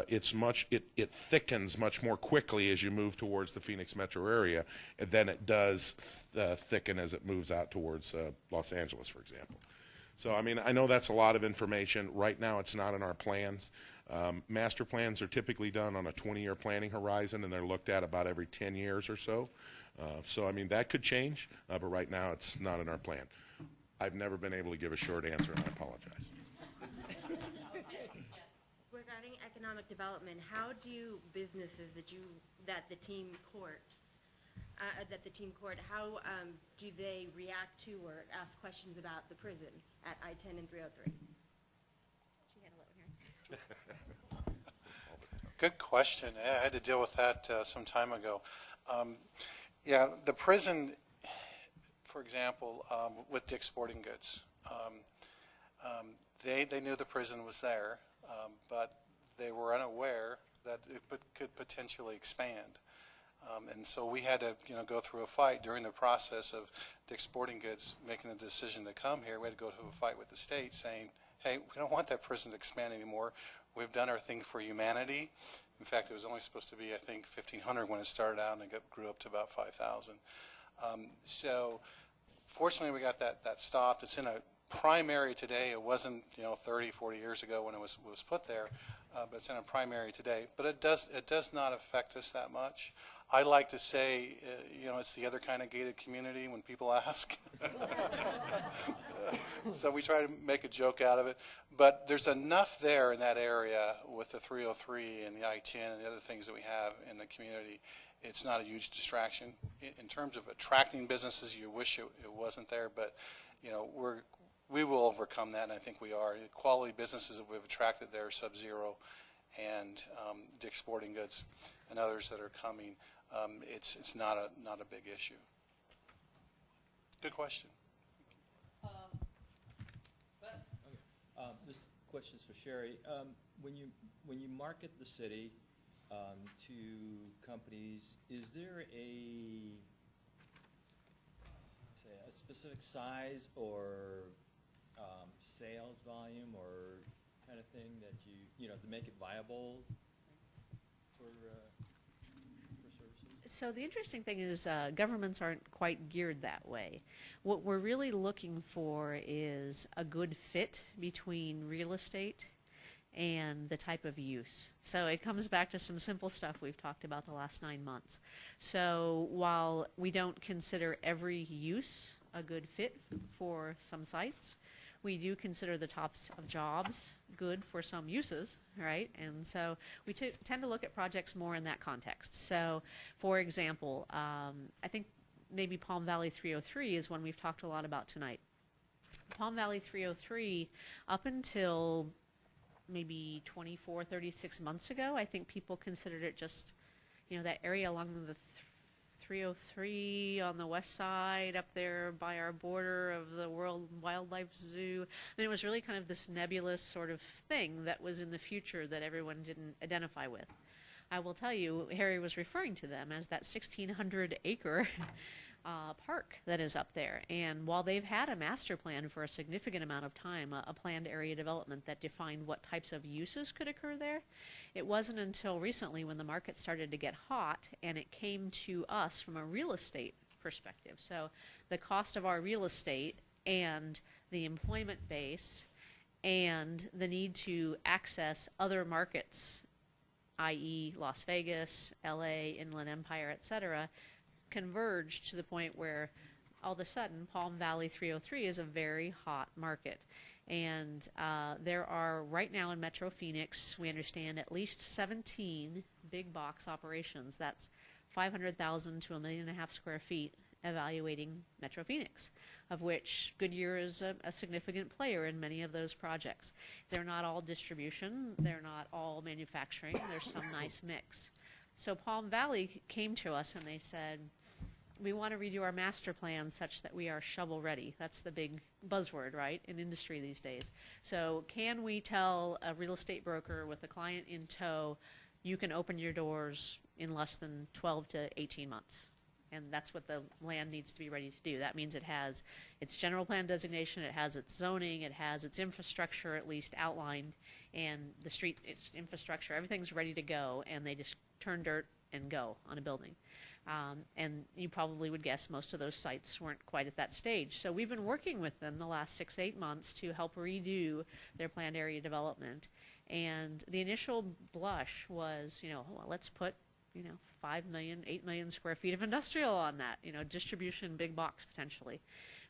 Speaker 18: it thickens much more quickly as you move towards the Phoenix metro area than it does thicken as it moves out towards Los Angeles, for example. So, I mean, I know that's a lot of information. Right now, it's not in our plans. Master plans are typically done on a 20-year planning horizon, and they're looked at about every 10 years or so. So, I mean, that could change, but right now it's not in our plan. I've never been able to give a short answer, and I apologize.
Speaker 17: Regarding economic development, how do businesses that the team courts, how do they react to or ask questions about the prison at I-10 and 303?
Speaker 20: Good question. I had to deal with that some time ago. Yeah, the prison, for example, with Dick's Sporting Goods, they knew the prison was there, but they were unaware that it could potentially expand. And so we had to, go through a fight during the process of Dick's Sporting Goods making a decision to come here. We had to go through a fight with the state saying, hey, we don't want that prison to expand anymore. We've done our thing for humanity. In fact, it was only supposed to be, I think, 1,500 when it started out, and it grew up to about 5,000. So fortunately, we got that stopped. It's in a prime area today. It wasn't, 30, 40 years ago when it was put there, but it's in a prime area today. But it does not affect us that much. I like to say, it's the other kind of gated community when people ask. So we try to make a joke out of it. But there's enough there in that area with the 303 and the I-10 and the other things that we have in the community. It's not a huge distraction. In terms of attracting businesses, you wish it wasn't there, but we will overcome that, and I think we are. The quality businesses that we've attracted there, Sub-Zero and Dick's Sporting Goods and others that are coming, it's not a big issue. Good question.
Speaker 21: This question is for Sherry. When you market the city to companies, is there a specific size or sales volume or kind of thing that you to make it viable for services?
Speaker 19: So the interesting thing is governments aren't quite geared that way. What we're really looking for is a good fit between real estate and the type of use. So it comes back to some simple stuff we've talked about the last 9 months. So while we don't consider every use a good fit for some sites, we do consider the types of jobs good for some uses, right? And so we tend to look at projects more in that context. So, for example, I think maybe Palm Valley 303 is one we've talked a lot about tonight. Palm Valley 303, up until maybe 24, 36 months ago, I think people considered it just, that area along the 303 on the west side, up there by our border of the World Wildlife Zoo. I mean, it was really kind of this nebulous sort of thing that was in the future that everyone didn't identify with. I will tell you, Harry was referring to them as that 1,600-acre park that is up there. And while they've had a master plan for a significant amount of time, a planned area development that defined what types of uses could occur there, it wasn't until recently when the market started to get hot and it came to us from a real estate perspective. So the cost of our real estate and the employment base and the need to access other markets, i.e. Las Vegas, LA, Inland Empire, etc., converged to the point where all of a sudden Palm Valley 303 is a very hot market. And there are right now in Metro Phoenix, we understand, at least 17 big box operations. That's 500,000 to 1.5 million square feet evaluating Metro Phoenix, of which Goodyear is a significant player in many of those projects. They're not all distribution, they're not all manufacturing, there's some nice mix. So Palm Valley came to us and they said, we want to redo our master plan such that we are shovel ready. That's the big buzzword, right, in industry these days. So can we tell a real estate broker with a client in tow, you can open your doors in less than 12 to 18 months? And that's what the land needs to be ready to do. That means it has its general plan designation, it has its zoning, it has its infrastructure at least outlined, and the street, its infrastructure, everything's ready to go, and they just turn dirt and go on a building. And you probably would guess most of those sites weren't quite at that stage. So we've been working with them the last 6-8 months to help redo their planned area development. And the initial blush was, well, let's put 5 million, 8 million square feet of industrial on that, distribution, big box potentially.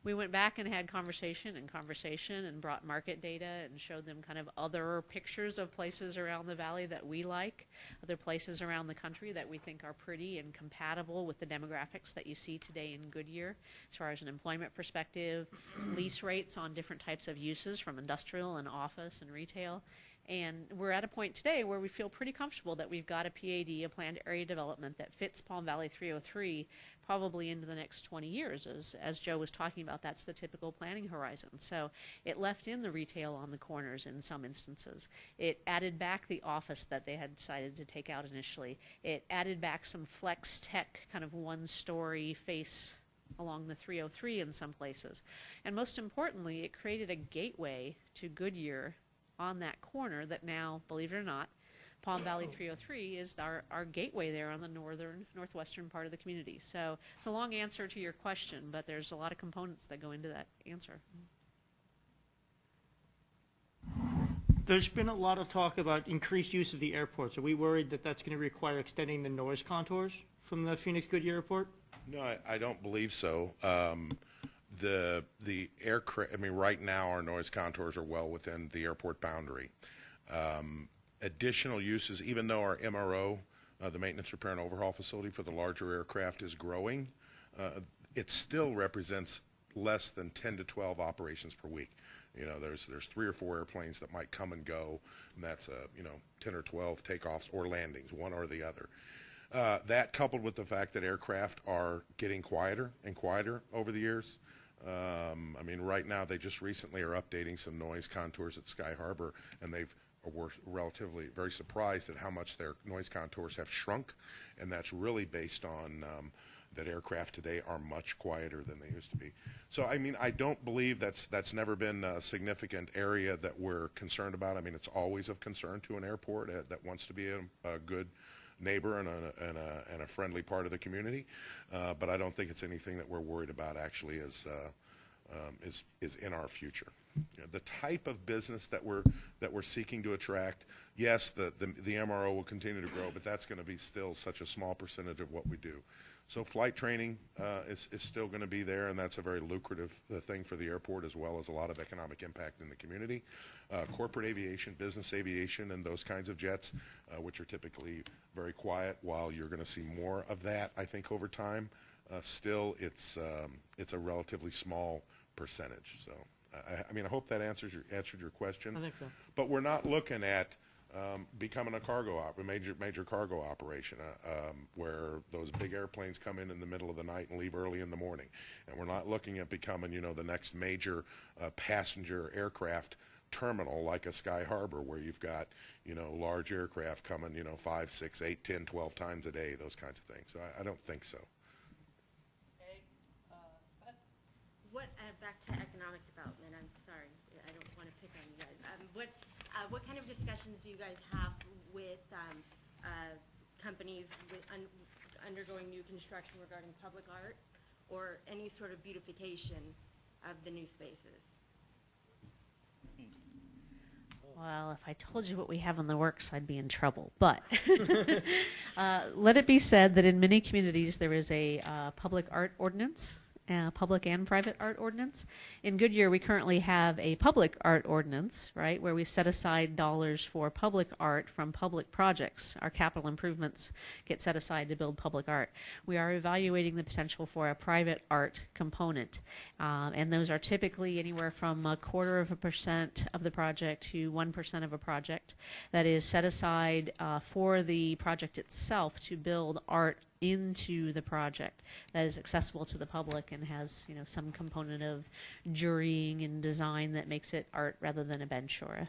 Speaker 19: We went back and had conversation and brought market data and showed them kind of other pictures of places around the valley that we like, other places around the country that we think are pretty and compatible with the demographics that you see today in Goodyear as far as an employment perspective, lease rates on different types of uses from industrial and office and retail. And we're at a point today where we feel pretty comfortable that we've got a PAD, a planned area development, that fits Palm Valley 303 probably into the next 20 years. As Joe was talking about, that's the typical planning horizon. So it left in the retail on the corners in some instances. It added back the office that they had decided to take out initially. It added back some flex tech, kind of one-story face along the 303 in some places. And most importantly, it created a gateway to Goodyear on that corner that now, believe it or not, Palm Valley 303 is our gateway there on the northwestern part of the community. So it's a long answer to your question, but there's a lot of components that go into that answer.
Speaker 3: There's been a lot of talk about increased use of the airports. Are we worried that that's going to require extending the noise contours from the Phoenix Goodyear Airport?
Speaker 18: No, I don't believe so. The aircraft, I mean, right now our noise contours are well within the airport boundary. Additional uses, even though our MRO, the maintenance, repair, and overhaul facility for the larger aircraft is growing, it still represents less than 10 to 12 operations per week. You know, there's 3 or 4 airplanes that might come and go, and that's 10 or 12 takeoffs or landings, one or the other. That coupled with the fact that aircraft are getting quieter and quieter over the years. I mean, right now they just recently are updating some noise contours at Sky Harbor, and were relatively very surprised at how much their noise contours have shrunk, and that's really based on that aircraft today are much quieter than they used to be. So, I mean, I don't believe that's never been a significant area that we're concerned about. I mean, it's always of concern to an airport that wants to be a good neighbor and a friendly part of the community, but I don't think it's anything that we're worried about actually is in our future. You know, the type of business that we're seeking to attract, yes, the MRO will continue to grow, but that's going to be still such a small percentage of what we do. So flight training is still going to be there, and that's a very lucrative thing for the airport, as well as a lot of economic impact in the community. Corporate aviation, business aviation, and those kinds of jets, which are typically very quiet, while you're going to see more of that, I think, over time. Still, it's a relatively small percentage. So, I mean, I hope that answered your question.
Speaker 3: I think so.
Speaker 18: But we're not looking at becoming a major cargo operation where those big airplanes come in the middle of the night and leave early in the morning. And we're not looking at becoming, the next major passenger aircraft terminal like a Sky Harbor, where you've got, large aircraft coming, 5, 6, 8, 10, 12 times a day, those kinds of things. So I don't think so.
Speaker 17: Back to economic development, I'm sorry, I don't want to pick on you guys. What kind of discussions do you guys have with companies undergoing new construction regarding public art or any sort of beautification of the new spaces?
Speaker 19: Well, if I told you what we have in the works, I'd be in trouble. But let it be said that in many communities there is a public art ordinance. Public and private art ordinance. In Goodyear, we currently have a public art ordinance, right, where we set aside dollars for public art from public projects. Our capital improvements get set aside to build public art. We are evaluating the potential for a private art component, and those are typically anywhere from 0.25% of the project to 1% of a project that is set aside for the project itself to build art into the project that is accessible to the public and has, some component of jurying and design that makes it art rather than a bench or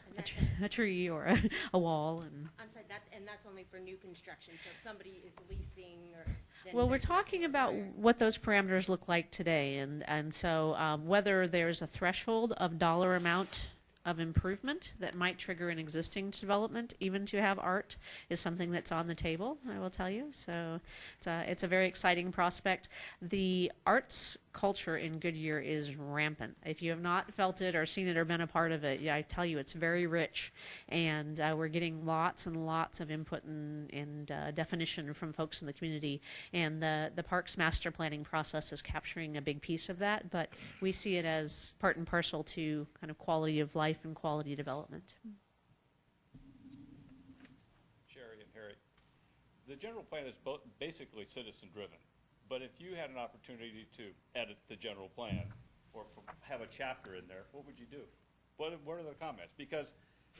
Speaker 19: a tree or a wall. And
Speaker 17: I'm sorry, that's only for new construction. So if somebody is leasing or...
Speaker 19: Well, we're talking about what those parameters look like today, and so whether there's a threshold of dollar amount of improvement that might trigger an existing development, even to have art, is something that's on the table, I will tell you. So it's a very exciting prospect. The arts culture in Goodyear is rampant. If you have not felt it or seen it or been a part of it, I tell you, it's very rich. And we're getting lots and lots of input and definition from folks in the community. And the Parks master planning process is capturing a big piece of that. But we see it as part and parcel to kind of quality of life and quality development.
Speaker 2: Sherry and Harry, the general plan is basically citizen-driven. But if you had an opportunity to edit the general plan or have a chapter in there, what would you do? What are the comments? Because,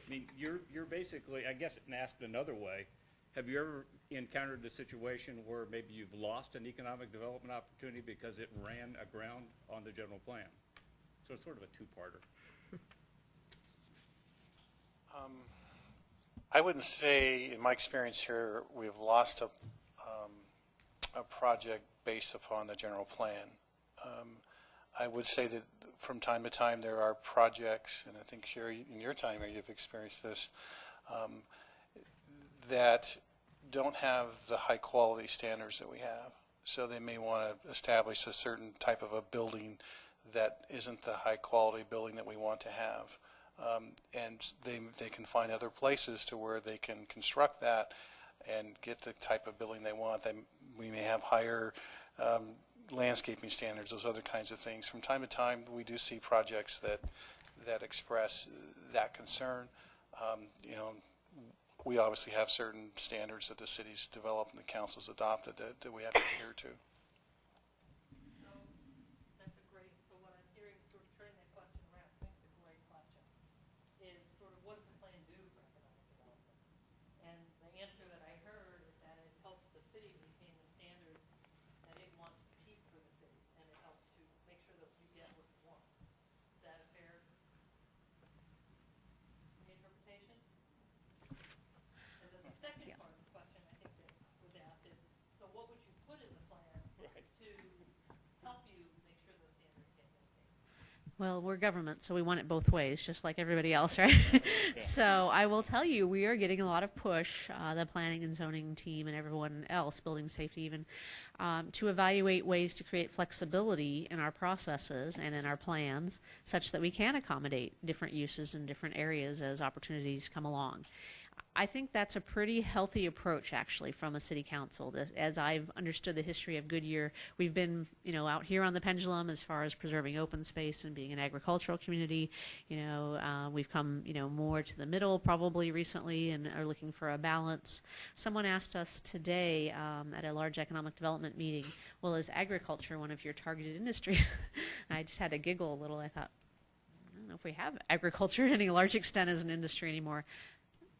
Speaker 2: I mean, you're basically, I guess, asked another way, have you ever encountered a situation where maybe you've lost an economic development opportunity because it ran aground on the general plan? So it's sort of a two-parter.
Speaker 1: I wouldn't say, in my experience here, we've lost a project based upon the general plan. I would say that from time to time there are projects, and I think, Sherry, in your time here you've experienced this, that don't have the high quality standards that we have. So they may want to establish a certain type of a building that isn't the high quality building that we want to have. And they can find other places to where they can construct that and get the type of building they want. We may have higher landscaping standards, those other kinds of things. From time to time, we do see projects that express that concern. You know, we obviously have certain standards that the city's developed and the council's adopted that we have to adhere to.
Speaker 11: That's a great, so what I'm hearing, sort of turning that question around, I think it's a great question, is sort of what does the plan do for economic development? And the answer that I heard is that it helps the city maintain the standards that it wants to keep for the city, and it helps to make sure that you get what you want. Is that a fair interpretation? And then the second part of the question I think that was asked is, so what would you put in the plan to help you make sure those standards get maintained?
Speaker 19: Well, we're government, so we want it both ways, just like everybody else, right? So I will tell you, we are getting a lot of push, the planning and zoning team and everyone else, building safety even, to evaluate ways to create flexibility in our processes and in our plans such that we can accommodate different uses in different areas as opportunities come along. I think that's a pretty healthy approach, actually, from a city council. As I've understood the history of Goodyear, we've been, out here on the pendulum as far as preserving open space and being an agricultural community. We've come, more to the middle probably recently and are looking for a balance. Someone asked us today at a large economic development meeting, well, is agriculture one of your targeted industries? And I just had to giggle a little. I thought, I don't know if we have agriculture to any large extent as an industry anymore.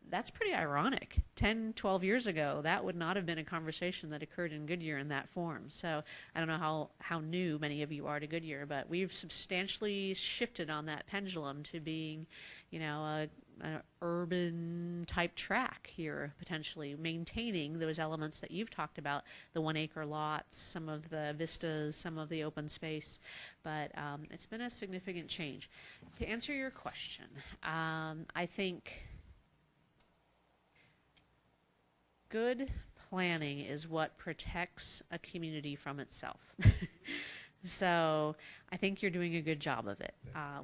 Speaker 19: That's pretty ironic. 10, 12 years ago, that would not have been a conversation that occurred in Goodyear in that form. So I don't know how new many of you are to Goodyear, but we've substantially shifted on that pendulum to being, an urban type track here, potentially maintaining those elements that you've talked about, the 1 acre lots, some of the vistas, some of the open space. But it's been a significant change. To answer your question, I think good planning is what protects a community from itself. So I think you're doing a good job of it.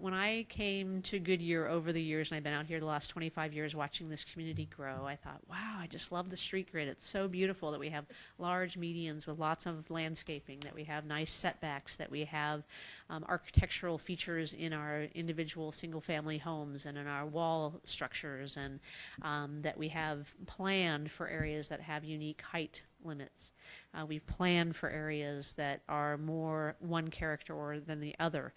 Speaker 19: When I came to Goodyear over the years, and I've been out here the last 25 years watching this community grow, I thought, wow, I just love the street grid. It's so beautiful that we have large medians with lots of landscaping, that we have nice setbacks, that we have architectural features in our individual single-family homes and in our wall structures, and that we have planned for areas that have unique height limits. We've planned for areas that are more one character than the other.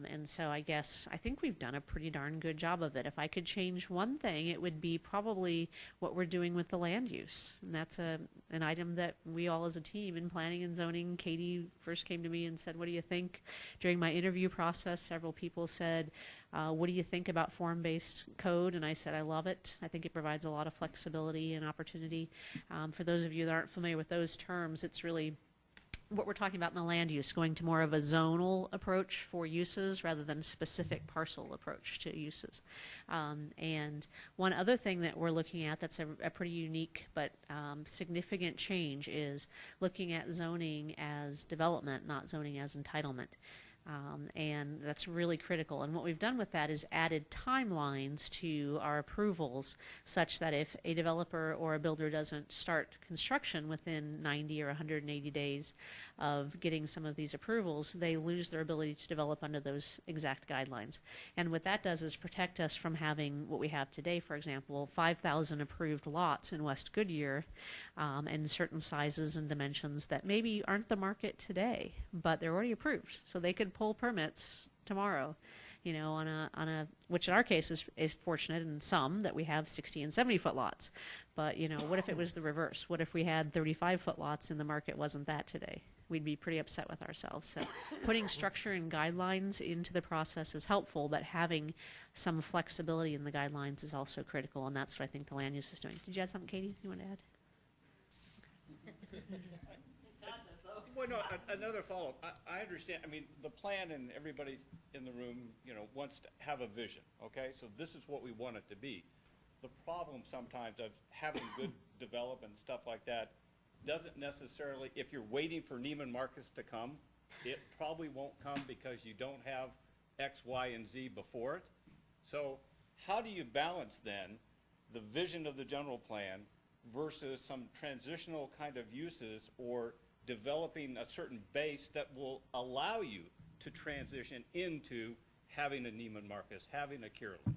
Speaker 19: And so I think we've done a pretty darn good job of it. If I could change one thing, it would be probably what we're doing with the land use. And that's an item that we all as a team in planning and zoning, Katie first came to me and said, what do you think? During my interview process, several people said, what do you think about form-based code? And I said, I love it. I think it provides a lot of flexibility and opportunity. For those of you that aren't familiar with those terms, it's really what we're talking about in the land use, going to more of a zonal approach for uses rather than specific parcel approach to uses. And one other thing that we're looking at that's a pretty unique but significant change is looking at zoning as development, not zoning as entitlement. And that's really critical. And what we've done with that is added timelines to our approvals such that if a developer or a builder doesn't start construction within 90 or 180 days of getting some of these approvals, they lose their ability to develop under those exact guidelines. And what that does is protect us from having what we have today, for example, 5,000 approved lots in West Goodyear and certain sizes and dimensions that maybe aren't the market today, but they're already approved. So they could pull permits tomorrow, on a which in our case is fortunate in some that we have 60 and 70 foot lots. But what if it was the reverse? What if we had 35 foot lots and the market wasn't that today? We'd be pretty upset with ourselves. So putting structure and guidelines into the process is helpful, but having some flexibility in the guidelines is also critical, and that's what I think the land use is doing. Did you add something, Katie, you want to add?
Speaker 2: Well, no, another follow-up. I understand, the plan and everybody in the room, wants to have a vision, okay? So this is what we want it to be. The problem sometimes of having good development and stuff like that doesn't necessarily, if you're waiting for Neiman Marcus to come, it probably won't come because you don't have X, Y, and Z before it. So how do you balance then the vision of the general plan versus some transitional kind of uses or developing a certain base that will allow you to transition into having a Neiman Marcus, having a Kierland?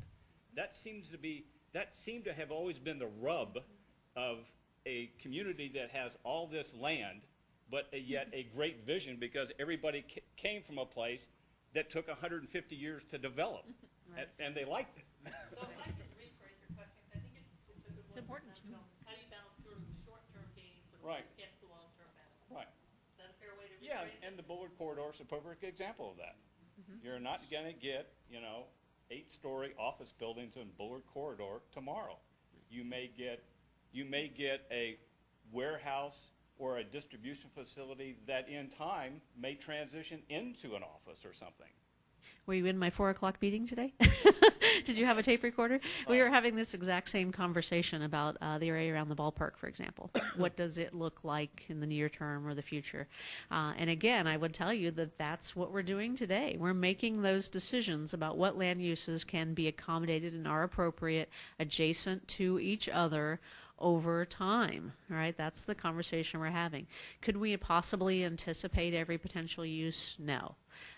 Speaker 2: That seemed to have always been the rub of a community that has all this land, but yet a great vision, because everybody came from a place that took 150 years to develop, and they liked it.
Speaker 11: So if I could rephrase your question, 'cause I think it's a good one. It's important. How do you balance sort of the short-term gains against the long-term benefits?
Speaker 2: Right.
Speaker 11: Is that a fair way to rephrase
Speaker 2: Yeah,
Speaker 11: it?
Speaker 2: and the Bullard Corridor is a perfect example of that. You're not going to get, 8-story office buildings in Bullard Corridor tomorrow. You may get a warehouse or a distribution facility that in time may transition into an office or something.
Speaker 19: Were you in my 4 o'clock meeting today? Did you have a tape recorder? We were having this exact same conversation about the area around the ballpark, for example. What does it look like in the near term or the future? And again, I would tell you that that's what we're doing today. We're making those decisions about what land uses can be accommodated and are appropriate adjacent to each other over time, right? That's the conversation we're having. Could we possibly anticipate every potential use? No.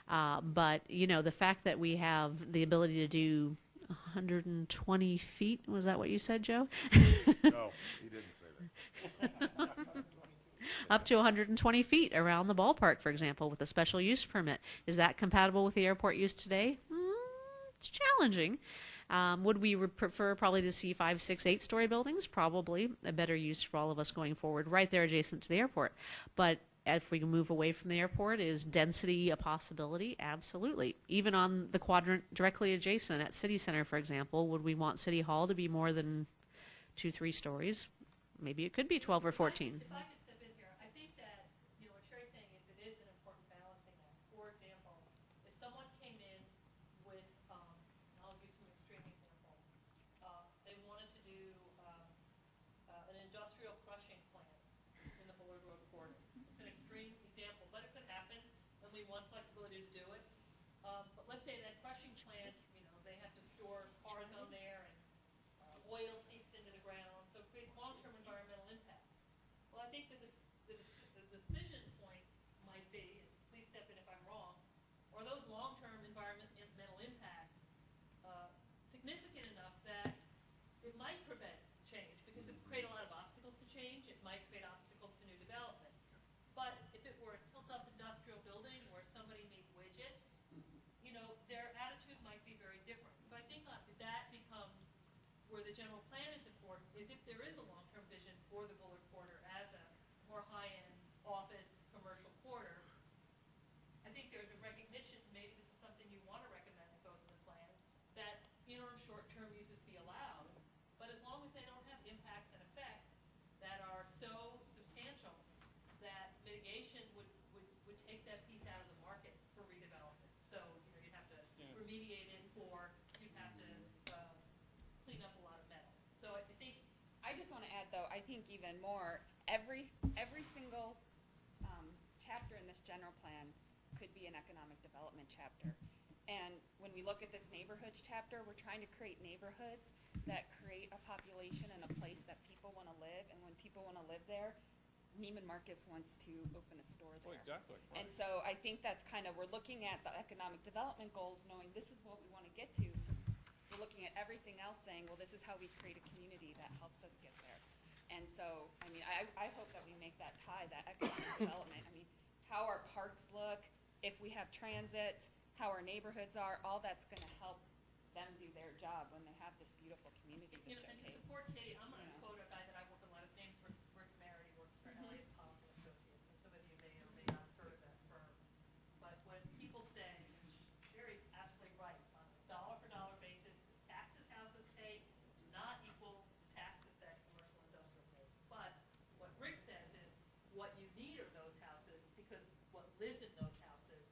Speaker 19: But, the fact that we have the ability to do 120 feet, was that what you said, Joe?
Speaker 18: No, he didn't say that.
Speaker 19: Up to 120 feet around the ballpark, for example, with a special use permit. Is that compatible with the airport use today? It's challenging. Would we prefer probably to see 5, 6, 8-story buildings? Probably a better use for all of us going forward, right there adjacent to the airport. But if we can move away from the airport, is density a possibility? Absolutely. Even on the quadrant directly adjacent at City Center, for example, would we want City Hall to be more than 2, 3 stories? Maybe it could be 12 or 14.
Speaker 11: If I could step in here, I think that, what Sherry's saying is it is an important balancing act. For example, if someone came in with, and I'll use some extreme examples, they wanted to do an industrial crushing plant in the Bullard Road corridor. It's an extreme example, but it could happen, and we want flexibility to do it. But let's say that crushing plant, they have to store cars on there, and oil seeps into the ground, so it creates long-term environmental impacts. Well, I think that the decision point might be, and please step in if I'm wrong, are those long-term environmental impacts significant enough that it might prevent change? Because it would create a lot of obstacles to change. It might create obstacles to new development. But if it were a tilt-up industrial building where somebody made widgets, their attitude might be very different. So I think that becomes where the general plan is important, is if there is a long-term vision for the Bullard Corridor as a more high-end office commercial corridor, I think there's a recognition, maybe this is something you want to recommend that goes in the plan, that interim short-term uses be allowed, but as long as they don't have impacts and effects that are so substantial that mitigation would take that piece out of the market for redevelopment. So, you'd have to remediate it, or you'd have to clean up a lot of metal. So I think,
Speaker 9: I just want to add, though, I think even more, every single chapter in this general plan could be an economic development chapter. And when we look at this neighborhoods chapter, we're trying to create neighborhoods that create a population and a place that people want to live. And when people want to live there, Neiman Marcus wants to open a store there.
Speaker 2: Exactly.
Speaker 9: And so I think that's kind of, we're looking at the economic development goals, knowing this is what we want to get to. So we're looking at everything else saying, well, this is how we create a community that helps us get there. And so, I hope that we make that tie, that economic development. How our parks look, if we have transit, how our neighborhoods are, all that's going to help them do their job when they have this beautiful community to
Speaker 11: and to
Speaker 9: showcase.
Speaker 11: support Katie, I'm going to quote a guy that I work with a lot of names, Rick Merity, works for Elliott Pollock and Associates, and some of you may or may not have heard of that firm. But when people say, and Sherry's absolutely right, on a dollar-for-dollar basis, the taxes houses pay do not equal taxes that commercial industrial pays. But what Rick says is, what you need are those houses, because what lives in those houses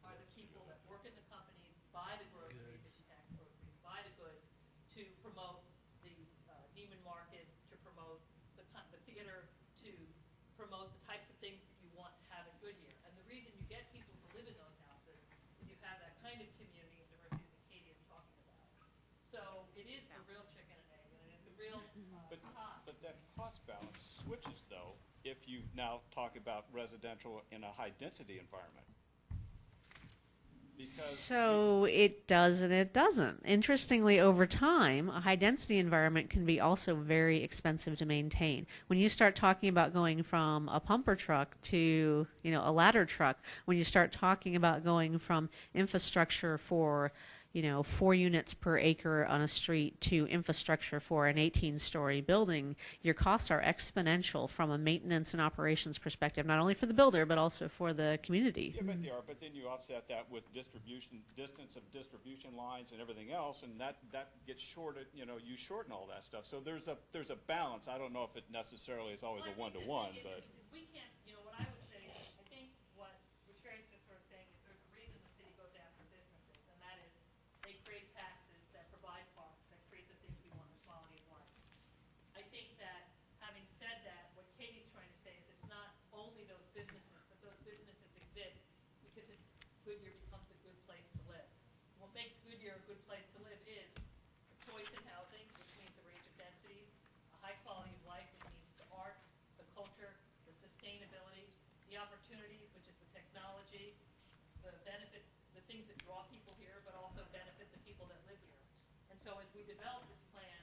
Speaker 11: are the people that work in the companies, buy the groceries, if you tax groceries, buy the goods, to promote the Neiman Marcus, to promote the theater, to promote the types of things that you want to have in Goodyear. And the reason you get people to live in those houses is you have that kind of community and diversity that Katie is talking about. So it is the real chicken and egg, and it's a real pot.
Speaker 2: But that cost balance switches, though, if you now talk about residential in a high-density environment. Because
Speaker 19: So it does and it doesn't. Interestingly, over time, a high-density environment can be also very expensive to maintain. When you start talking about going from a pumper truck to, a ladder truck, when you start talking about going from infrastructure for 4 units per acre on a street to infrastructure for an 18-story building, your costs are exponential from a maintenance and operations perspective, not only for the builder, but also for the community.
Speaker 2: Yeah, but they are, but then you offset that with distance of distribution lines and everything else, and that gets shorted, you shorten all that stuff. So there's a balance. I don't know if it necessarily is always a one-to-one, but.
Speaker 11: We can't, what I would say is, I think what Sherry's just sort of saying is there's a reason the city goes after businesses, and that is they create taxes that provide parks, that create the things we want, the quality of life. I think that, having said that, what Katie's trying to say is it's not only those businesses, but those businesses exist because Goodyear becomes a good place to live. What makes Goodyear a good place to live is choice in housing, which means a range of densities, a high quality of life, which means the arts, the culture, the sustainability, the opportunities, which is the technology, the benefits, the things that draw people here, but also benefit the people that live here. And so as we develop this plan,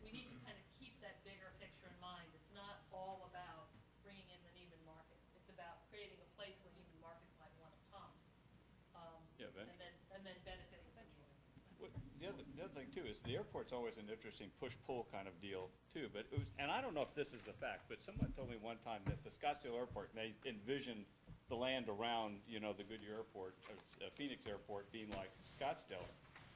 Speaker 11: we need to kind of keep that bigger picture in mind. It's not all about bringing in the Neiman Marcus. It's about creating a place where Neiman Marcus might want to come, and then benefiting the community.
Speaker 2: Well, the other thing too is the airport's always an interesting push-pull kind of deal too. But and I don't know if this is a fact, but someone told me one time that the Scottsdale Airport, they envision the land around the Goodyear Airport, Phoenix Airport, being like Scottsdale.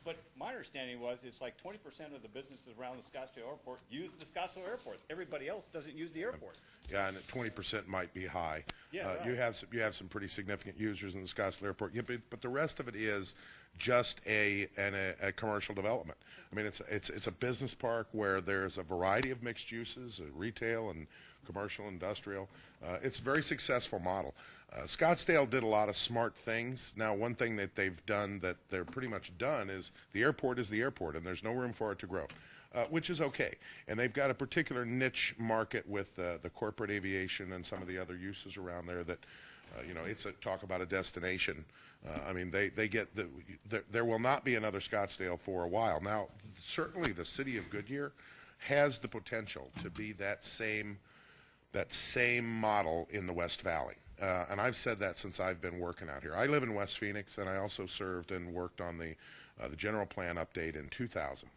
Speaker 2: But my understanding was it's like 20% of the businesses around the Scottsdale Airport use the Scottsdale Airport. Everybody else doesn't use the airport.
Speaker 18: Yeah, and 20% might be high.
Speaker 2: Yeah, right.
Speaker 18: You have some pretty significant users in the Scottsdale Airport. Yeah, but the rest of it is just a commercial development. I mean, it's a business park where there's a variety of mixed uses, retail and commercial, industrial. It's a very successful model. Scottsdale did a lot of smart things. Now, one thing that they've done that they're pretty much done is the airport is the airport, and there's no room for it to grow, which is okay. And they've got a particular niche market with the corporate aviation and some of the other uses around there that, it's talk about a destination. I mean, they get there will not be another Scottsdale for a while. Now, certainly the city of Goodyear has the potential to be that same model in the West Valley. And I've said that since I've been working out here. I live in West Phoenix, and I also served and worked on the general plan update in 2000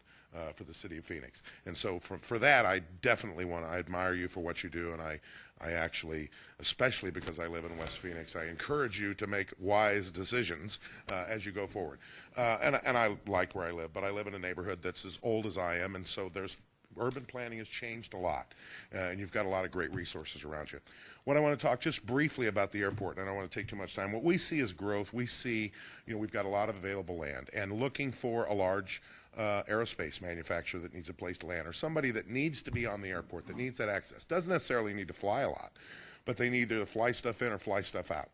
Speaker 18: for the city of Phoenix. And so for that, I definitely I admire you for what you do, and I actually, especially because I live in West Phoenix, I encourage you to make wise decisions as you go forward. And I like where I live, but I live in a neighborhood that's as old as I am, and so urban planning has changed a lot, and you've got a lot of great resources around you. What I want to talk just briefly about the airport, and I don't want to take too much time. What we see is growth. We see, we've got a lot of available land, and looking for a large aerospace manufacturer that needs a place to land, or somebody that needs to be on the airport, that needs that access. Doesn't necessarily need to fly a lot, but they need either to fly stuff in or fly stuff out.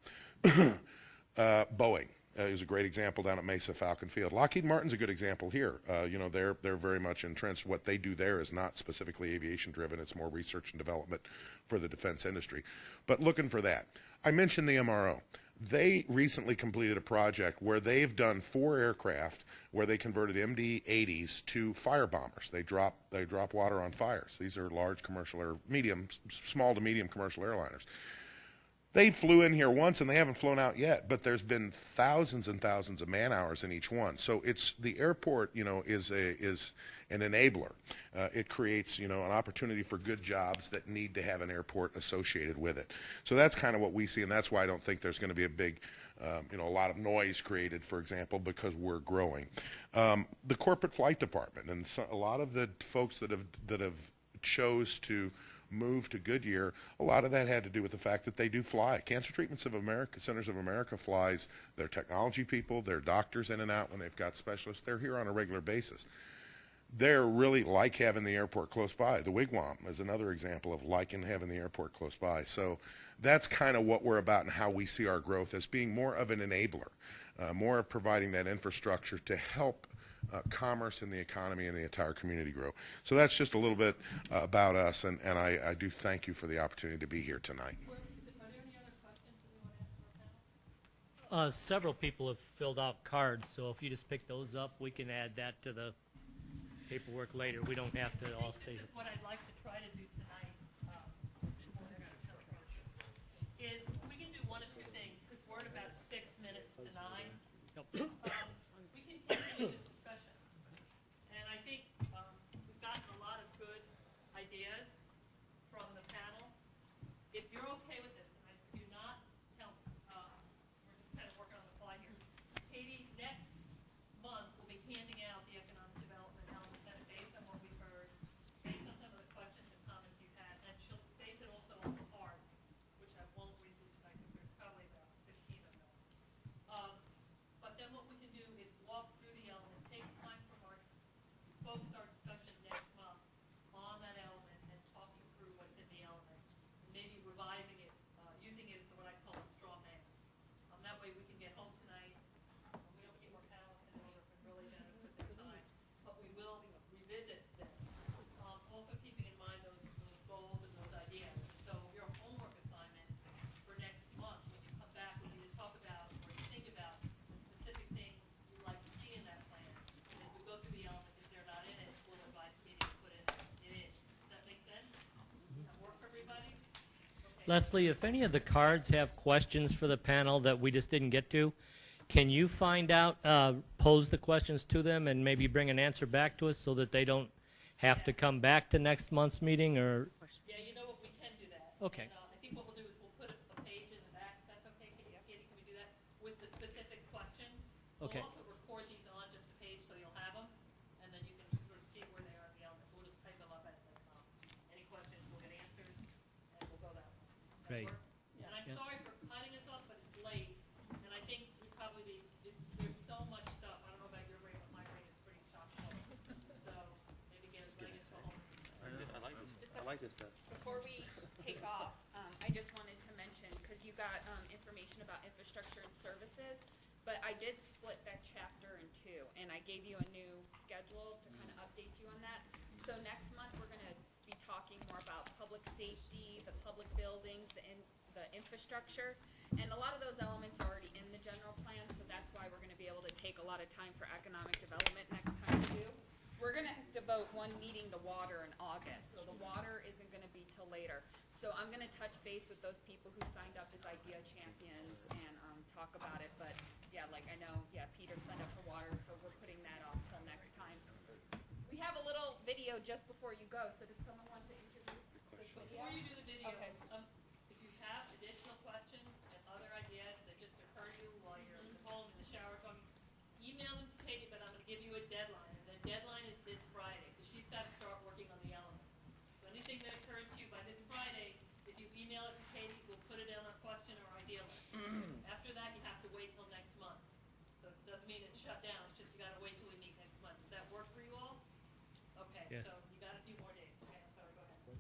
Speaker 18: Boeing is a great example down at Mesa Falcon Field. Lockheed Martin's a good example here. They're very much entrenched. What they do there is not specifically aviation driven. It's more research and development for the defense industry. But looking for that. I mentioned the MRO. They recently completed a project where they've done 4 aircraft where they converted MD-80s to fire bombers. They drop water on fires. These are large commercial or small to medium commercial airliners. They flew in here once and they haven't flown out yet, but there's been thousands and thousands of man hours in each one. So the airport, is an enabler. It creates, an opportunity for good jobs that need to have an airport associated with it. So that's kind of what we see, and that's why I don't think there's going to be a big, a lot of noise created, for example, because we're growing. The corporate flight department and a lot of the folks that have chose to move to Goodyear, a lot of that had to do with the fact that they do fly. Cancer Treatment Centers of America flies their technology people, their doctors in and out when they've got specialists. They're here on a regular basis. They're really like having the airport close by. The Wigwam is another example of liking having the airport close by. So that's kind of what we're about and how we see our growth as being more of an enabler, more of providing that infrastructure to help commerce and the economy and the entire community grow. So that's just a little bit about us, and I do thank you for the opportunity to be here tonight.
Speaker 8: Several people have filled out cards, so if you just pick those up, we can add that to the paperwork later. We don't have to all stay here.
Speaker 11: This is what I'd like to try to do tonight. Is we can do one of two things, because we're at about 6 minutes to 9.
Speaker 8: Yep.
Speaker 11: We can continue this discussion. And I think we've gotten a lot of good ideas from the panel. If you're okay with this, and I do not tell, we're just kind of working on the fly here. Katie, next month, we'll be handing out the economic development element that based on what we've heard, based on some of the questions and comments you've had, and she'll base it also on the cards, which I won't read through tonight because there's probably about 15 of them. But then what we can do is walk through the element, take time from focus our discussion next month on that element and talking through what's in the element, and maybe revising it, using it as what I call a straw man. That way we can get home tonight. We don't keep our panelists in order, but really generous with their time. But we will revisit this. Also keeping in mind those goals and those ideas. So your homework assignment for next month, when you come back, will be to talk about or to think about the specific things you'd like to see in that plan. And as we go through the elements, if they're not in it, we'll advise Katie to put it in. Does that make sense? Does that work for everybody?
Speaker 8: Leslie, if any of the cards have questions for the panel that we just didn't get to, can you find out, pose the questions to them and maybe bring an answer back to us so that they don't have to come back to next month's meeting? Or
Speaker 11: Yeah, you know what, we can do that.
Speaker 8: Okay.
Speaker 11: And, I think what we'll do is we'll put a page in the back, if that's okay, Katie, can we do that, with the specific questions?
Speaker 8: Okay.
Speaker 11: We'll also record these on just a page so you'll have them, and then you can sort of see where they are in the elements. We'll just type them up as they come. Any questions, we'll get answers, and we'll go that way. Does that
Speaker 8: Right.
Speaker 11: work? And I'm
Speaker 8: Yeah.
Speaker 11: sorry for cutting us off, but it's late, and I think we probably, there's so much stuff, I don't know about your rate, but my rate is pretty chock-full. So, maybe get us, letting us go home.
Speaker 7: I like this stuff.
Speaker 9: Before we take off, I just wanted to mention, because you got information about infrastructure and services, but I did split that chapter in two, and I gave you a new schedule to kind of update you on that. So next month, we're going to be talking more about public safety, the public buildings, the infrastructure, and a lot of those elements are already in the general plan, so that's why we're going to be able to take a lot of time for economic development next time too. We're going to devote one meeting to water in August, so the water isn't going to be till later. So I'm going to touch base with those people who signed up as idea champions and talk about it. But yeah, like I know, Peter signed up for water, so we're putting that off till next time. We have a little video just before you go, so does someone want to introduce this video?
Speaker 11: Before you do the video,
Speaker 9: Okay.
Speaker 11: If you have additional questions and other ideas that just occur to you while you're at home in the shower talking, email them to Katie, but I'm going to give you a deadline. And the deadline is this Friday, because she's got to start working on the element. So anything that occurs to you by this Friday, if you email it to Katie, we'll put it on our question or idea list. After that, you have to wait till next month. So it doesn't mean it's shut down, it's just you got to wait till we meet next month. Does that work for you all? Okay,
Speaker 8: Yes.
Speaker 11: so you got a few more days. Okay, I'm sorry, go ahead.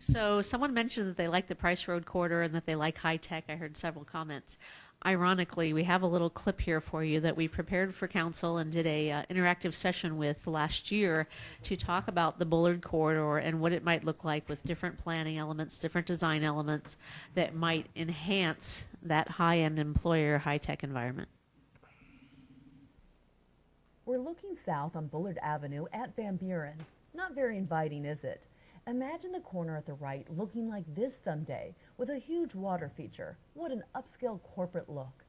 Speaker 19: So someone mentioned that they like the Price Road corridor and that they like high tech. I heard several comments. Ironically, we have a little clip here for you that we prepared for council and did a interactive session with last year to talk about the Bullard corridor and what it might look like with different planning elements, different design elements that might enhance that high-end employer high-tech environment.
Speaker 13: We're looking south on Bullard Avenue at Van Buren. Not very inviting, is it? Imagine the corner at the right looking like this someday, with a huge water feature. What an upscale corporate look.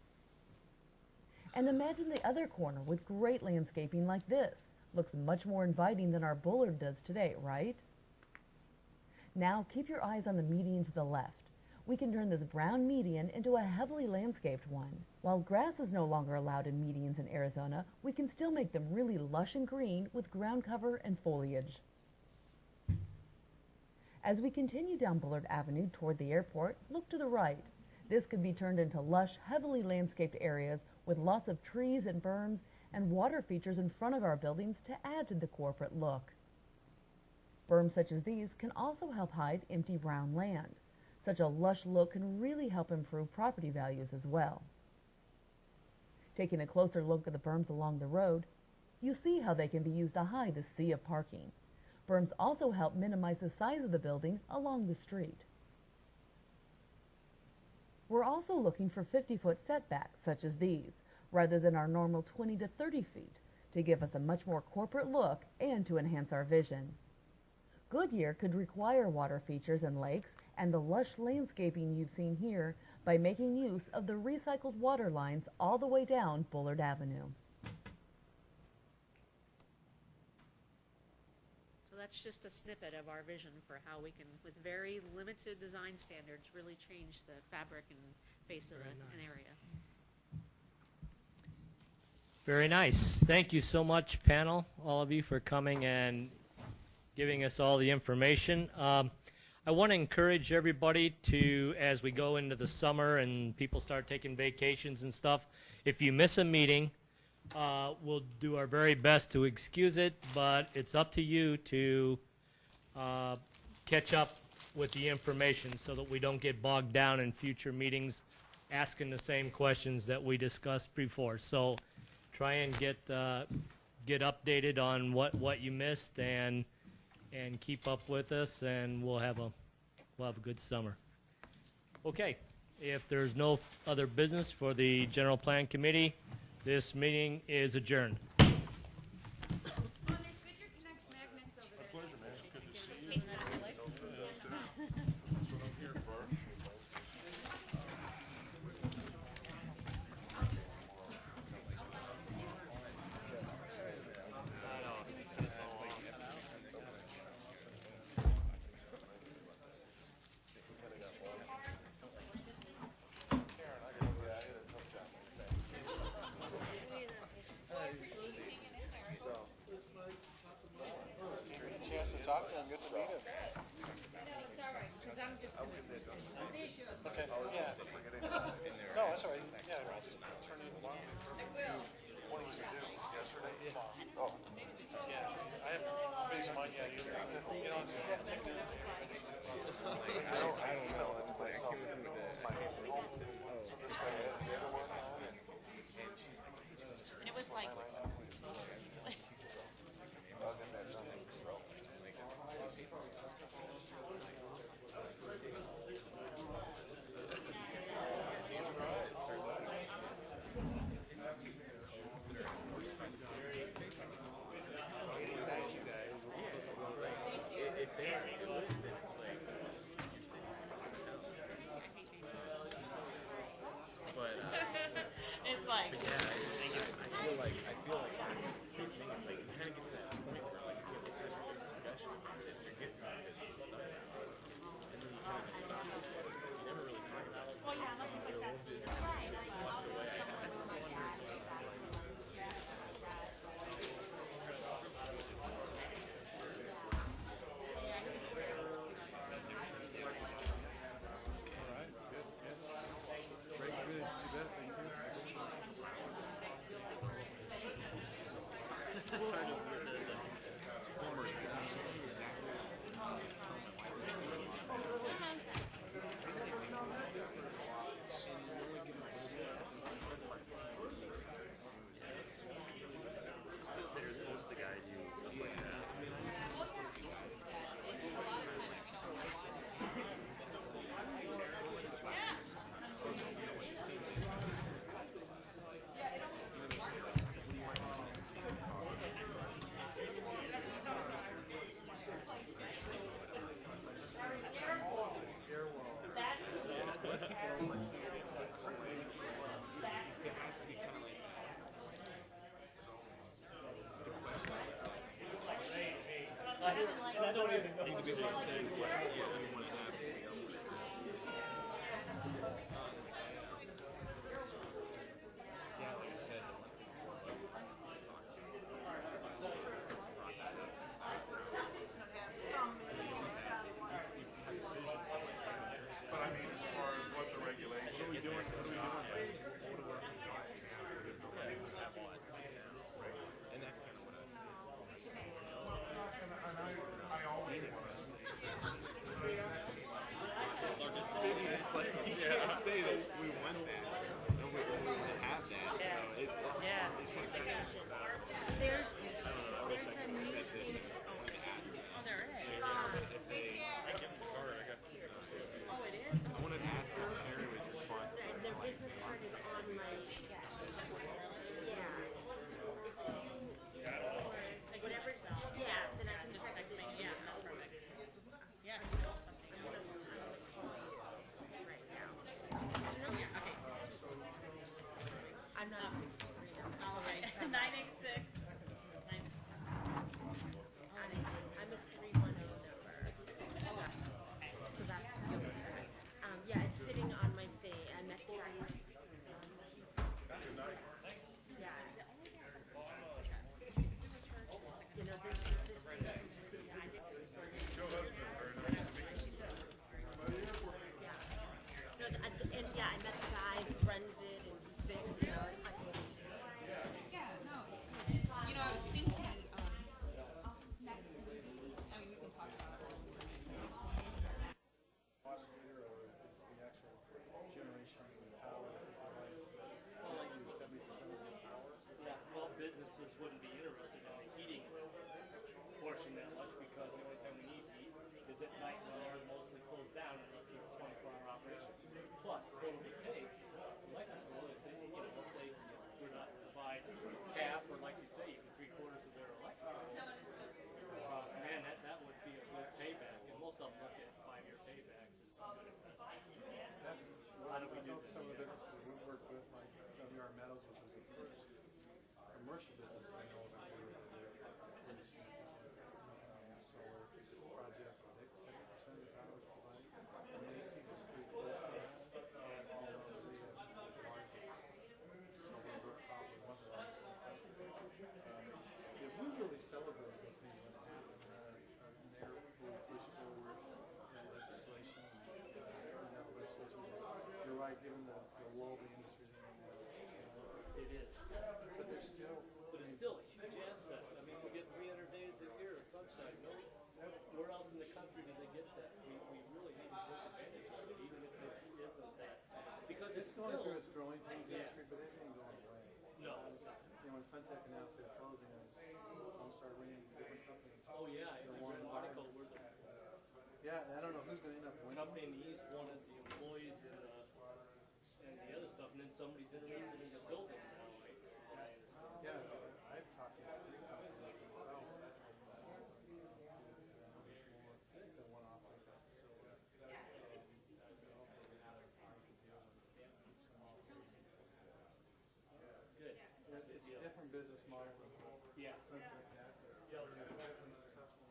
Speaker 13: And imagine the other corner with great landscaping like this. Looks much more inviting than our Bullard does today, right? Now keep your eyes on the median to the left. We can turn this brown median into a heavily landscaped one. While grass is no longer allowed in medians in Arizona, we can still make them really lush and green with ground cover and foliage. As we continue down Bullard Avenue toward the airport, look to the right. This could be turned into lush, heavily landscaped areas with lots of trees and berms and water features in front of our buildings to add to the corporate look. Berms such as these can also help hide empty brown land. Such a lush look can really help improve property values as well. Taking a closer look at the berms along the road, you see how they can be used to hide a sea of parking. Berms also help minimize the size of the building along the street. We're also looking for 50-foot setbacks such as these, rather than our normal 20 to 30 feet, to give us a much more corporate look and to enhance our vision. Goodyear could require water features and lakes and the lush landscaping you've seen here by making use of the recycled water lines all the way down Bullard Avenue.
Speaker 19: So that's just a snippet of our vision for how we can, with very limited design standards, really change the fabric and face of an area.
Speaker 8: Very nice. Thank you so much, panel, all of you, for coming and giving us all the information. I want to encourage everybody to, as we go into the summer and people start taking vacations and stuff, if you miss a meeting, we'll do our very best to excuse it, but it's up to you to catch up with the information so that we don't get bogged down in future meetings asking the same questions that we discussed before. So try and get updated on what you missed and keep up with us, and we'll have a good summer. Okay, if there's no other business for the General Plan Committee, this meeting is adjourned.
Speaker 1: Chance to talk to him, good to meet him. Okay, yeah. No, that's all right. Yeah, I'll just turn it along. What was it due? Yesterday? Tomorrow. Oh, yeah. I have face mine, yeah. You know, you have to take it. I email it to myself. It's my home. So this way,
Speaker 9: It was like.
Speaker 1: I'll get that done.
Speaker 9: It's like.
Speaker 10: Yeah, I feel like it's the same thing. It's like you kind of get to that point where like you have such a good discussion about this, you're getting all this stuff out, and then you kind of just stop. You never really talk about it.
Speaker 9: Well, yeah, unless it's like that.
Speaker 10: Just left the way I had it.
Speaker 8: I don't even know.
Speaker 10: He's a good one to say what you want to have. Yeah, like I said.
Speaker 18: But I mean, as far as what the regulation.
Speaker 10: What are we doing? And that's kind of what I see.
Speaker 18: I always want to see.
Speaker 10: It's like you can't say that we want that, and we want to have that. So
Speaker 17: question. There's a new thing. Oh, there is. Oh, it is?
Speaker 10: I wanted to ask if Sherry was responsible.
Speaker 17: Their business card is on my, yeah. Like whatever, yeah, then I can text it. Yeah, that's perfect. Yeah, I know something. Right now. No, yeah, okay. I'm not 63 now. All right. 986. I'm a 310 number. So that's, yeah, it's sitting on my thing. I met the guy. Yeah. You know, this no, and yeah, I met the guy who runs it, and he's big, you know.
Speaker 6: Yeah, no, it's good. You know, I was thinking, next meeting, I mean, we can talk about it.
Speaker 14: Water meter, or it's the actual generation of the power that provides 70% of the power.
Speaker 8: Yeah, well, businesses wouldn't be interested in the heating portion that much because the only time we need heat is at night when they're mostly closed down unless they're 24-hour operation. But total decay, electrical, if they, you know, if they were not to buy half or like you say, even 3/4 of their electrical, man, that would be a good payback. And most of them look at 5-year paybacks as some good investment. How do we do this?
Speaker 14: Some of the businesses we work with, like W.R. Meadows, which was the first commercial business in Illinois, they were producing solar projects. I think 70% of the power is provided. And Macy's is pretty close to that. And although we have the largest solar rooftop, or one of the largest in the country. Yeah, we really celebrate those things when it happen. Our mayor will push forward legislation. You're right, given the lull the industry's in right now.
Speaker 8: It is.
Speaker 14: But there's still.
Speaker 8: But it's still a huge asset. I mean, we get 300 days a year of sunshine. Where else in the country do they get that? We really need to take advantage of it, even if it isn't that. Because
Speaker 14: It's going through its growing pains industry, but it ain't going away.
Speaker 8: No.
Speaker 14: You know, when Suntech announced their closing, I started reading different companies.
Speaker 8: Oh, yeah, I read an article where the
Speaker 14: yeah, and I don't know who's going to end up winning.
Speaker 8: company in the East wanted the employees and the other stuff, and then somebody's interested in the building now.
Speaker 14: Yeah, I've talked to three companies myself. Than one off like that.
Speaker 8: Good.
Speaker 14: It's a different business model.
Speaker 8: Yeah.
Speaker 14: Suntech had.
Speaker 8: Yeah.
Speaker 14: They're incredibly successful.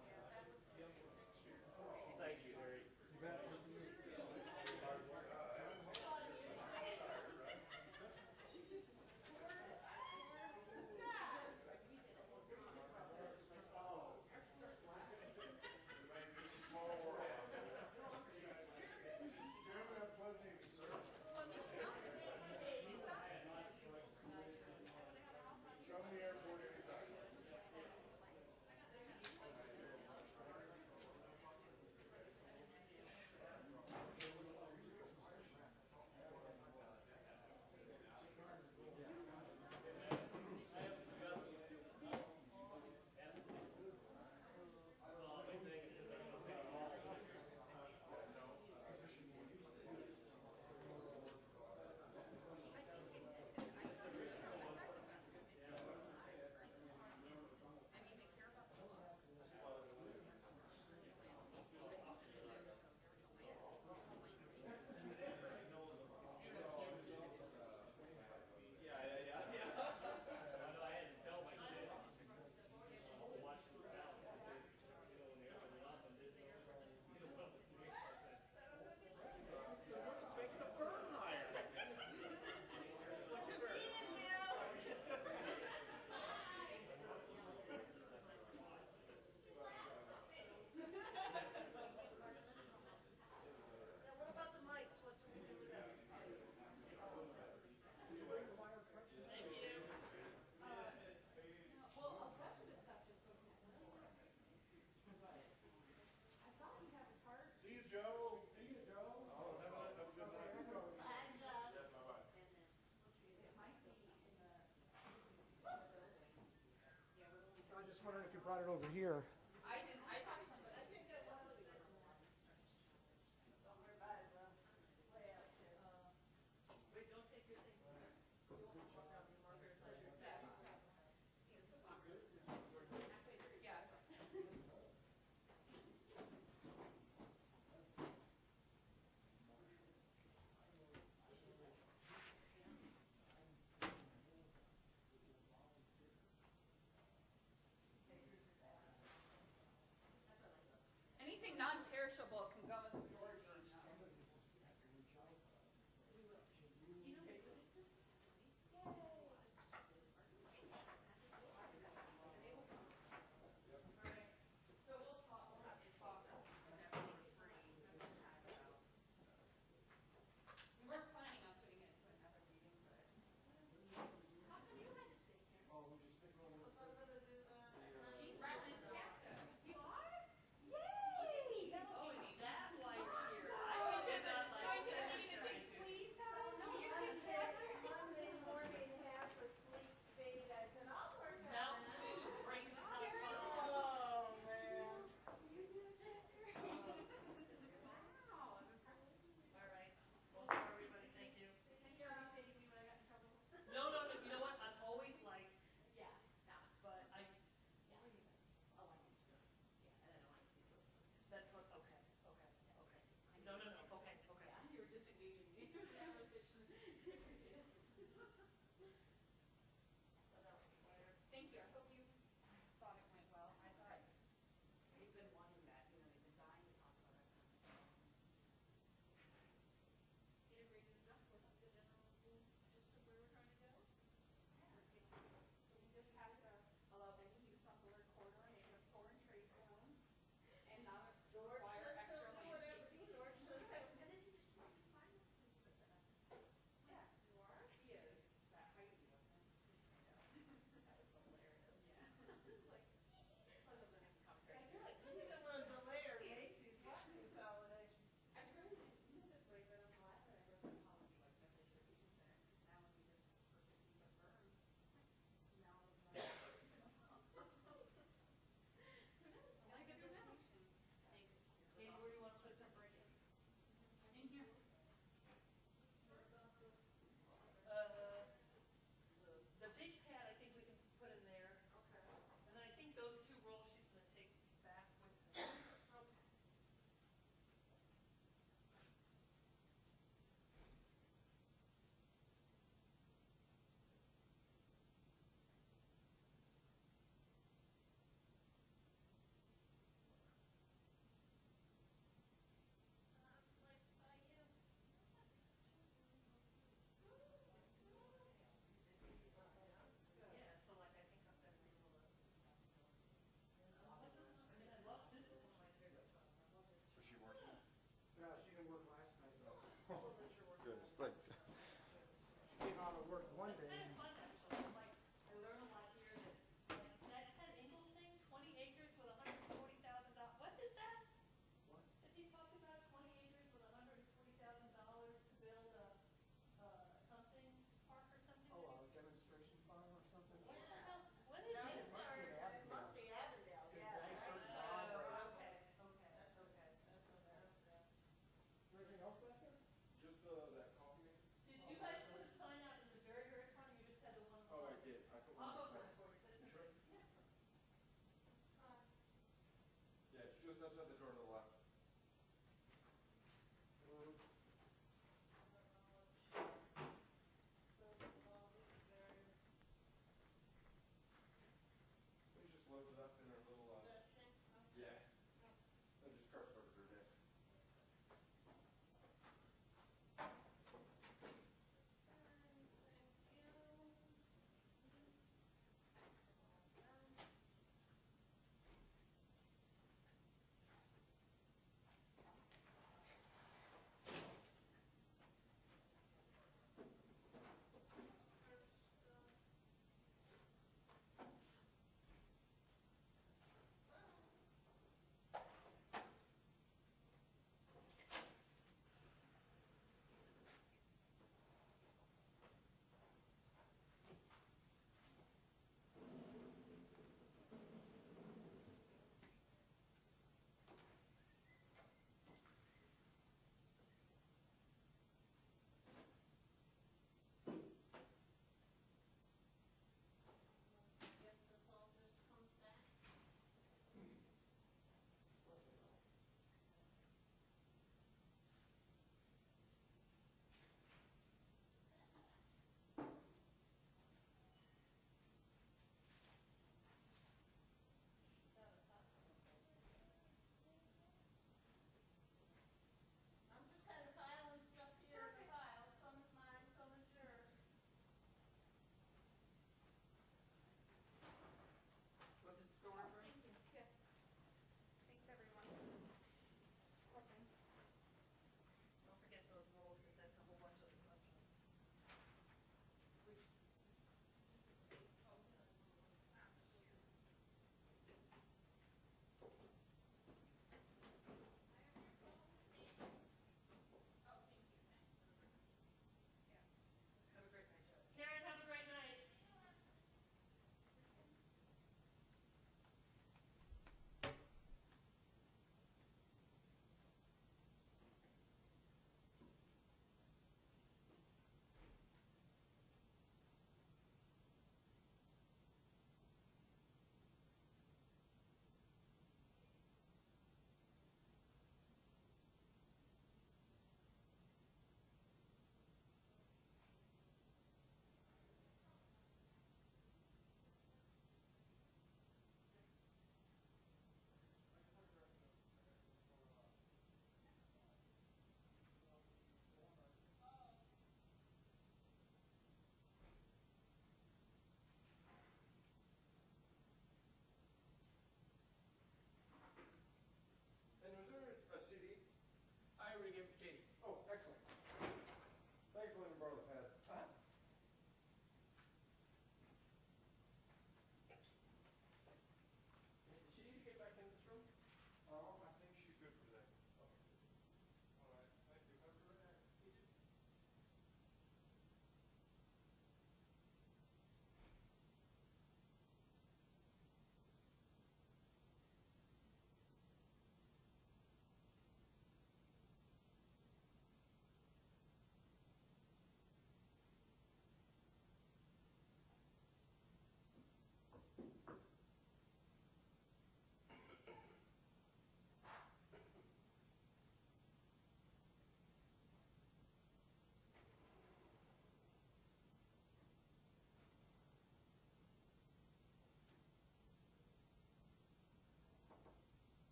Speaker 8: Thank you, Harry.
Speaker 14: You bet.
Speaker 15: brought it over here.
Speaker 9: I didn't, I thought somebody. Anything non-perishable can go in the storage room now. We weren't planning on putting it to another meeting, but. She's writing this chapter. You are? Yay! Oh, is that why you're here? Going to the meeting and saying, please tell us your YouTube chapter.
Speaker 12: Monday morning, half asleep state, I said, I'll work on that.
Speaker 11: Bring the
Speaker 12: Oh, man.
Speaker 11: All right. Well, everybody, thank you.
Speaker 9: Thanks for restating me when I got in trouble.
Speaker 11: No, you know what? I'm always like, yeah, but I, yeah. Oh, I do too. Yeah, and I don't like to be close. That's what, okay. No, okay.
Speaker 9: You were disengaging me with the conversation. Thank you. I hope you thought it went well. I thought. We've been wanting that, you know, they've been dying to talk about our town. Integrated enough with the general system where we're trying to go? We just have to allow them to use some word corridor and make a foreign trade zone and not require extra landscaping. George says that. And then you just want to find the things to set up. Yeah, you are? He is. That Heidi wasn't. That was hilarious. Yeah. Like, other than I can come here. I feel like
Speaker 12: You just want to delay our Macy's lot consolidation.
Speaker 9: I really didn't do this way, but I'm glad that I wrote the policy like that distribution center, because now we just for 50-foot berms. Now it's like. I get this question. Thanks.
Speaker 11: Maybe where do you want to put this right in?
Speaker 9: In here.
Speaker 11: The big pad, I think we can put in there.
Speaker 9: Okay.
Speaker 11: And then I think those two roll she's gonna take back with her.
Speaker 9: Okay.
Speaker 4: Yeah, she didn't work last night.
Speaker 10: Goodness, like,
Speaker 4: She came out of work one day.
Speaker 11: Kind of fun, actually. Like, I learned a lot here that, that Ted Ingles thing, 20 acres with $140,000. What is that?
Speaker 4: What?
Speaker 11: Has he talked about 20 acres with $140,000 to build a, something, park or something?
Speaker 4: Oh, a demonstration farm or something?
Speaker 11: What the hell? What is this?
Speaker 12: It must be Avondale, yeah.
Speaker 4: Anything else back there?
Speaker 10: just that coffee maker?
Speaker 11: Did you guys put a sign out in the very, very front, or you just had the one?
Speaker 10: Oh, I did. I put one.
Speaker 11: I'll go for it for you.
Speaker 10: You sure?
Speaker 11: Yeah.
Speaker 10: Yeah, it's just outside the